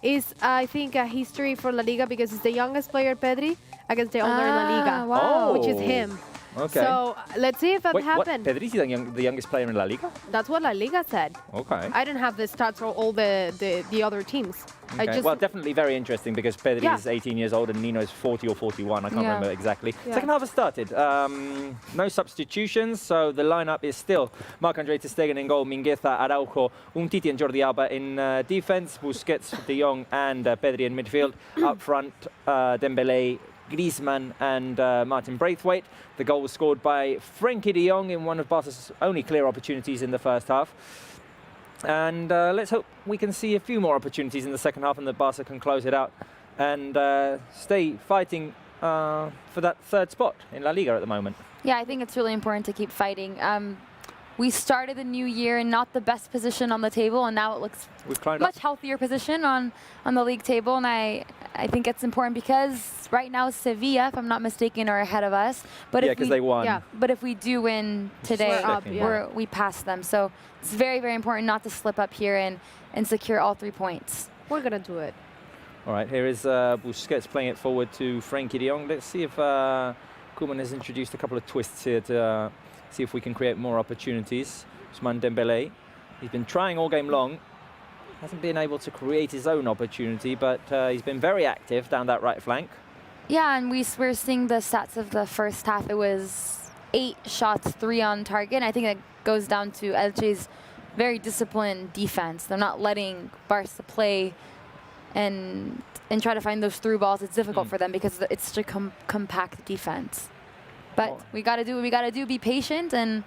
is I think a history for La Liga because it's the youngest player, Pedri, against the owner La Liga, which is him. Okay. So let's see if that happened. Pedri's the youngest player in La Liga? That's what La Liga said. Okay. I didn't have the stats for all the other teams. Okay. Well, definitely very interesting because Pedri is 18 years old and Nino is 40 or 41. I can't remember exactly. Yeah. Second half has started. No substitutions, so the lineup is still Marc-Andre ter Stegen in goal, Mingueza, Araujo, Umtiti and Jordi Alba in defense, Busquets, De Jong and Pedri in midfield. Up front, Dembele, Griezmann and Martin Braithwaite. The goal was scored by Frenkie de Jong in one of Barca's only clear opportunities in the first half. And let's hope we can see a few more opportunities in the second half and that Barca can close it out and stay fighting for that third spot in La Liga at the moment. Yeah, I think it's really important to keep fighting. We started the new year in not the best position on the table, and now it looks much healthier position on the league table. And I think it's important because right now Sevilla, if I'm not mistaken, are ahead of us. But because they won. Yeah, but if we do win today, we pass them. So it's very, very important not to slip up here and secure all 3 points. We're gonna do it. All right, here is Busquets playing it forward to Frenkie de Jong. Let's see if Koeman has introduced a couple of twists here to see if we can create more opportunities. Ousmane Dembele, he's been trying all game long. Hasn't been able to create his own opportunity, but he's been very active down that right flank. Yeah, and we're seeing the stats of the first half. It was 8 shots, 3 on target. And I think that goes down to Elche's very disciplined defense. They're not letting Barca play and try to find those through balls. It's difficult for them because it's such a compact defense. But we got to do what we got to do, be patient and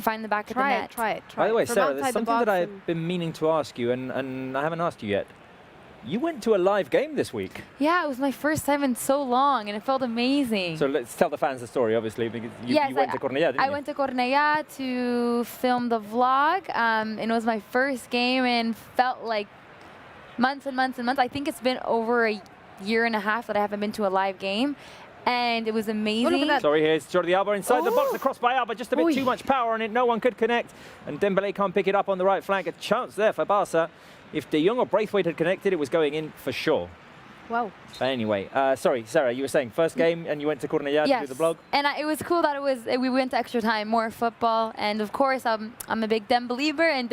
find the back of the net. Try it. By the way, Sarah, there's something that I've been meaning to ask you, and I haven't asked you yet. You went to a live game this week. Yeah, it was my first time in so long, and it felt amazing. So let's tell the fans the story, obviously, because you went to Cornellà, didn't you? I went to Cornellà to film the vlog, and it was my first game and felt like months and months and months. I think it's been over a year and a half that I haven't been to a live game. And it was amazing. Sorry, here's Jordi Alba inside the box. The cross by Alba, just a bit too much power on it. No one could connect. And Dembele can't pick it up on the right flank. A chance there for Barca. If De Jong or Braithwaite had connected, it was going in for sure. Wow. But anyway, sorry, Sarah, you were saying first game and you went to Cornellà to do the blog? And it was cool that we went to extra time, more football. And of course, I'm a big Dem believer. And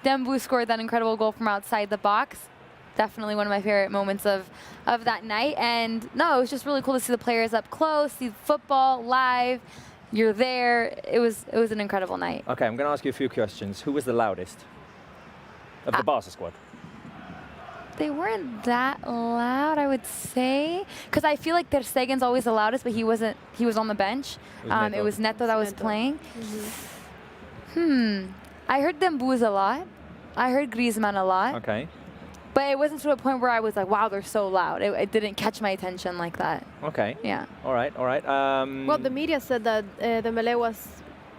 Dembu scored that incredible goal from outside the box. Definitely one of my favorite moments of that night. And no, it was just really cool to see the players up close, see football live. You're there. It was an incredible night. Okay, I'm going to ask you a few questions. Who was the loudest of the Barca squad? They weren't that loud, I would say, because I feel like ter Stegen's always the loudest, but he wasn't. He was on the bench. It was Neto that was playing. I heard Dembouz a lot. I heard Griezmann a lot. Okay. But it wasn't to a point where I was like, wow, they're so loud. It didn't catch my attention like that. Okay. Yeah. All right. Well, the media said that Dembele was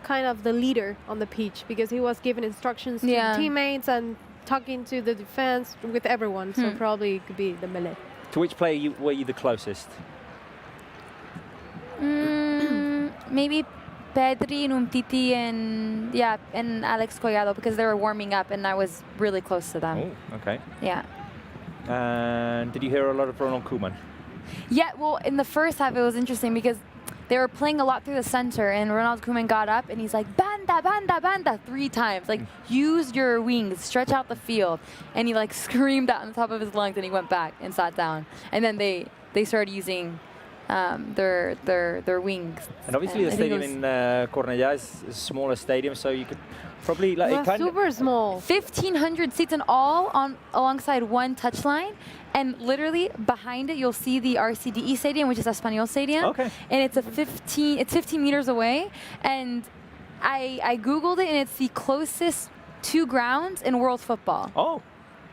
kind of the leader on the pitch because he was giving instructions to teammates and talking to the defense with everyone. So probably it could be Dembele. To which player were you the closest? Maybe Pedri, Umtiti, and Alex Collado because they were warming up and I was really close to them. Oh, okay. Yeah. And did you hear a lot of Ronald Koeman? Yeah, well, in the first half it was interesting because they were playing a lot through the center and Ronald Koeman got up and he's like, ban, banda, banda, banda, 3 times. Like, use your wings, stretch out the field. And he like screamed out on the top of his lungs, and he went back and sat down. And then they started using their wings. And obviously the stadium in Cornellà is a smaller stadium, so you could probably like it kind super small. 1,500 seats in all alongside one touchline. And literally behind it, you'll see the RCDE Stadium, which is Espanyol Stadium. Okay. And it's 15 meters away. And I Googled it, and it's the closest to grounds in world football. Oh.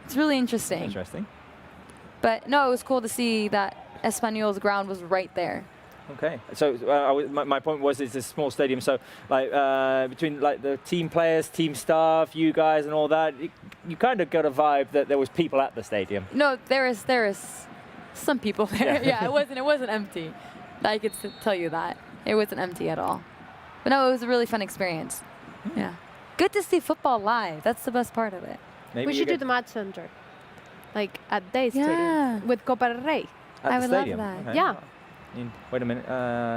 It's really interesting. Interesting. But no, it was cool to see that Espanyol's ground was right there. Okay, so my point was it's a small stadium, so like between like the team players, team staff, you guys, and all that, you kind of got a vibe that there was people at the stadium. No, there is some people there. Yeah, it wasn't empty. I could tell you that it wasn't empty at all. But no, it was a really fun experience. Yeah, good to see football live. That's the best part of it. We should do the match center, like at Day Stadium with Copa del Rey. I would love that. Okay. Yeah. Wait a minute.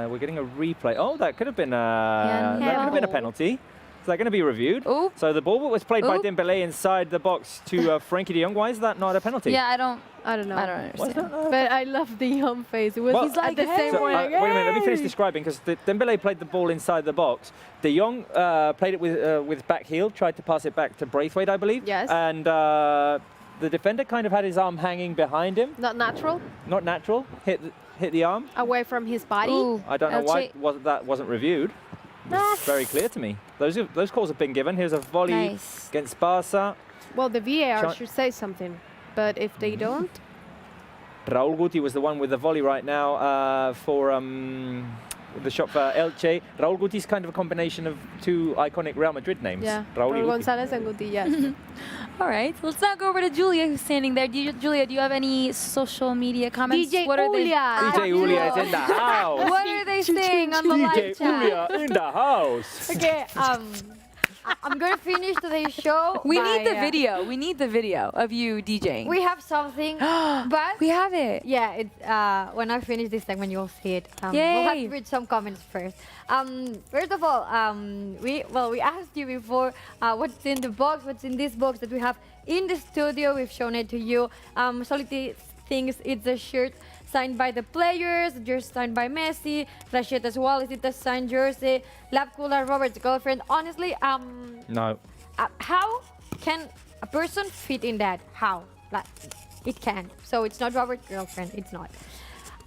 We're getting a replay. Oh, that could have been a penalty. Is that going to be reviewed? Ooh. So the ball was played by Dembélé inside the box to Frankie de Jong. Why is that not a penalty? Yeah, I don't know. I don't understand. But I love the Young face. It was He's like the same way. Wait a minute. Let me finish describing, because Dembélé played the ball inside the box. De Jong played it with back heel, tried to pass it back to Braithwaite, I believe. Yes. And the defender kind of had his arm hanging behind him. Not natural. Not natural. Hit the arm. Away from his body. Ooh. I don't know why that wasn't reviewed. It's very clear to me. Those calls have been given. Here's a volley against Barça. Well, the VAR should say something, but if they don't. Raúl Guti was the one with the volley right now for the shot for Elche. Raúl Guti is kind of a combination of 2 iconic Real Madrid names. Yeah, Raúl González and Guti, yes. All right, let's now go over to Julia, who's standing there. Julia, do you have any social media comments? DJ Julia. DJ Julia is in the house. What are they saying on the live DJ chat? Julia in the house. Okay, I'm going to finish today's show. We need the video. We need the video of you DJing. We have something, but we have it. Yeah, when I finish this segment, you'll see it. Yay. We'll have to read some comments first. First of all, we asked you before what's in the box, what's in this box that we have in the studio. We've shown it to you. Solity thinks it's a shirt signed by the players, jersey signed by Messi, the shirt as well. Is it a signed jersey? Lab Cooler, Robert's girlfriend. Honestly, no. How can a person fit in that? How? Like, it can. So it's not Robert's girlfriend. It's not.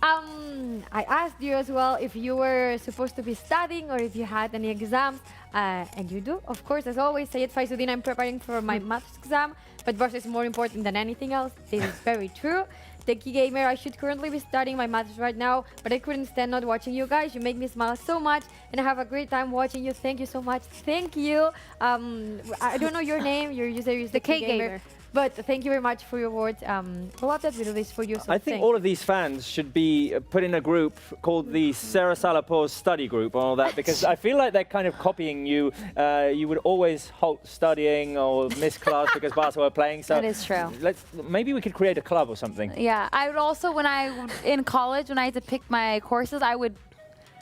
I asked you as well if you were supposed to be studying or if you had any exams, and you do, of course. As always, Sayed Faisudin, I'm preparing for my maths exam, but Barça is more important than anything else. This is very true. Techie Gamer, I should currently be studying my maths right now, but I couldn't stand not watching you guys. You make me smile so much, and I have a great time watching you. Thank you so much. Thank you. I don't know your name. Your user is the K Gamer. But thank you very much for your words. I love that we do this for you. So I think all of these fans should be put in a group called the Sarah Salapos Study Group and all that, because I feel like they're kind of copying you. You would always halt studying or miss class because Barca were playing. So that is true. Maybe we could create a club or something. Yeah, I would also, in college, when I had to pick my courses, I would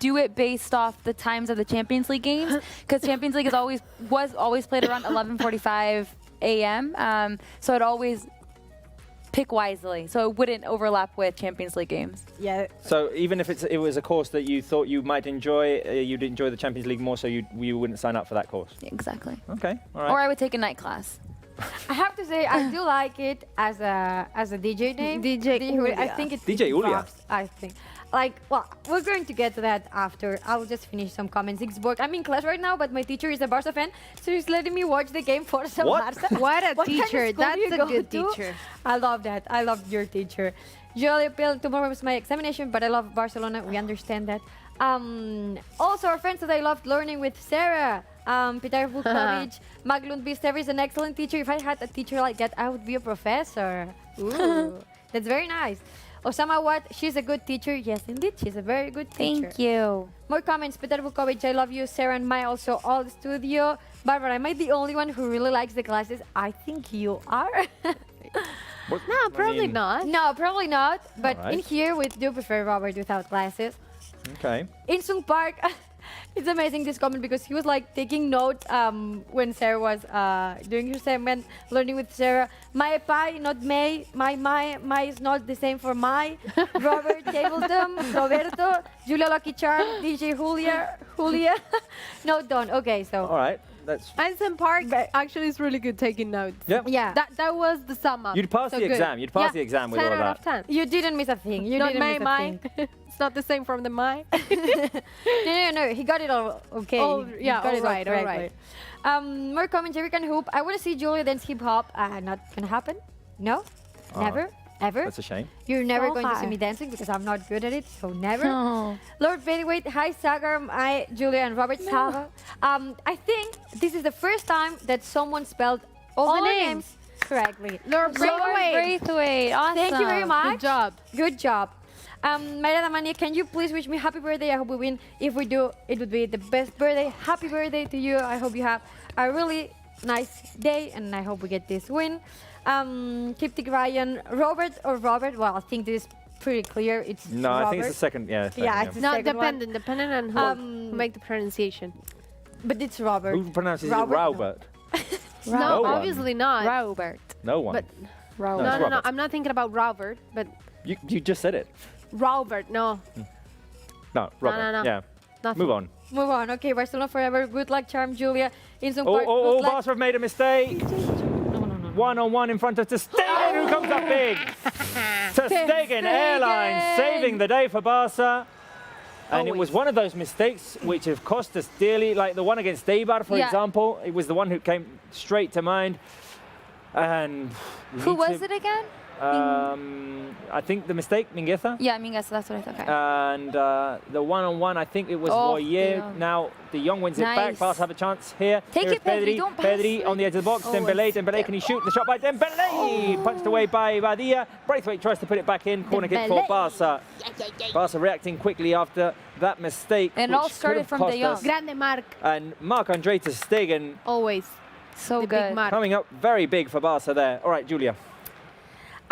do it based off the times of the Champions League games, because Champions League was always played around 11:45 a.m. So I'd always pick wisely, so it wouldn't overlap with Champions League games. Yeah. So even if it was a course that you thought you might enjoy, you'd enjoy the Champions League more, so you wouldn't sign up for that course. Exactly. Okay. All right. Or I would take a night class. I have to say, I do like it as a DJ name. DJ Julia. I think it's DJ Julia. I think. Well, we're going to get to that after. I'll just finish some comments. Xborg, I'm in class right now, but my teacher is a Barça fan, so he's letting me watch the game for some Barça. What a teacher. That's a good teacher. I love that. I love your teacher. Jolie Pill, tomorrow is my examination, but I love Barcelona. We understand that. Also, our friends that I loved learning with Sarah. Peter Vukovic, Maglund Bister is an excellent teacher. If I had a teacher like that, I would be a professor. Ooh, that's very nice. Osama Watt, she's a good teacher. Yes, indeed, she's a very good teacher. Thank you. More comments. Peter Vukovic, I love you. Sarah and Maya, also all the studio. Barbara, am I the only one who really likes the classes? I think you are. No, probably not. No, probably not. But right. in here, we do prefer Robert without glasses. Okay. In Sung Park, It's amazing this comment because he was like taking notes when Sarah was doing her segment, learning with Sarah. My pie, not May. My is not the same for my. Robert, Tableton, Roberto, Julia Lucky Charm, DJ Julia. No, don't. Okay, so. All right. That's. Anson Park actually is really good taking notes. Yeah. Yeah. That was the sum up. You'd pass So the good. exam. You'd pass the exam with 10 all of out that. of 10. You didn't miss a thing. You Not didn't miss a my. thing. It's not the same from the my. No. He got it all okay. Oh, He yeah, got it all right. correctly. More commentary can hoop. I want to see Julia dance hip hop. Not gonna happen. No, Oh. never, ever. That's a shame. You're never So going to see hard. me dancing because I'm not good at it. So never. No. Lord Bailyweight, hi Sagar, hi Julia and Robert. Sarah. I think this is the first time that someone spelled all the names correctly. Lord Braithwaite. Awesome. Thank you very much. Good job. Good job. Mayra Damani, can you please wish me happy birthday? I hope we win. If we do, it would be the best birthday. Happy birthday to you. I hope you have a really nice day and I hope we get this win. Kiptik Ryan, Robert or Robert? Well, I think this is pretty clear. It's No, Robert. I think it's the second. Yeah. Second, Yeah, it's the No, second one. dependent on who make the pronunciation. But it's Robert. Who pronounces Robert? it Robert? No, No one. obviously not. Robert. No one. But No, no, it's no. Robert. I'm not thinking about Robert, but You just said it. Robert. No, No, Robert. no. Yeah. nothing. Move on. Move on. Okay, Barcelona forever. Good luck, Charm, Julia. In some Oh, part, oh, good luck. Barca have made a mistake. One-on-one in front of Ter Stegen, who comes up big. Ter Stegen Airlines saving the day for Barca. And it was one of those mistakes which have cost us dearly, like the one against Eibar, for example. It was the one who came straight to mind. And Who was it again? I think the mistake, Mingueza. Yeah, Mingueza, that's what I thought. Okay. And the one-on-one, I think it was Oh, Royer. yeah. Now De Jong wins it back. Nice. Barca have a chance here. Take Here's it, Pedri, don't pass Pedri it. on the edge of the box. Dembele. Dembele, can he shoot? The shot by Dembele. Punched away by Badia. Braithwaite tries to put it back in. Corner kick for Dembele. Barca. Barca reacting quickly after that mistake. And it all which could started have from cost De Jong. us. Grande Marc. And Marc-Andre Ter Stegen Always. So The good. big Marc. coming up very big for Barca there. All right, Julia.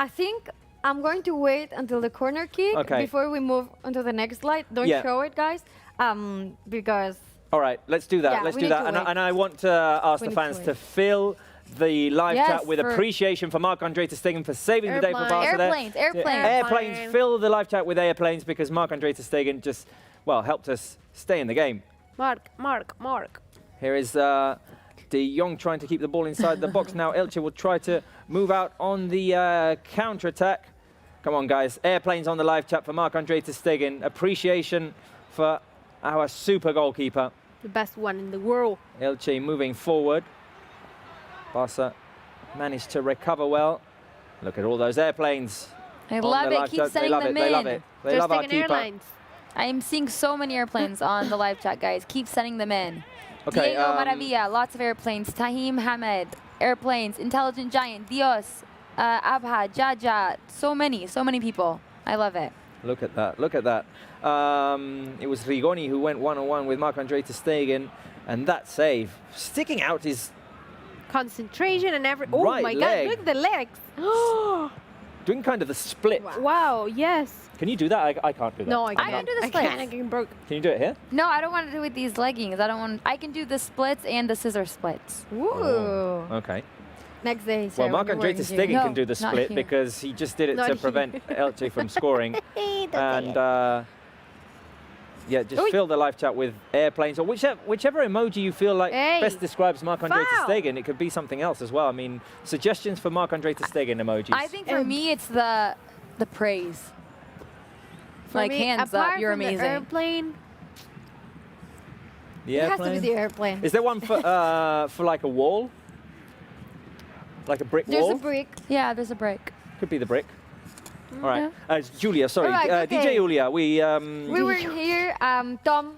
I think I'm going to wait until the corner kick before we move on to the next slide. Don't Yeah. show it, guys, because All right, let's do that. Yeah, let's we do need that. to And wait. I want to ask We the need fans to to wait. fill the live Yes, chat with for- appreciation for Marc-Andre Ter Stegen for saving the day for Barca there. Airplanes, airplanes. Airplanes, fill the live chat with airplanes because Marc-Andre Ter Stegen just, well, helped us stay in the game. Marc. Here is De Jong trying to keep the ball inside the box. Now Elche will try to move out on the counter-attack. Come on, guys. Airplanes on the live chat for Marc-Andre Ter Stegen. Appreciation for our super goalkeeper. The best one in the world. Elche moving forward. Barca managed to recover well. Look at all those airplanes. I on love the it. live Keep chat. sending They love them it. in. They love it. They Just love our taking keeper. airlines. I am seeing so many airplanes on the live chat, guys. Keep sending them in. Okay, Diego Maravilla, lots of airplanes. Tahim Hamed, airplanes. Intelligent Giant, Dios, Abha, Jaja. So many people. I love it. Look at that. Look at that. It was Rigoni who went one-on-one with Marc-Andre Ter Stegen, and that save sticking out his Concentration and every. Oh Right my leg. God! Look at the legs. doing kind of the split. Wow. Yes. Can you do that? I can't do that. No, I can't. can do the I can't. splits. I can broke. Can you do it here? No, I don't want to do it with these leggings. I can do the splits and the scissor splits. ooh. Okay. Next day. Well, Sarah, Marc-Andre when Ter you're wearing Stegen No, can do the not split here. because he just did it Not to here. prevent Elche from scoring. And yeah, just Oi. fill the live chat with airplanes or whichever emoji you feel like Hey. best describes Marc-Andre Ter Foul. Stegen. It could be something else as well. I mean, suggestions for Marc-Andre Ter Stegen emojis. I think for me, it's the praise. For Like, me, hands apart up, you're from the amazing. airplane. the It has to be airplane. the airplane. Is there one for like a wall? Like a brick There's wall? a brick. Yeah, there's a break. Could be the brick. All right. It's Julia, sorry. All right, DJ okay. Julia, we We were here. Tom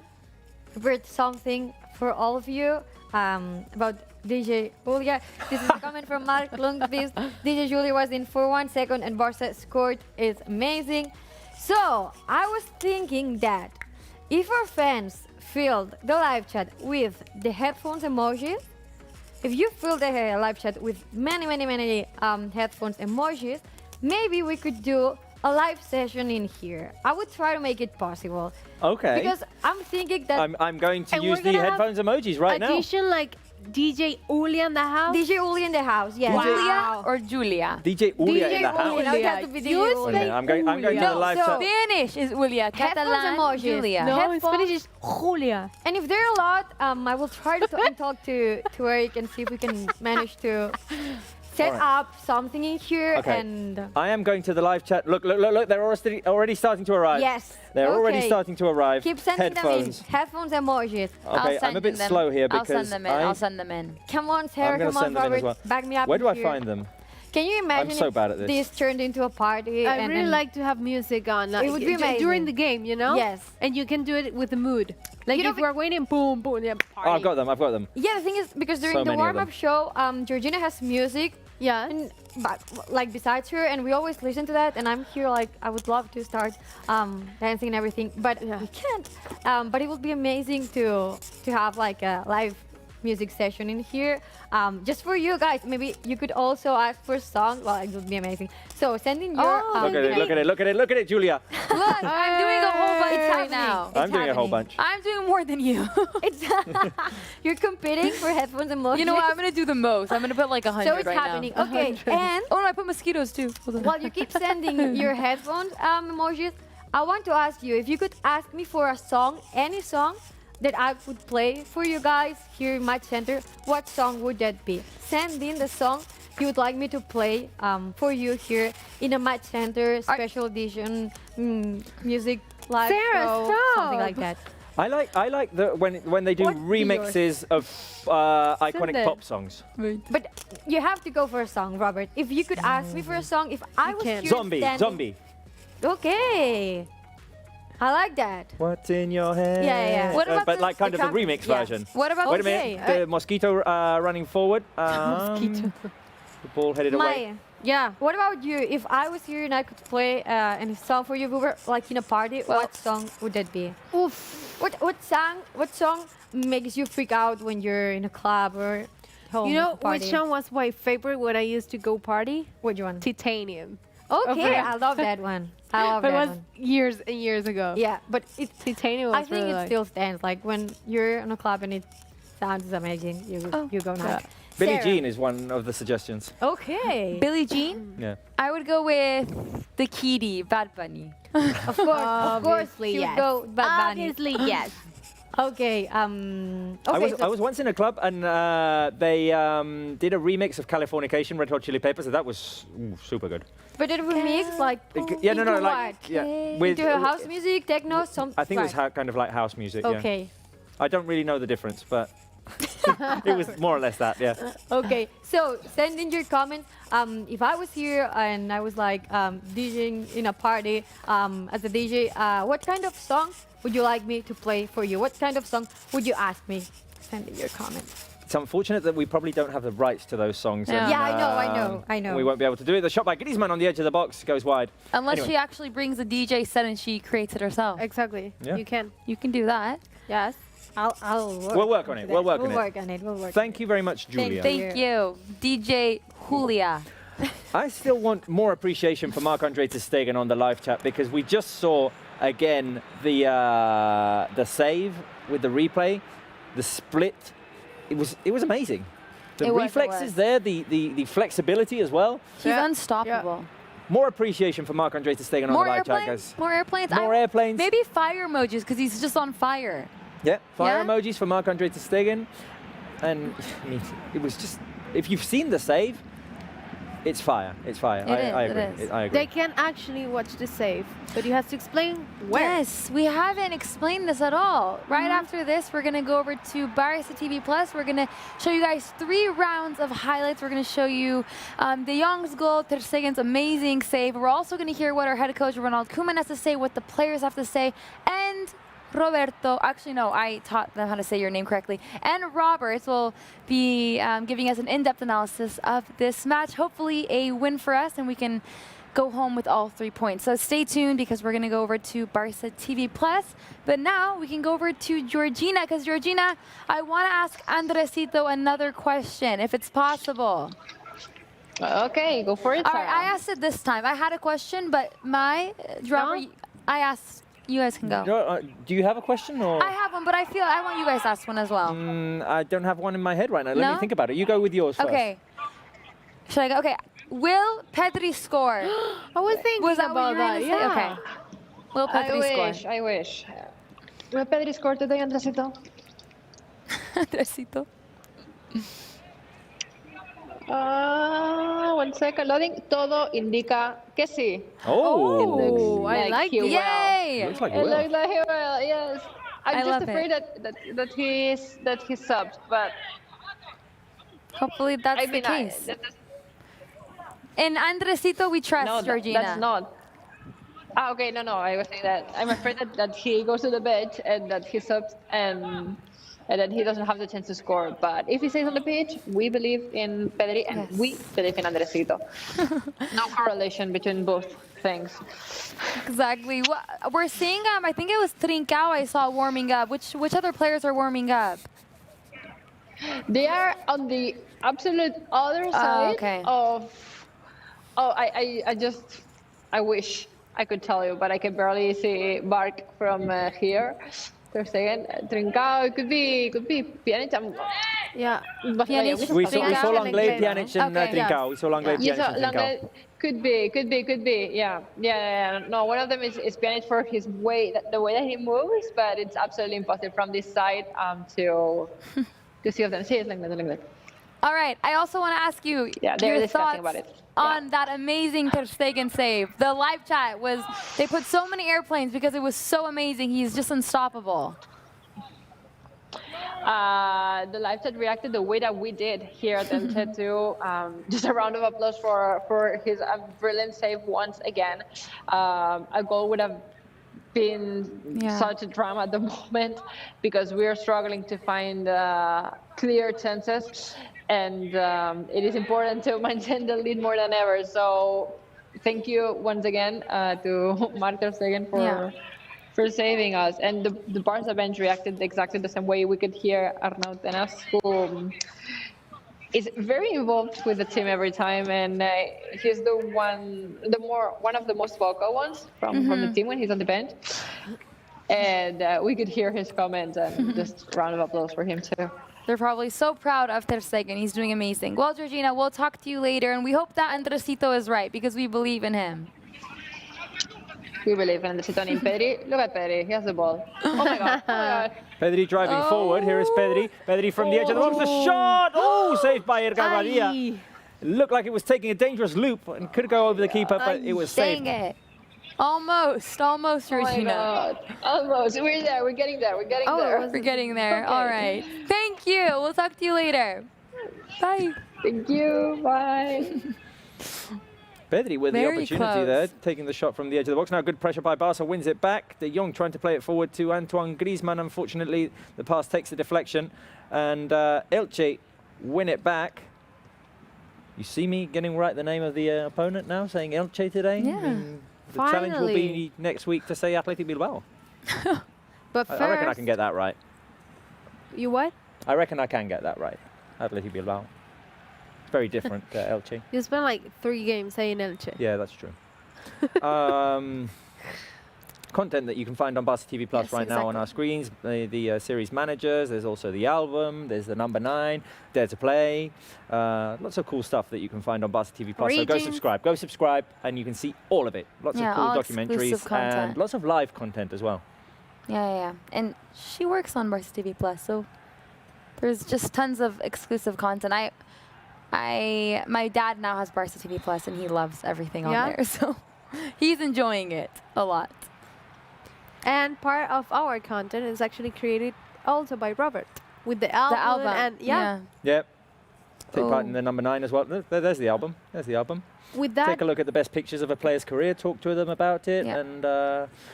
prepared something for all of you about DJ Julia. This is a comment from Mark Lundqvist. DJ Julia was in for 1 second and Barca scored. It's amazing. So I was thinking that if our fans filled the live chat with the headphones emojis, if you fill the live chat with many headphones emojis, maybe we could do a live session in here. I would try to make it possible. Okay. Because I'm thinking that I'm going to And use we're the gonna have headphones emojis right now. Addition like DJ Uli in the house. DJ Uli in the house, yes. Julia or Julia? DJ Ulia in the DJ house. Uli, no, it has to be DJ You Wait a Uli. minute, I'm going to the live so- chat. Spanish is Julia. Headphones Catalan, emojis. Julia. No, in Headphones. Spanish is Julia. And if there are a lot, I will try to talk to Eric and see if we can manage to set Alright. up something in here. Okay. And I am going to the live chat. Look, they're already starting to arrive. yes, They're already okay. starting to arrive. Keep sending Headphones. them in. Headphones emojis. Okay, I'm a bit slow here because I'll send them in. I'll send them in. Come on, Sarah. gonna Come on, send them in as Robert. well. Back me up. Where in do I here. find them? Can you imagine so if bad at this. turned into a party? I and really then- like to have music on. It would be during amazing. the game, you know? Yes. And you can do it with the mood. Like You know, if we're waiting, boom, boom, yeah, Oh, party. I've got them. Yeah, the thing is, because during So the many of them. warm-up show, Georgina has music, Yeah. and like besides her, and we always listen to that. And I'm here, like I would love to start dancing and everything, but we can't. But it would be amazing to have like a live music session in here, just for you guys. Maybe you could also ask for a song. Well, it would be amazing. So send in your. Look at it, Julia. Look, I'm doing a whole bunch It's right now. happening. I'm doing a whole bunch. I'm doing more than you. It's you're competing for headphones and emojis. You know what? I'm gonna do the most. I'm gonna put like 100 So it's right happening. now. Okay, 100. and Oh no, I put mosquitoes too. Hold on. while you keep sending your headphones emojis, I want to ask you if you could ask me for a song, any song that I would play for you guys here in Match Center, what song would that be? Send in the song you would like me to play for you here in a Match Center special edition music live Sarah, show, stop. something like that. I like the when they do What remixes of iconic it. pop songs. But you have to go for a song, Robert. If you could ask me for a song, if I was can't. here Zombie. standing- Okay. I like that. What's in your head? Yeah. What about but the- like kind the of the trap- remix yeah. version. What about Wait a Okay. minute. The mosquito running forward. Mosquito. The ball headed away. Maya, Yeah. what about you? If I was here and I could play any song for you, we were like in a party, what song would that be? Oof. What song makes you freak out when you're in a club or home? You know party? which song was my favorite when I used to go party? Which one? Titanium. Okay, Okay. I love that one. I love But it that was one. years and years ago. Yeah, but it's. Titanium was I think really it like- still stands. Like when you're in a club and it sounds amazing, you go nuts. Billie Sarah. Jean is one of the suggestions. Okay. Billie Jean? Yeah. I would go with the Kitty, Bad Bunny. Of course, Obviously, you would yes. go Bad Bunny. Obviously, yes. Okay. I was once in a club and they did a remix of Californication, Red Hot Chili Peppers, and that was super good. But it remix like Yeah, no, into like what? yeah, with Into house music, techno, some. I think it was right. kind of like house music. Yeah. Okay. I don't really know the difference, but it was more or less that. Yeah. Okay. So send in your comments. If I was here and I was like DJing in a party as a DJ, what kind of song would you like me to play for you? What kind of song would you ask me? Send in your comments. It's unfortunate that we probably don't have the rights to those songs. Yeah. and, Yeah, I know. We won't be able to do it. The shot by Griezmann on the edge of the box goes wide. Unless Anyway. she actually brings a DJ set and she creates it herself. Exactly. Yeah. You can. You can do that. Yes. I'll work. We'll work on it. We'll work on it. We'll work. Thank you very much, Julia. Thank you, DJ Julia. I still want more appreciation for Marc-Andre ter Stegen on the live chat because we just saw again the save with the replay, the split. It was amazing. The reflexes there, the flexibility as well. He's unstoppable. More appreciation for Marc-Andre ter Stegen on More the live chat, airplanes? guys. More airplanes? More airplanes. Maybe fire emojis because he's just on fire. Yeah, fire Yeah? emojis for Marc-Andre ter Stegen. And I mean, it was just, if you've seen the save, it's fire. It's fire. I agree. I agree. They can actually watch the save, but you have to explain where. Yes, we haven't explained this at all. Right after this, we're going to go over to Barça TV Plus. We're going to show you guys 3 rounds of highlights. We're going to show you De Jong's goal, Ter Stegen's amazing save. We're also going to hear what our head coach, Ronald Koeman, has to say, what the players have to say, and Roberto, actually no, I taught them how to say your name correctly, and Robert will be giving us an in-depth analysis of this match. Hopefully a win for us and we can go home with all 3 points. So stay tuned because we're going to go over to Barça TV Plus. But now we can go over to Georgina because Georgina, I want to ask Andresito another question if it's possible. Okay, go for it. All right, I asked it this time. I had a question, but my driver, I asked. You guys can go. Do you have a question? Or? I have one, but I want you guys to ask one as well. I don't have one in my head right now. Let me think about it. You go with yours first. Okay. Should I go? Okay. Will Pedri score? I was thinking about that. Yeah. Okay. Will Pedri score? I wish. Will Pedri score today, Andresito? Andresito. 1 second. Loading. Todo indica que sí. Oh, I like it. Yay! Looks like it looks like he will. Yes. I'm just afraid it. that he's subbed, but hopefully that's the case. In Andresito, we trust Georgina. That's not. Okay, no. I was saying that I'm afraid that he goes to the bench and that he subs and that he doesn't have the chance to score. But if he stays on the pitch, we believe in Pedri and we believe in Andresito. No correlation between both things. Exactly. We're seeing, I think it was Trincao I saw warming up. Which other players are warming up? They are on the absolute other side of... Oh, I wish I could tell you, but I can barely see Bark from here. Ter Stegen, Trincao, it could be Pjanic. Yeah. We saw Langley, Pjanic, and Trincao. We saw Langley, Pjanic, and Trincao. Could be. Yeah. No, one of them is Pjanic for his way, the way that he moves, but it's absolutely impossible from this side to see of them. See, it's like that. All right. I also want to ask you your thoughts on that amazing Ter Stegen save. The live chat was, they put so many airplanes because it was so amazing. He's just unstoppable. The live chat reacted the way that we did here at Elche too. Just a round of applause for his brilliant save once again. A goal would have been such a drama at the moment because we are struggling to find clear chances. And it is important to maintain the lead more than ever. So thank you once again to Marc Ter Stegen for saving us. And the Barça bench reacted exactly the same way. We could hear Arnau Tenas, who is very involved with the team every time. And he's one of the most vocal ones from the team when he's on the bench. And we could hear his comments and just round of applause for him too. They're probably so proud of Ter Stegen. He's doing amazing. Well, Georgina, we'll talk to you later, and we hope that Andresito is right because we believe in him. We believe in Andresito and in Pedri. Look at Pedri. He has the ball. Oh my God. Pedri driving forward. Here is Pedri. Pedri from the edge of the box. The shot! Oh, saved by Ergabadia. It looked like it was taking a dangerous loop and could go over the keeper, but it was saved. Dang it. Almost, Georgina. Oh my God. Almost. We're there. We're getting there. We're getting there. Okay. All right. Thank you. We'll talk to you later. Bye. Thank you. Bye. Pedri with the opportunity there, taking the shot from the edge of the box. Now good pressure by Barca, wins it back. De Jong trying to play it forward to Antoine Griezmann. Unfortunately, the pass takes the deflection. And Elche win it back. You see me getting right the name of the opponent now, saying Elche today? Yeah. The challenge will be next week to say Athletic Bilbao. But first, I reckon I can get that right. You what? I reckon I can get that right. Athletic Bilbao. It's very different to Elche. You spent like 3 games saying Elche. Yeah, that's true. Content that you can find on Barça TV Plus now on our screens. The series managers, there's also the album, there's the number 9, Dare to Play. Lots of cool stuff that you can find on Barça TV Plus. So go subscribe, and you can see all of it. Lots of cool documentaries and lots of live content as well. Yeah. And she works on Barça TV Plus, so there's just tons of exclusive content. My dad now has Barça TV Plus, and he loves everything on there, so he's enjoying it a lot. And part of our content is actually created also by Robert with the album. And Yep. Take part in the number 9 as well. There's the album. With that, take a look at the best pictures of a player's career, talk to them about it, and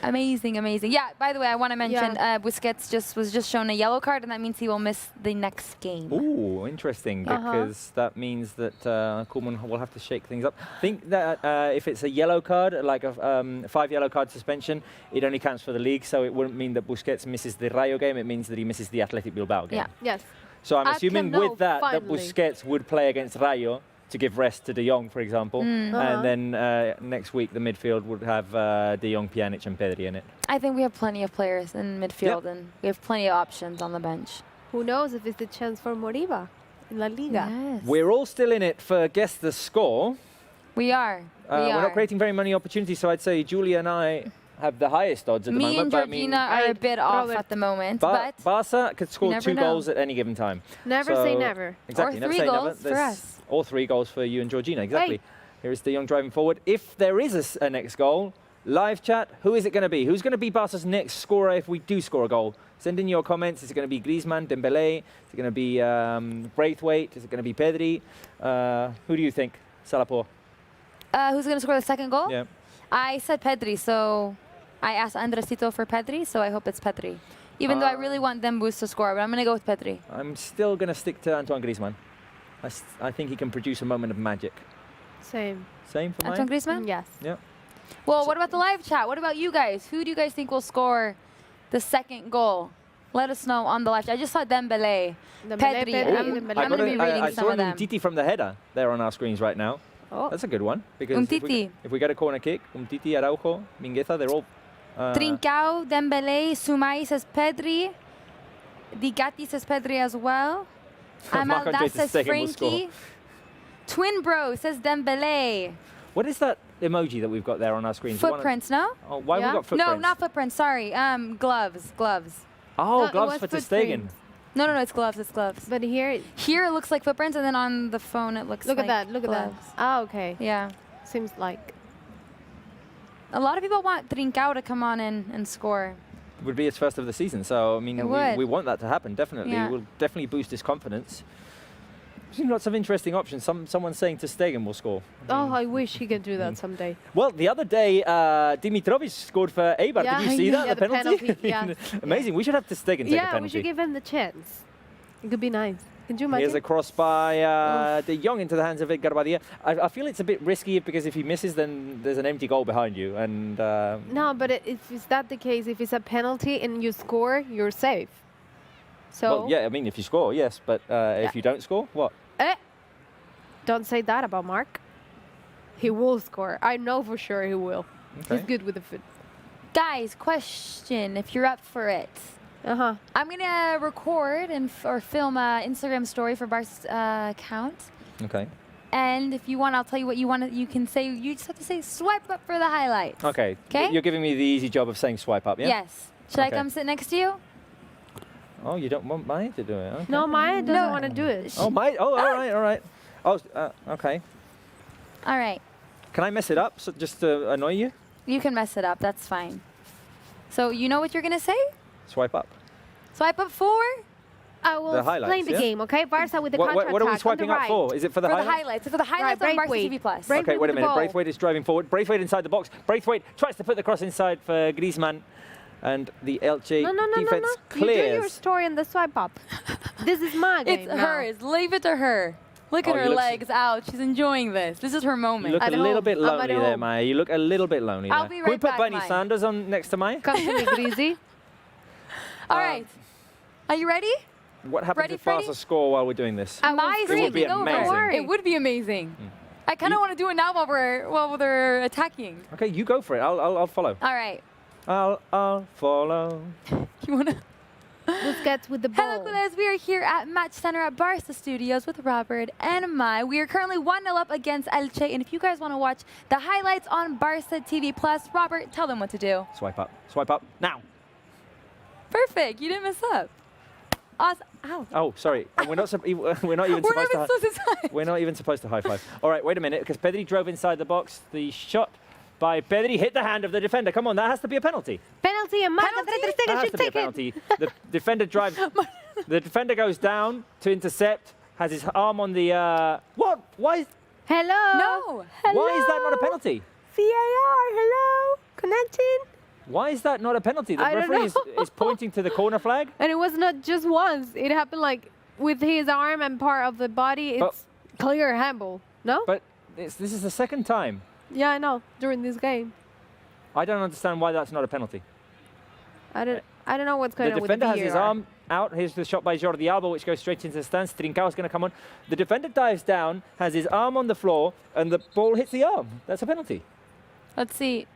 amazing. Yeah, by the way, I want to mention Busquets was just shown a yellow card, and that means he will miss the next game. Ooh, interesting, because that means that Koeman will have to shake things up. I think that if it's a yellow card, like a 5 yellow card suspension, it only counts for the league, so it wouldn't mean that Busquets misses the Rayo game, it means that he misses the Athletic Bilbao game. Yeah. Yes. So I'm assuming with that Busquets would play against Rayo to give rest to De Jong, for example. And then next week, the midfield would have De Jong, Pjanic, and Pedri in it. I think we have plenty of players in midfield, and we have plenty of options on the bench. Who knows if it's the chance for Moriba in La Liga? Yes. We're all still in it for Guess the Score. We are. We're not creating very many opportunities, so I'd say Julia and I have the highest odds at the moment. Me and Georgina are a bit off at the moment, but Barca could score 2 know. goals at any given time. Never say never. Exactly. Or never 3 say goals never. for us. Or 3 goals for you and Georgina. Exactly. Hey. Here is De Jong driving forward. If there is a next goal, live chat, who is it going to be? Who's going to be Barca's next scorer if we do score a goal? Send in your comments. Is it going to be Griezmann, Dembélé? Is it going to be Braithwaite? Is it going to be Pedri? Who do you think? Salapor. Who's going to score the second goal? Yeah. I said Pedri, so I asked Andresito for Pedri, so I hope it's Pedri. Even though I really want Dembus to score, but I'm going to go with Pedri. I'm still going to stick to Antoine Griezmann. I think he can produce a moment of magic. Same. Same for Antoine mine? Griezmann? Yes. Yeah. Well, what about the live chat? What about you guys? Who do you guys think will score the second goal? Let us know on the live chat. I just saw Dembélé, Pedri. I'm going to be reading I some saw of them. Umtiti from the header there on our screens right now. Oh. That's a good one. Because Umtiti. if we get a corner kick, Umtiti, Araujo, Mingueza, they're all... Trincao, Dembélé, Sumai says Pedri. Di Gatti says Pedri as well. Marco Amalda J. says Stegen will score. Frankie. Twin Bro says Dembélé. What is that emoji that we've got there on our screens? Footprints, no? Oh, why have we got footprints? No, not footprints, sorry. Gloves. Oh, No, gloves it for was Ter Stegen. footprints. No, it's gloves, But here it looks like footprints, and then on the phone it looks look like at that, look gloves. at that. Oh, okay. Yeah. Seems like. A lot of people want Trincao to come on and score. Would be his first of the season, so I mean, we want that to happen, definitely. Yeah. We'll definitely boost his confidence. Seen lots of interesting options. Someone's saying Ter Stegen will score. Oh, I wish he could do that someday. Well, the other day, Dimitrovic scored for Eibar. Yeah, Did you see that? yeah, the penalty? yeah. Amazing. We should have Ter Stegen take a penalty. Yeah, we should give him the chance. It could be nice. Can you imagine? Here's a cross by De Jong into the hands of Edgar Badia. I feel it's a bit risky because if he misses, then there's an empty goal behind you. And no, but if is that the case, if it's a penalty and you score, you're safe. So well, yeah, I mean, if you score, yes, but if you don't score, what? Don't say that about Mark. He will score. I know for sure he will. Okay. He's good with the foot. Guys, question, if you're up for it. I'm going to record or film an Instagram story for Barca's account. Okay. And if you want, I'll tell you what you want. You can say, you just have to say swipe up for the highlights. Okay. Okay? You're giving me the easy job of saying swipe up, yeah? Yes. Should I come sit next to you? Oh, you don't want Maya to do it? Okay. No, Maya doesn't want to do it. Oh, Maya? Oh, all right. Oh, okay. All right. Can I mess it up just to annoy you? You can mess it up. That's fine. So you know what you're going to say? Swipe up. Swipe up for? I will explain the game, okay? Barca with the counter-attack. What are we swiping up for? Is it for the highlights? For the highlights. For the highlights on Barca TV Plus. Okay, wait a minute. Braithwaite is driving forward. Braithwaite inside the box. Braithwaite tries to put the cross inside for Griezmann. And the Elche defense clears. You do your story in the swipe up. This is my game. It's hers. Leave it to her. Look at her legs out. She's enjoying this. This is her moment. You look a little bit lonely there, Maya. You look a little bit lonely I'll there. be Can we right put back, Bernie Maya. Sanders on next to Maya? Come to me, Greasy. All right. Are you ready? What happens Ready, if Barca score while we're doing this? Maya's It would be taking over. amazing. It would be amazing. I kind of want to do it now while they're attacking. Okay, you go for it. I'll follow. All right. I'll follow. You want to? Let's get with the ball. Hello, guys. We are here at Match Center at Barca Studios with Robert and Mai. We are currently 1-0 up against Elche. And if you guys want to watch the highlights on Barca TV Plus, Robert, tell them what to do. Swipe up. Swipe up now. Perfect. You didn't mess up. Awesome. Ow. Oh, sorry. And we're not even supposed to high five. All right, wait a minute, because Pedri drove inside the box. The shot by Pedri hit the hand of the defender. Come on, that has to be a penalty. Penalty, and Marco That has to be a penalty. The defender drives. The defender goes down to intercept. Has his arm on the. What? Why? Hello. No. Hello. Why is that not a penalty? VAR. Hello. Connecting. Why is that not a penalty? The I don't referee know. is pointing to the corner flag. And it was not just once. It happened like with his arm and part of the body. It's clear handball. No? But this is the second time. Yeah, I know. During this game. I don't understand why that's not a penalty. I don't know what's going on The with the defender has his VAR. arm out. Here's the shot by Jordi Alba, which goes straight into the stands. Trincao is going to come on. The defender dives down, has his arm on the floor, and the ball hits the arm. That's a penalty. Let's see.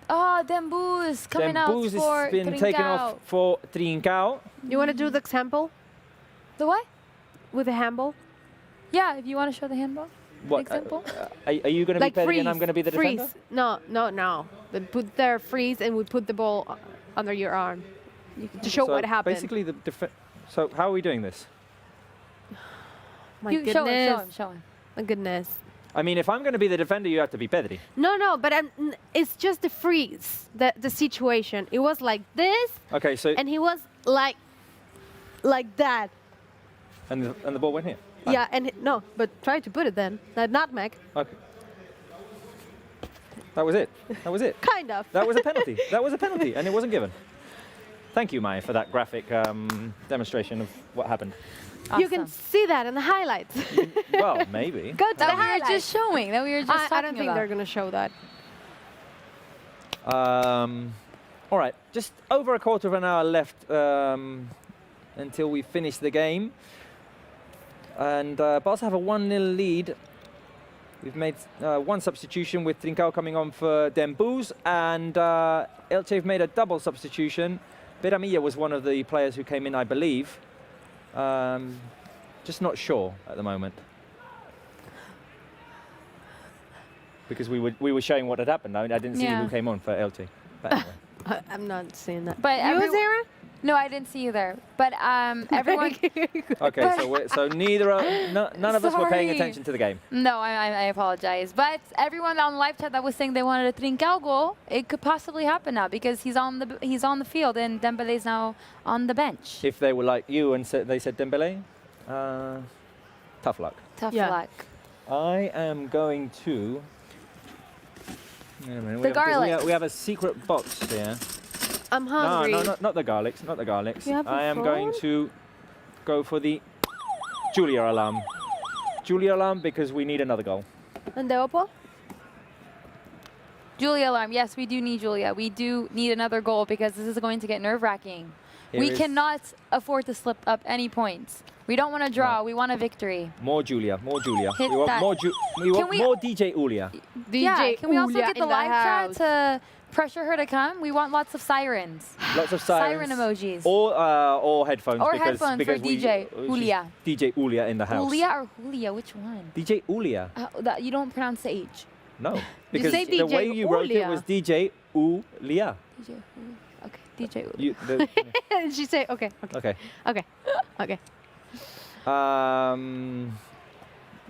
Oh, Dembouz coming out Dembouz for has been Trincao. taken off for Trincao. You want to do the example? The what? With the handball? Yeah, if you want to show the handball. What? Example? Are you going to be Pedri and I'm going to be the freeze. defender? No. They put their freeze and we put the ball under your arm to show what happened. Basically, so how are we doing this? My you goodness. Show him. My goodness. I mean, if I'm going to be the defender, you have to be Pedri. No, but it's just the freeze, the situation. It was like this. Okay, so and he was like that. and the ball went here. Yeah, and no, but try to put it then. Nutmeg. Okay. That was it. That was it. Kind of. That was a penalty. That was a penalty, and it wasn't given. Thank you, Mai, for that graphic demonstration of what happened. Awesome. You can see that in the highlights. Well, maybe. Go to the That we were highlights. just showing. That we were just talking I don't think about. they're going to show that. All right, just over a quarter of an hour left until we finish the game. And Barca have a 1-0 lead. We've made one substitution with Trincao coming on for Dembouz, and Elche have made a double substitution. Beramilla was one of the players who came in, I believe. Just not sure at the moment. Because we were showing what had happened. I didn't see who came on for Elche. But anyway. I'm not seeing that. But you, Sarah? No, I didn't see you there. But everyone. Okay, so none of us were paying Sorry. attention to the game. No, I apologize. But everyone on live chat that was saying they wanted a Trincao goal, it could possibly happen now because he's on the field and Dembele's now on the bench. If they were like you and they said Dembele, tough luck. Tough luck. I am going to. Wait a minute, The garlics. We have a secret box here. I'm hungry. No, not the garlics. Not the garlics. You have a I am phone? going to go for the Julia alarm. Julia alarm because we need another goal. And the Oppo? Julia alarm. Yes, we do need Julia. We do need another goal because this is going to get nerve-wracking. We cannot afford to slip up any points. We don't want to draw. No. We want a victory. More Julia. More Julia. Hit we want that. more. We want more DJ Ulia. DJ can we also Ulia get the in live house. chat to pressure her to come? We want lots of sirens. Lots of sirens. Siren emojis. Or headphones. Or because headphones for DJ Ulia. DJ Ulia in the house. Ulia or Julia? Which one? DJ Ulia. You don't pronounce the H. No, because say the DJ way you wrote it Ulia. was DJ Ulia. DJ Ulia. Okay, DJ Ulia. She said, okay.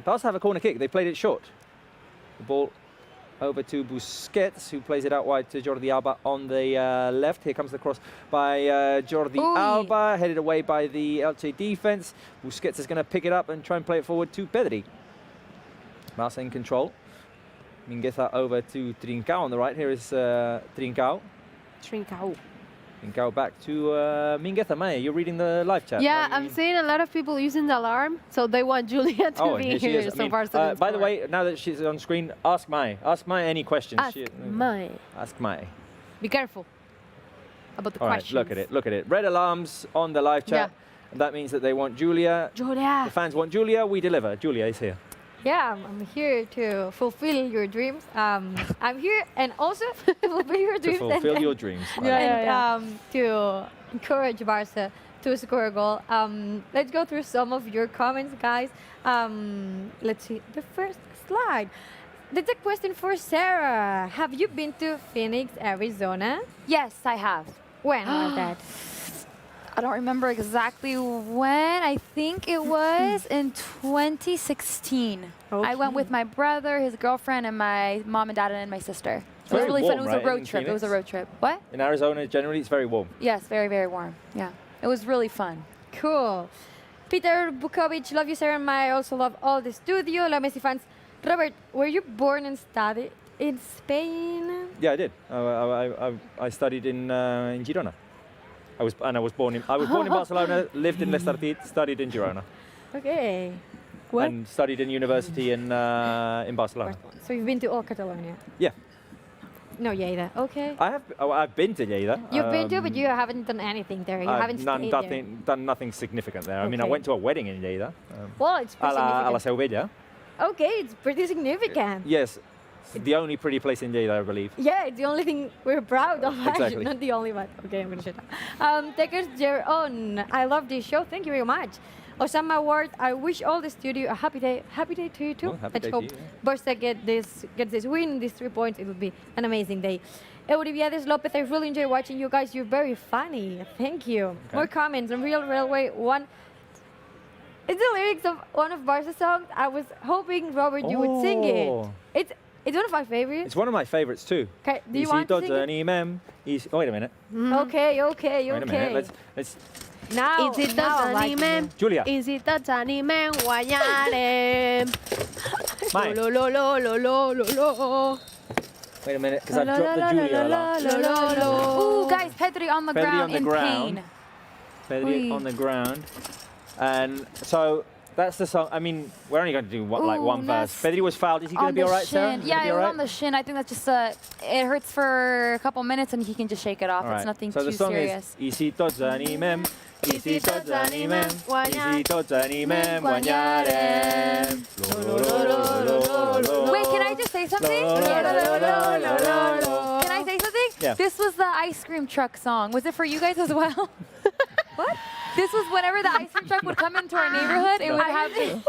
Barca have a corner kick. They played it short. The ball over to Busquets, who plays it out wide to Jordi Alba on the left. Here comes the cross by Jordi Alba, headed away by the Elche defense. Busquets is going to pick it up and try and play it forward to Pedri. Barca in control. Mingueza over to Trincao on the right. Here is Trincao. Trincao back to Mingueza. Maya, you're reading the live chat. Yeah, I'm seeing a lot of people using the alarm, so they want Julia to be here she here. is. So far, by the way, now that she's on screen, ask Maya. Ask Maya any questions. Ask Maya. Ask Maya. Be careful about the All questions. right, look at it. Look at it. Red alarms on the live chat. Yeah. And that means that they want Julia. Julia. The fans want Julia. We deliver. Julia is here. Yeah, I'm here to fulfill your dreams. I'm here and also to fulfill your To dreams. fulfill your dreams. To encourage Barca to score a goal. Let's go through some of your comments, guys. Let's see the first slide. That's a question for Sarah. Have you been to Phoenix, Arizona? Yes, I have. When was that? I don't remember exactly when. I think it was in 2016. I went with my brother, his girlfriend, and my mom and dad and my sister. It was really fun. It was a road trip. It was a road trip. What? In Arizona, generally, it's very warm. Yes, very, very warm. Yeah. It was really fun. Cool. Peter Bukovic, love you, Sarah. And I also love all the studio. Love Messi fans. Robert, were you born and studied in Spain? Yeah, I did. I studied in Girona. I was born in Barcelona, lived in Lestartit, studied in Girona. Okay. And studied in university in Barcelona. So you've been to all Catalonia? Yeah. No, Lleida. Okay. I've been to Lleida. You've been to, but you haven't done anything there. You haven't stayed there. Done nothing significant there. I mean, I Okay. went to a wedding in Lleida. Well, it's pretty a la significant. Sevilla. Okay, it's pretty significant. Yes, it's the only pretty place in Lleida, I believe. Yeah, it's the only thing we're proud of. Exactly. Actually. Not the only one. Okay, I'm gonna shut up. Takers Jeron, I love this show. Thank you very much. Osama Ward, I wish all the studio a happy day. Happy day to you too. Well, happy Let's day to hope you, Barça gets this win, these 3 points. It will be an amazing day. Euribiades Lopez, I really enjoy watching you guys. You're very funny. Thank you. Okay. More comments on Real Railway 1. It's the lyrics of one of Barca's songs. I was hoping, Robert, you would sing it. Oh. It's one of my favorites. It's one of my favorites too. Okay, do you want to sing it? Oh, wait a minute. Okay. Wait a minute. Let's. Now, now I like you. Julia. Isitatanime guayare. Mine. Lo lo lo lo lo lo lo. Wait a minute, because I've dropped the Julia alarm. Ooh, guys, Pedri on the Pedri ground on the in ground. pain. Pedri on the ground. And so that's the song. I mean, we're only going to do one verse. Pedri was fouled. Is he going to be all right, Sarah? Yeah, it was on the shin. I think that's just it hurts for a couple minutes and he can just shake it off. All right. It's nothing so too the song serious. is Isito Zanimem, Isito Zanimem, Isito Zanimem, Guanyarem. Wait, can I just say something? Can I say something? Yeah. This was the ice cream truck song. Was it for you guys as well? What? This was whenever the ice cream truck would come into our neighborhood, it would have this.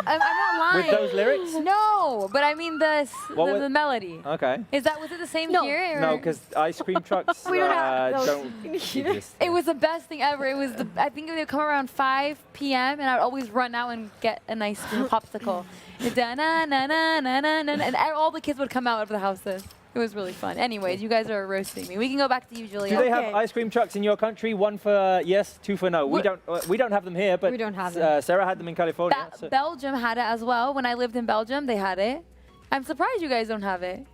I'm not lying. With those lyrics? No, but I mean the melody. Okay. Was it the same here? No, because ice cream trucks We don't have those don't exist. It was the best thing ever. It was I think it would come around 5 p.m. and I'd always run out and get an ice cream popsicle. And all the kids would come out of the houses. It was really fun. Anyways, you guys are roasting me. We can go back to you, Julia. Do they have ice cream trucks in your country? 1 for yes, 2 for no. We don't have them here, but we don't have them. Sarah had them in California. Belgium had it as well. When I lived in Belgium, they had it. I'm surprised you guys don't have it.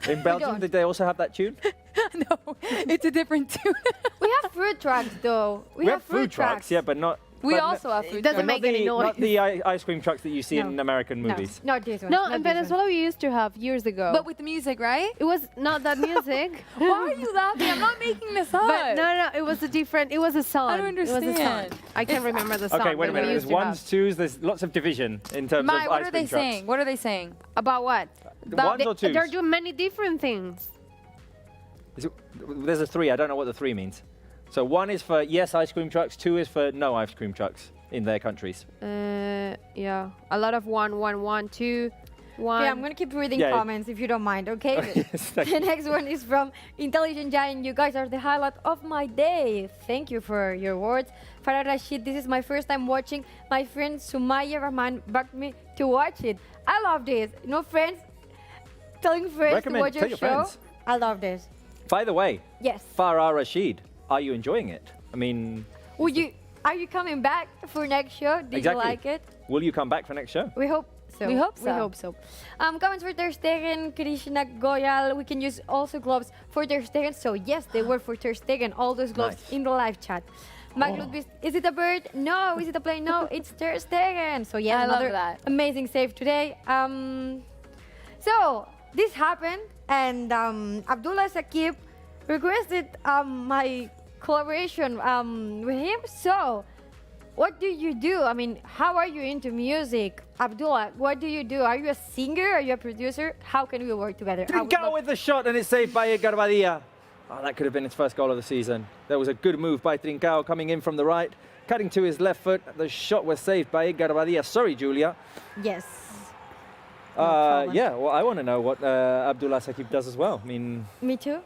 In Belgium, did they also have that tune? No, it's a different tune. We have food trucks, though. We have food trucks, yeah, but not. We also have food It doesn't trucks. make any noise. Not the ice cream trucks that you see in American movies. Not this one. No, not in this one. Venezuela we used to have years ago. But with the music, right? It was not that music. Why are you laughing? I'm not making this up. But no, it was a different. It was a song. I don't understand. It was a song. I can't remember the song. Okay, wait a but we minute. used There's to ones, have. twos. There's lots of division in terms Mai, of what ice are cream they trucks. saying? What are they saying? About what? Ones or twos? They're doing many different things. There's a 3. I don't know what the 3 means. So 1 is for yes ice cream trucks. 2 is for no ice cream trucks in their countries. Yeah, a lot of 1, 1, 1, 2, 1. Okay, I'm gonna keep reading Yeah. comments if you don't mind, okay? Yes, The next one is from Intelligent Giant. You guys are the highlight of my day. Thank you for your words. Farah Rashid, this is my first time watching. My friend Sumaya Rahman backed me to watch it. I love this. You know, friends telling friends Recommend- to watch tell your your show. friends. I love this. By the way, Yes. Farah Rashid, are you enjoying it? I mean, Are you coming back for next show? Did Exactly. you like it? will you come back for next show? We hope so. We hope We so. hope so. Comments for Ter Stegen, Krishna Goyal. We can use also gloves for Ter Stegen. So yes, they were for Ter Stegen. All those gloves Nice. in the live chat. Mark Ludwig, is it a bird? No. Is it a plane? No. It's Ter Stegen. So yeah, I love another that. amazing save today. So this happened, and Abdullah Sakib requested my collaboration with him. So what do you do? I mean, how are you into music? Abdullah, what do you do? Are you a singer? Are you a producer? How can we work together? I would Trincao love- with the shot, and it's saved by Garbadia. Oh, that could have been his first goal of the season. There was a good move by Trincao coming in from the right, cutting to his left foot. The shot was saved by Garbadia. Sorry, Julia. Yes. Yeah, well, I want to know what Abdullah Sakib does as well. I mean, Me too.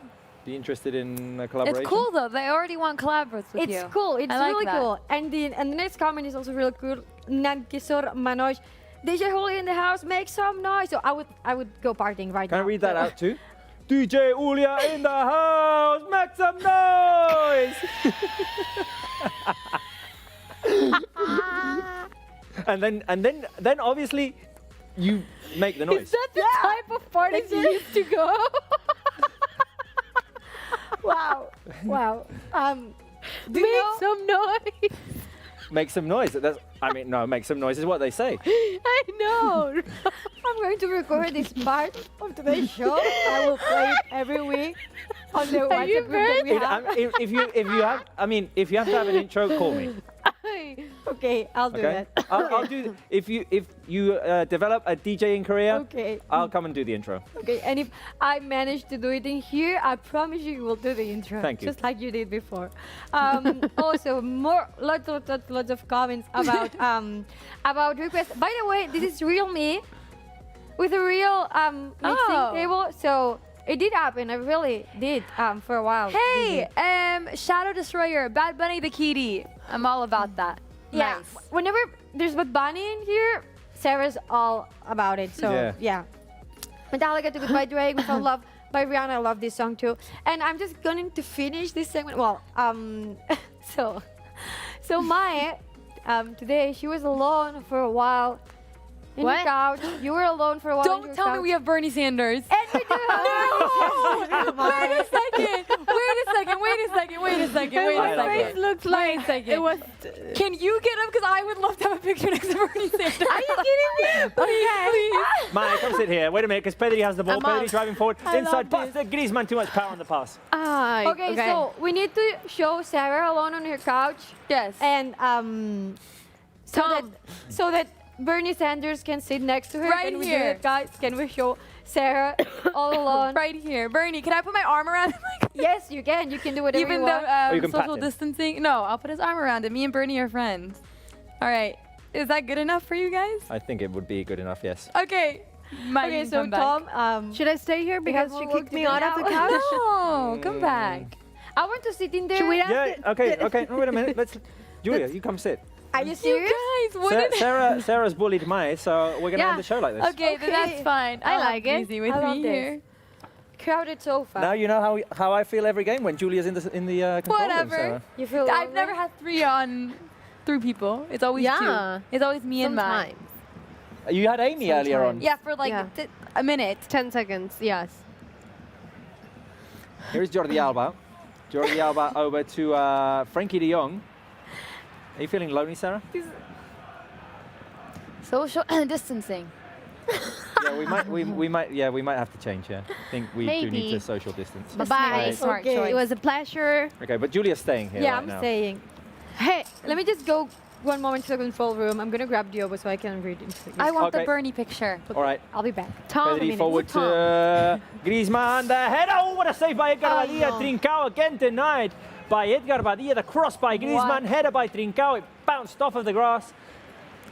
be interested in a collaboration? It's cool though. They already want collabs with you. It's cool. It's I like really that. cool. And the next comment is also really cool. Nankisor Manoj, DJ Holy in the house, make some noise. So I would go partying right Can now. I read that So- out too? DJ Ulia in the house, make some noise! and then obviously you make the noise. Is that the type of parties you used to go? Wow. Wow. Make some noise. Make some noise. I mean, no, make some noise is what they say. I know. I'm going to record this part of today's show. I will play it every week on the WhatsApp group that we have. If you have to have an intro, call me. Okay, I'll do that. I'll do. If you develop a DJing career, Okay. I'll come and do the intro. Okay, and if I manage to do it in here, I promise you will do the intro. Thank you. Just like you did before. Also, lots of comments about requests. By the way, this is real me with a real mixing table. So it did happen. I really did for a while. Hey, Shadow Destroyer, Bad Bunny the Kitty. I'm all about that. Yeah. Nice. Whenever there's Bad Bunny in here, Sarah's all about it. So yeah. Metallica to Goodbye Drake, We Found Love by Rihanna. I love this song too. And I'm just going to finish this segment. Well, so Maya, today she was alone for a while. In the couch. You were alone for a while. Don't tell me we have Bernie Sanders. And we do have Wait a second. My face looks like it was. Can you get him? Because I would love to have a picture next to Bernie Sanders. Are you kidding me? Please. Maya, come sit here. Wait a minute, because Pedri has the ball. Pedri's driving forward. Inside, pass to Griezmann. Too much power on the pass. Okay, so we need to show Sarah alone on her couch. Yes. And so that Bernie Sanders can sit next to her. Right Can we here. do it, guys? Can we show Sarah all alone? Right here. Bernie, can I put my arm around him? Yes, you can. You can do whatever Even you want. Or you can social pat him. distancing? No, I'll put his arm around him. Me and Bernie are friends. All right. Is that good enough for you guys? I think it would be good enough, yes. Okay. Okay, so Tom, should I stay here because she kicked me out of the couch? No, come back. I want to sit in there. Should we Yeah, okay. No, wait a minute. Julia, you come sit. Are you serious? You guys, Sarah's bullied Maya, so we're going to end the show like this. Okay, then that's fine. I like it. Easy with I love me this. here. Crowded sofa. Now you know how I feel every game when Julia's in the control room, Whatever. Sarah. You feel I've lonely? never had three people. It's always two. It's always me and mine. You had Amy earlier on. Yeah, for like a minute. 10 seconds, yes. Here's Jordi Alba. Jordi Alba over to Frankie de Jong. Are you feeling lonely, Sarah? Social distancing. Yeah, we might have to change here. I think we do need to social distance. Bye-bye. Smart choice. It was a pleasure. Okay, but Julia's staying here Yeah, right I'm now. staying. Hey, let me just go one moment to the control room. I'm gonna grab Diogo so I can read into it. I want the Okay. Bernie picture. All right. I'll be back. Pedri forward to Griezmann. The header. Oh, what a save by Edgar Badilla. Trincao again denied by Edgar Badilla. The cross by Griezmann. Header by Trincao. It bounced off of the grass.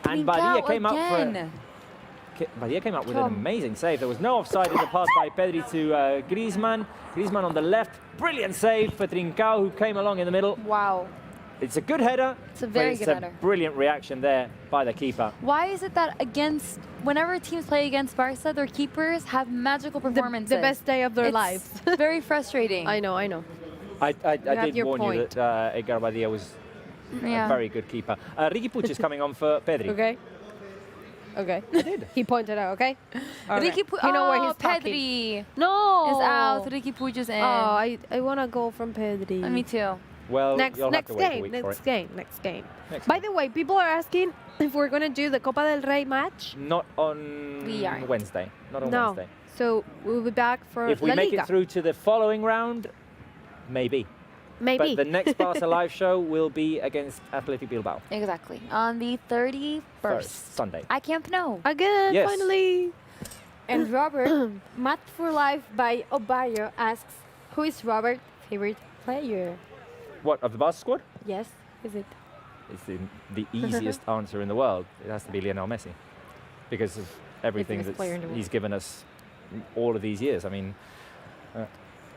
And Badilla came up with an amazing save. There was no offside in the pass by Pedri to Griezmann. Griezmann on the left. Brilliant save for Trincao, who came along in the middle. Wow. It's a good header. It's a very good header. Brilliant reaction there by the keeper. Why is it that whenever teams play against Barca, their keepers have magical performances? The best day of their It's lives. very frustrating. I know. I did your warn you point. that Edgar Badilla was a very good keeper. Ricky Puig is coming on for Pedri. Okay. I did. He pointed out, okay? All Ricky right. Puig. You know where he's Pedri No. is out. Ricky Puig is in. Oh, I want to go from Pedri. Me too. Well, Next you'll have to wait a week for it. Next game. Next By the way, people are asking if we're going to do the Copa del Rey match. Not on We are. Wednesday. Not on No. Wednesday. So we'll be back for If we La make Liga. it through to the following round, maybe. Maybe. But the next Barca live show will be against Athletic Bilbao. Exactly. On the 31st. Sunday. I Camp Nou. Again, Yes. finally. And Robert, Math for Life by Obayo asks, who is Robert's favorite player? What, of the Barca squad? Yes, is it? It's the easiest answer in the world. It has to be Lionel Messi. Because of everything biggest player in the world. he's given us all of these years. I mean,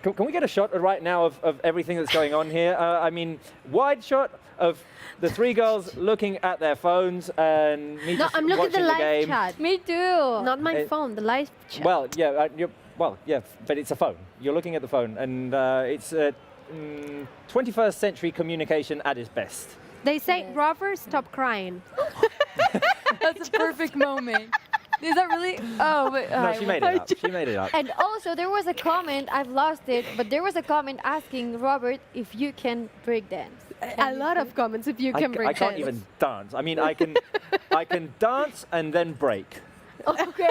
can we get a shot right now of everything that's going on here? I mean, wide shot of the three girls looking at their phones and me No, just I'm looking at watching the the live game. chat. Me too. Not my phone, the live chat. Well, yeah, but it's a phone. You're looking at the phone, and it's 21st century communication at its best. They say, Robert, stop crying. That's a perfect moment. Is that really? Oh, but No, she made it up. She made it up. And also, there was a comment, I've lost it, but there was a comment asking Robert if you can break dance. A lot of comments if you can break I can't dance. even dance. I mean, I can dance and then break. Okay.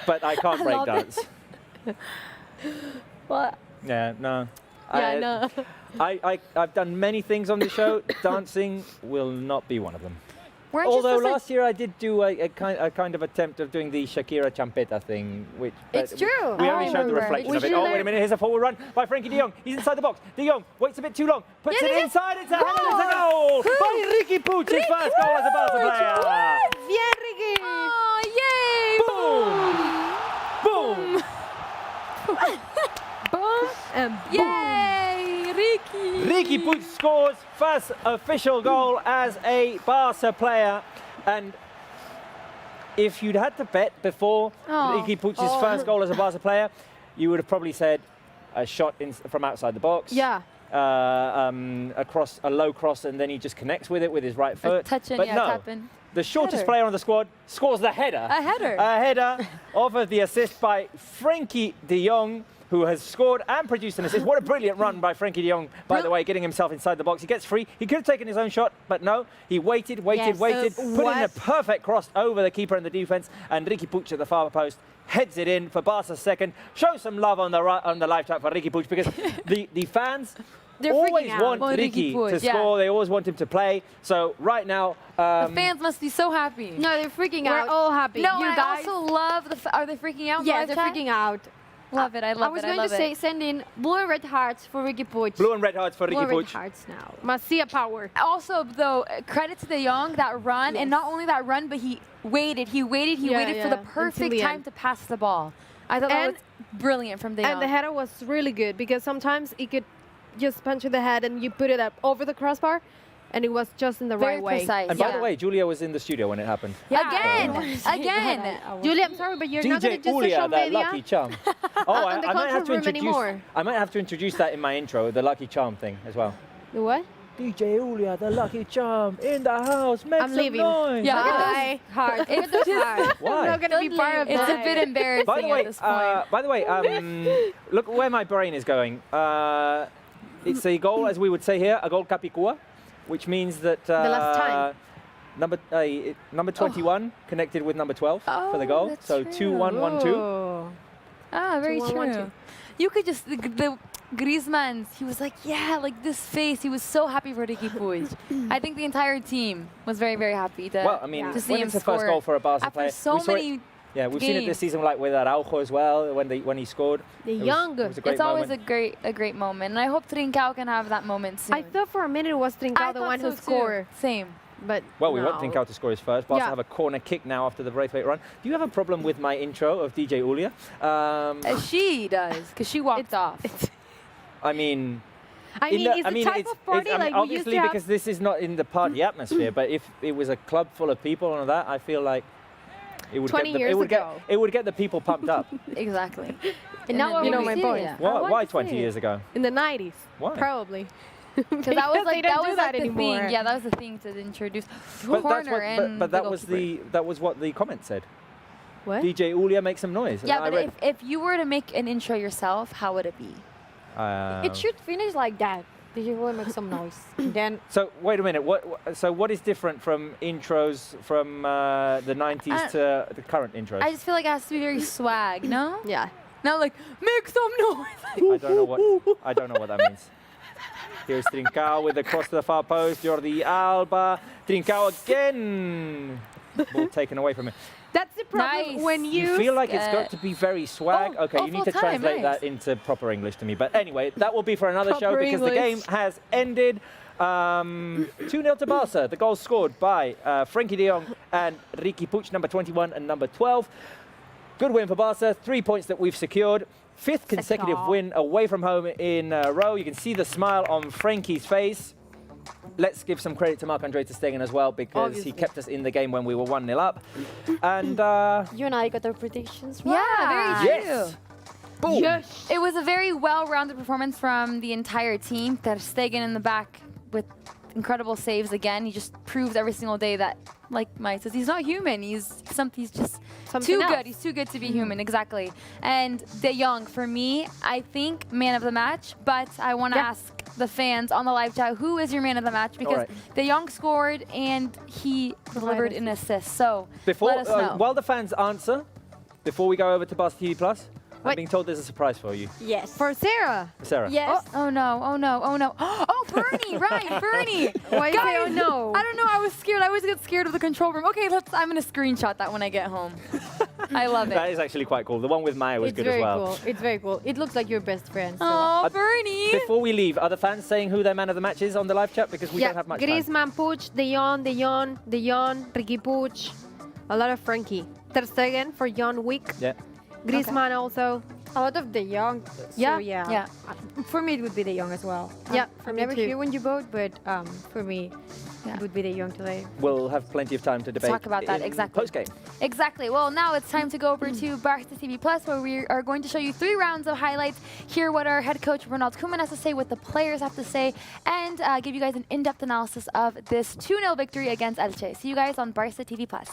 but I can't break dance. What? Yeah, no. Yeah, no. I've done many things on the show. Dancing will not be one of them. Weren't you Although supposed to- last year I did do a kind of attempt of doing the Shakira Champeta thing, which It's true. we I only showed the remember. reflection We of it. should Oh, wait a minute! Here's a forward run by Frankie De Jong. He's inside the box. De Jong waits a bit too long, puts it inside. It's a header. It's a goal by Riqui Puig. His first goal as a Barca player. Bien, Ricky. Oh, yay! Boom! Boom! And Yay! Ricky! Riqui Puig scores first official goal as a Barca player, and if you'd had to bet before Riqui Puig's first goal as a Barca player, you would have probably said a shot from outside the box. Yeah. Across a low cross, and then he just connects with it with his right foot. Touching, but yeah, no, tapping. the shortest Header. player on the squad scores the header. A header. A header off of the assist by Frankie De Jong, who has scored and produced an assist. What a brilliant run by Frankie De Jong, by the way, getting himself inside the box. He gets free. He could have taken his own shot, but no. He waited, put in a perfect cross over the keeper and the defense, and Riqui Puig at the far post heads it in for Barca's second. Show some love on the live chat for Riqui Puig, because the fans always want Riqui to score. They always want him to play. So right now, the fans must be so happy. No, they're freaking out. We're all happy. No, You I guys- also love the. Are they freaking out? Yeah, live they're chat? freaking out. Love it. I love I was it. going to say send in blue and red hearts for Riqui Puig. blue and red hearts for Blue Riqui and red Puig. hearts now. Masia power. Also, though, credit to De Jong, that run, and not only that run, but he waited for the perfect the time end. to pass the ball. I thought that was brilliant from De Jong. And the header was really good, because sometimes it could just punch in the head and you put it up over the crossbar, and it was just in the Very right way. precise. And by the way, Julia was in the studio when it happened. Again. Julia, I'm sorry, but you're not going DJ to do Julia, social that media lucky charm. Oh, on the I might have to control room introduce. anymore. I might have to introduce that in my intro, the lucky charm thing as well. The what? DJ Julia, the lucky charm in the house. Make I'm some leaving. noise. Yeah. Bye. Hard. It's just, Why? I'm not going to be part of it's that. a bit embarrassing By the way, at this point. look where my brain is going. It's a goal, as we would say here, a goal capicua, which means that The last time. number 21 connected with number 12 for the goal. that's So true. 2-1-1-2. Oh. Ah, very 2-1-1-2. true. You could just, the Griezmann's, he was like, yeah, like this face. He was so happy for Riqui Puig. I think the entire team was very, very happy to, Well, I mean, to see when him it's the score. first goal for a Barca After player, so we saw it- many Yeah, we've seen it this games. season, like with Araujo as well, when he scored. The It was- young. it was a great It's always moment. a great moment. And I hope Trincao can have that moment soon. I thought for a minute it was I Trincao the thought one who so too. scored, Same. but Well, we no. want Trincao to score his first. Barca Yeah. have a corner kick now after the Braithwaite run. Do you have a problem with my intro of DJ Julia? She does, because she walked off. I mean... I mean, it's the type of party I mean, like we used obviously to have. because this is not in the party atmosphere, but if it was a club full of people and all that, I feel like it would 20 get years ago. it would get the people pumped up. Exactly. And now then you know we my see point. it. Why 20 years ago? In the 90s. Why? Probably. Because that was like they don't that do was that like the anymore. thing. Yeah, that was the thing to introduce But corner and but the that was goalkeeper. that was what the comment said. What? DJ Julia, make some noise. And Yeah, I but read, if you were to make an intro yourself, how would it be? It should finish like that. Did you really make some noise? And then So wait a minute. What is different from intros from the 90s to the current intros? I just feel like it has to be very swag, no? Yeah. Not like make some noise. I don't know what that means. Here's Trincao with the cross to the far post. Jordi Alba. Trincao again. Ball taken away from him. That's the problem Nice. when You feel like it's got to be very swag. Oh, Okay, you need to full time, translate nice. that into proper English to me. But anyway, that will be for another show Proper because the game English. has ended. 2-0 to Barca. The goals scored by Frankie De Jong and Riqui Puig, number 21 and number 12. Good win for Barca. 3 points that we've secured. 5th consecutive win away from home in a row. You can see the smile on Frankie's face. Let's give some credit to Marc-Andre ter Stegen as well, because Obviously. he kept us in the game when we were 1-0 up. And you and I got our predictions right. Yeah, very true. yes, boom. Yes. It was a very well-rounded performance from the entire team. Ter Stegen in the back with incredible saves again. He just proved every single day that, like Mike says, he's not human. He's just Something too else. good. He's too good to be human, exactly. And De Jong, for me, I think man of the match, but I want to ask the fans on the live chat, who is your man of the match? Because right. De Jong scored and he delivered an assist. So Before, let us know. while the fans answer, Before we go over to Barça TV Plus, I'm being told there's a surprise for you. Yes. For Sarah. Sarah. Yes. Oh no, oh no, oh no. Oh, Bernie, right, Bernie. Why you say oh no? I don't know, I was scared. I always get scared of the control room. Okay, I'm going to screenshot that when I get home. I love it. That is actually quite cool. The one with Maya was good as well. Cool. It's very cool. It looks like your best friend. Oh, Bernie. Before we leave, are the fans saying who their man of the match is on the live chat? Because we don't have much time. Griezmann, Puig, De Jong, Ricky Puig. A lot of Frankie. Ter Stegen for Jan Wick. Yeah. Griezmann also. A lot of De Jong. Yeah. So yeah. For me, it would be De Jong as well. Yeah, I'm never here when you vote, but for me, it would be De Jong today. We'll have plenty of time to debate. Talk about that, exactly. Post-game. Exactly. Well, now it's time to go over to Barça TV Plus, where we are going to show you 3 rounds of highlights, hear what our head coach Ronald Koeman has to say, what the players have to say, and give you guys an in-depth analysis of this 2-0 victory against Elche. See you guys on Barça TV Plus.